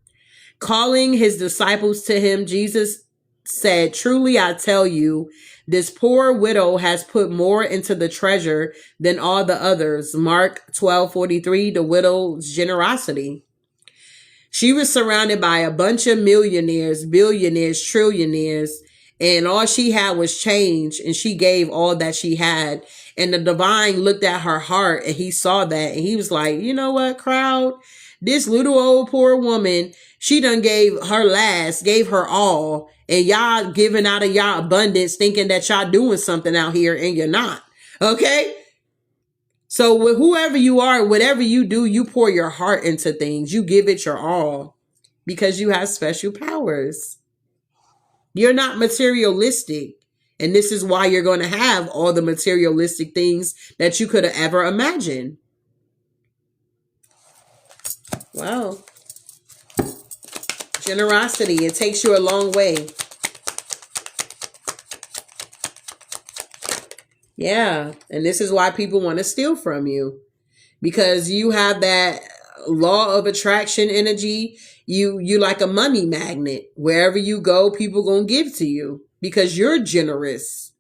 Calling his disciples to him, Jesus said, truly I tell you, this poor widow has put more into the treasure than all the others. Mark 12:43, the widow's generosity. She was surrounded by a bunch of millionaires, billionaires, trillionaires, and all she had was change, and she gave all that she had. And the divine looked at her heart, and he saw that, and he was like, you know what, crowd? This little old poor woman, she done gave her last, gave her all, and y'all giving out of y'all abundance, thinking that y'all doing something out here, and you're not. Okay? So with whoever you are, whatever you do, you pour your heart into things. You give it your all because you have special powers. You're not materialistic. And this is why you're going to have all the materialistic things that you could have ever imagined. Wow. Generosity. It takes you a long way. Yeah. And this is why people want to steal from you. Because you have that law of attraction energy. You like a money magnet. Wherever you go, people gonna give to you because you're generous.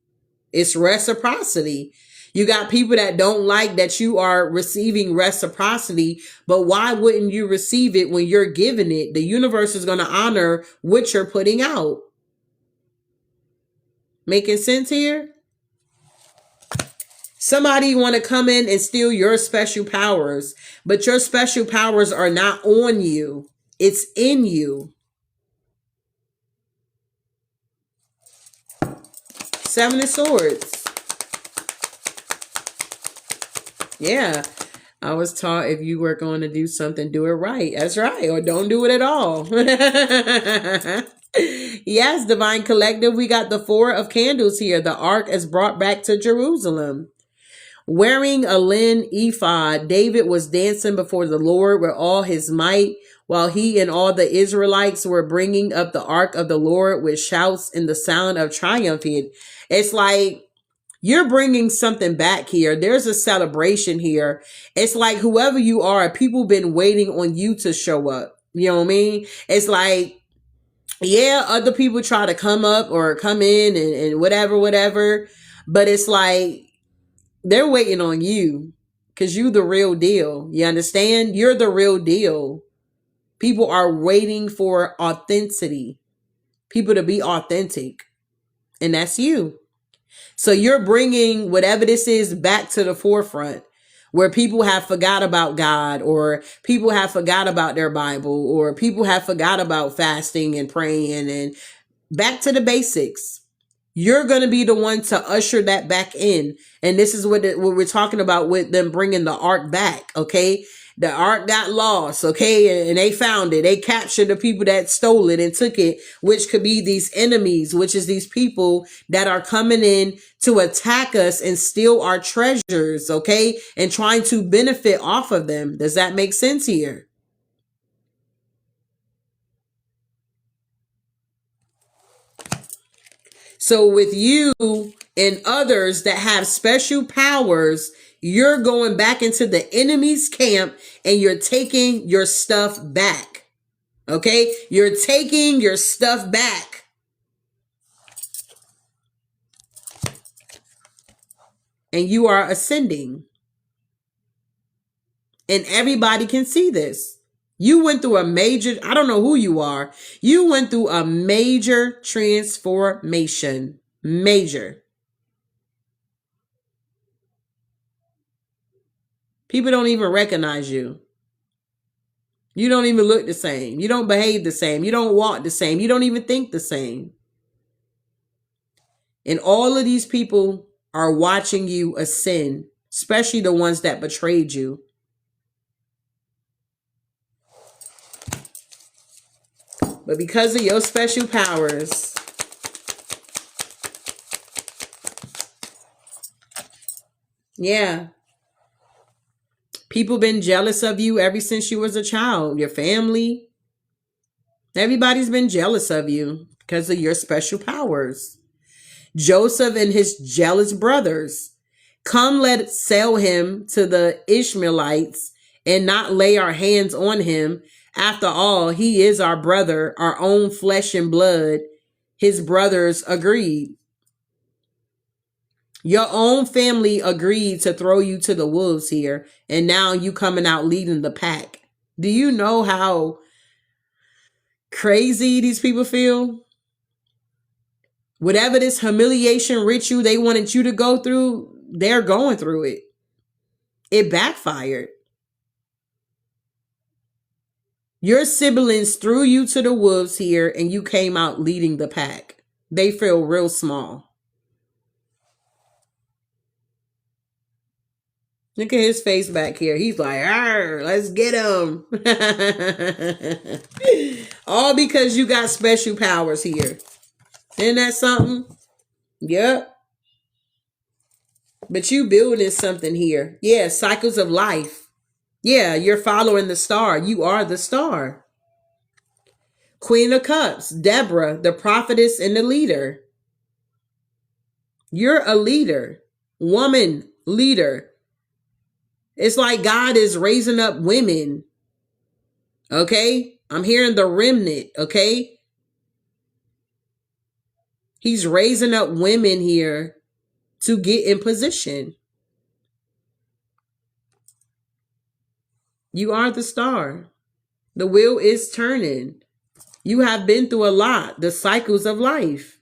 It's reciprocity. You got people that don't like that you are receiving reciprocity, but why wouldn't you receive it when you're giving it? The universe is going to honor what you're putting out. Making sense here? Somebody want to come in and steal your special powers, but your special powers are not on you. It's in you. 7 of Swords. Yeah. I was taught if you were going to do something, do it right. That's right. Or don't do it at all. Yes, Divine Collective. We got the 4 of Candles here. The Ark is brought back to Jerusalem. Wearing a linen ephod, David was dancing before the Lord with all his might, while he and all the Israelites were bringing up the Ark of the Lord with shouts and the sound of triumph. It's like you're bringing something back here. There's a celebration here. It's like whoever you are, people been waiting on you to show up. You know what I mean? It's like, yeah, other people try to come up or come in and whatever. But it's like, they're waiting on you because you the real deal. You understand? You're the real deal. People are waiting for authenticity. people to be authentic. And that's you. So you're bringing whatever this is back to the forefront, where people have forgot about God, or people have forgot about their Bible, or people have forgot about fasting and praying, and back to the basics. You're going to be the one to usher that back in. And this is what we're talking about with them bringing the ark back. Okay. The ark got lost. Okay. And they found it. They captured the people that stole it and took it, which could be these enemies, which is these people that are coming in to attack us and steal our treasures. Okay. And trying to benefit off of them. Does that make sense here? So with you and others that have special powers, you're going back into the enemy's camp and you're taking your stuff back. Okay? You're taking your stuff back. And you are ascending. And everybody can see this. You went through a major, I don't know who you are. You went through a major transformation. Major. People don't even recognize you. You don't even look the same. You don't behave the same. You don't walk the same. You don't even think the same. And all of these people are watching you ascend, especially the ones that betrayed you. But because of your special powers, yeah, people been jealous of you ever since you was a child. Your family, everybody's been jealous of you because of your special powers. Joseph and his jealous brothers, come let's sell him to the Ishmaelites and not lay our hands on him. After all, he is our brother, our own flesh and blood. His brothers agreed. Your own family agreed to throw you to the wolves here. And now you coming out leading the pack. Do you know how crazy these people feel? Whatever this humiliation ritual they wanted you to go through, they're going through it. It backfired. Your siblings threw you to the wolves here and you came out leading the pack. They feel real small. Look at his face back here. He's like, let's get him. All because you got special powers here. Isn't that something? Yep. But you building something here. Yeah, cycles of life. Yeah, you're following the star. You are the star. Queen of Cups, Deborah, the prophetess and the leader. You're a leader. Woman leader. It's like God is raising up women. Okay? I'm hearing the remnant. Okay? He's raising up women here to get in position. You are the star. The wheel is turning. You have been through a lot, the cycles of life.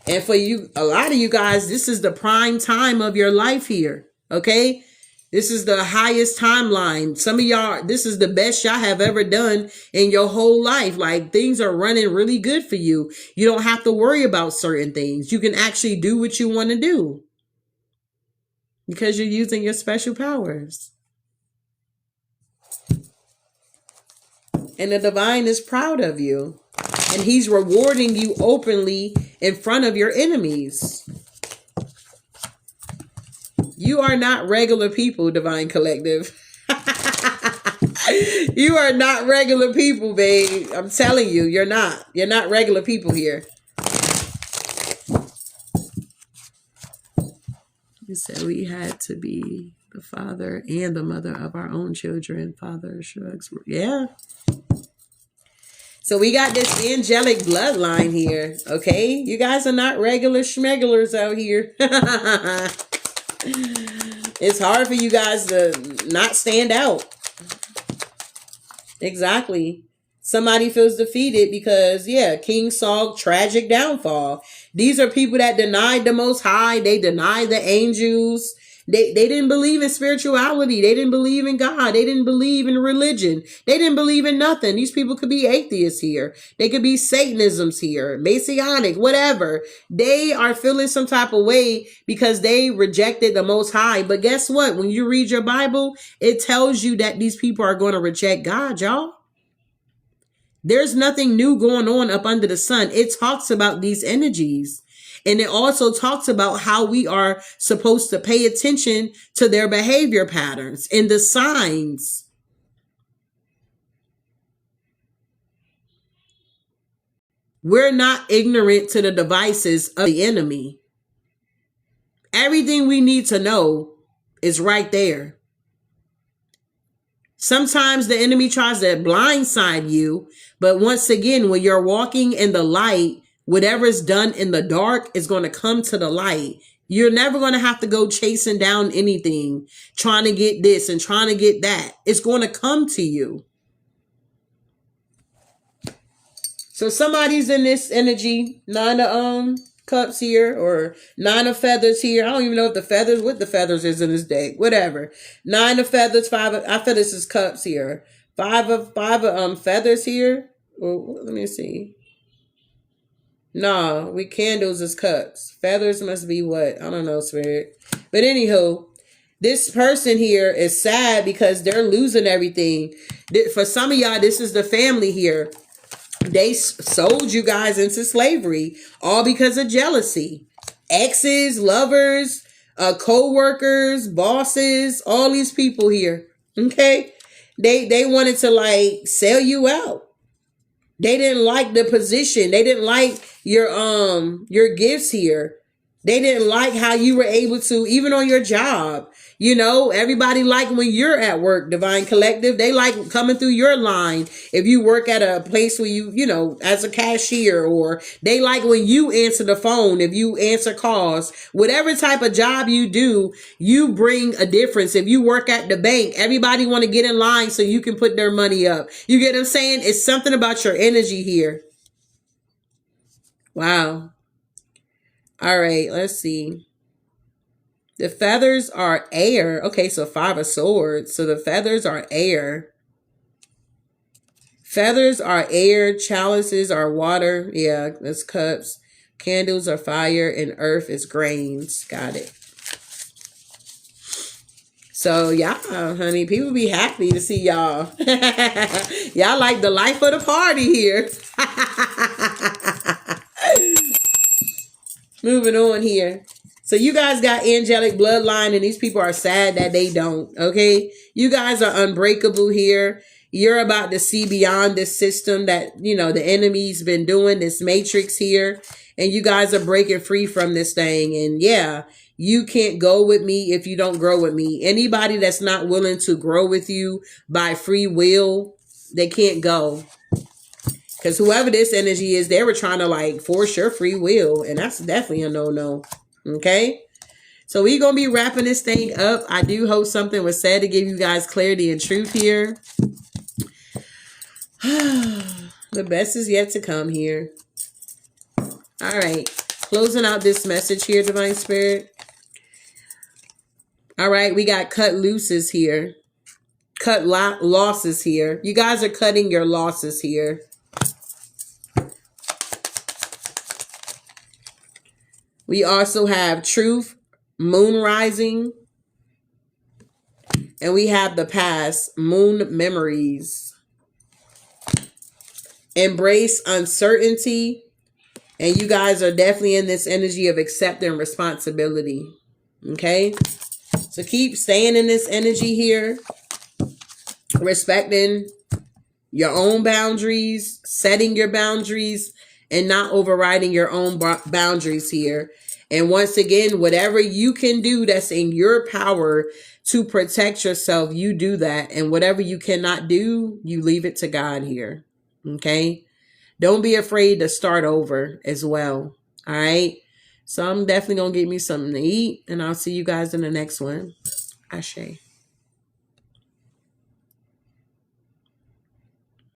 And for you, a lot of you guys, this is the prime time of your life here. Okay? This is the highest timeline. Some of y'all, this is the best y'all have ever done in your whole life. Like, things are running really good for you. You don't have to worry about certain things. You can actually do what you want to do because you're using your special powers. And the divine is proud of you. And he's rewarding you openly in front of your enemies. You are not regular people, Divine Collective. You are not regular people, babe. I'm telling you, you're not. You're not regular people here. You said we had to be the father and the mother of our own children. Father shrugs. Yeah. So we got this angelic bloodline here. Okay. You guys are not regular schmegglers out here. It's hard for you guys to not stand out. Exactly. Somebody feels defeated because, yeah, King Saul, tragic downfall. These are people that denied the Most High. They denied the angels. They didn't believe in spirituality. They didn't believe in God. They didn't believe in religion. They didn't believe in nothing. These people could be atheists here. They could be Satanisms here, Messianic, whatever. They are feeling some type of way because they rejected the Most High. But guess what? When you read your Bible, it tells you that these people are going to reject God, y'all. There's nothing new going on up under the sun. It talks about these energies. And it also talks about how we are supposed to pay attention to their behavior patterns and the signs. We're not ignorant to the devices of the enemy. Everything we need to know is right there. Sometimes the enemy tries to blindside you, but once again, when you're walking in the light, whatever's done in the dark is going to come to the light. You're never going to have to go chasing down anything, trying to get this and trying to get that. It's going to come to you. So somebody's in this energy, 9 of cups here or 9 of feathers here. I don't even know if what the feathers is in this deck. Whatever. 9 of feathers, 5 of, I feel this is cups here. 5 of feathers here. Well, let me see. No, with candles is cups. Feathers must be what? I don't know, spirit. But anywho, this person here is sad because they're losing everything. For some of y'all, this is the family here. They sold you guys into slavery, all because of jealousy. Exes, lovers, co-workers, bosses, all these people here. Okay? They wanted to like sell you out. They didn't like the position. They didn't like your gifts here. They didn't like how you were able to, even on your job. You know, everybody like when you're at work, Divine Collective. They like coming through your line. If you work at a place where you know, as a cashier, or they like when you answer the phone, if you answer calls, whatever type of job you do, you bring a difference. If you work at the bank, everybody want to get in line so you can put their money up. You get what I'm saying? It's something about your energy here. Wow. All right, let's see. The feathers are air. Okay, so 5 of swords. So the feathers are air. Feathers are air. Chalices are water. Yeah, that's cups. Candles are fire. And earth is grains. Got it. So yeah, honey, people be happy to see y'all. Y'all like the life of the party here. Moving on here. So you guys got angelic bloodline and these people are sad that they don't, okay? You guys are unbreakable here. You're about to see beyond this system that, you know, the enemy's been doing, this matrix here. And you guys are breaking free from this thing. And yeah, you can't go with me if you don't grow with me. Anybody that's not willing to grow with you by free will, they can't go. Because whoever this energy is, they were trying to like force your free will. And that's definitely a no-no. Okay, so we're going to be wrapping this thing up. I do hope something was said to give you guys clarity and truth here. The best is yet to come here. All right, closing out this message here, Divine Spirit. All right, we got cut looses here. Cut losses here. You guys are cutting your losses here. We also have truth, moon rising, and we have the past, moon memories. Embrace uncertainty, and you guys are definitely in this energy of accepting responsibility. Okay, so keep staying in this energy here, respecting your own boundaries, setting your boundaries, and not overriding your own boundaries here. And once again, whatever you can do that's in your power to protect yourself, you do that. And whatever you cannot do, you leave it to God here. Okay? Don't be afraid to start over as well. All right? So I'm definitely going to get me something to eat. And I'll see you guys in the next one. Ashe.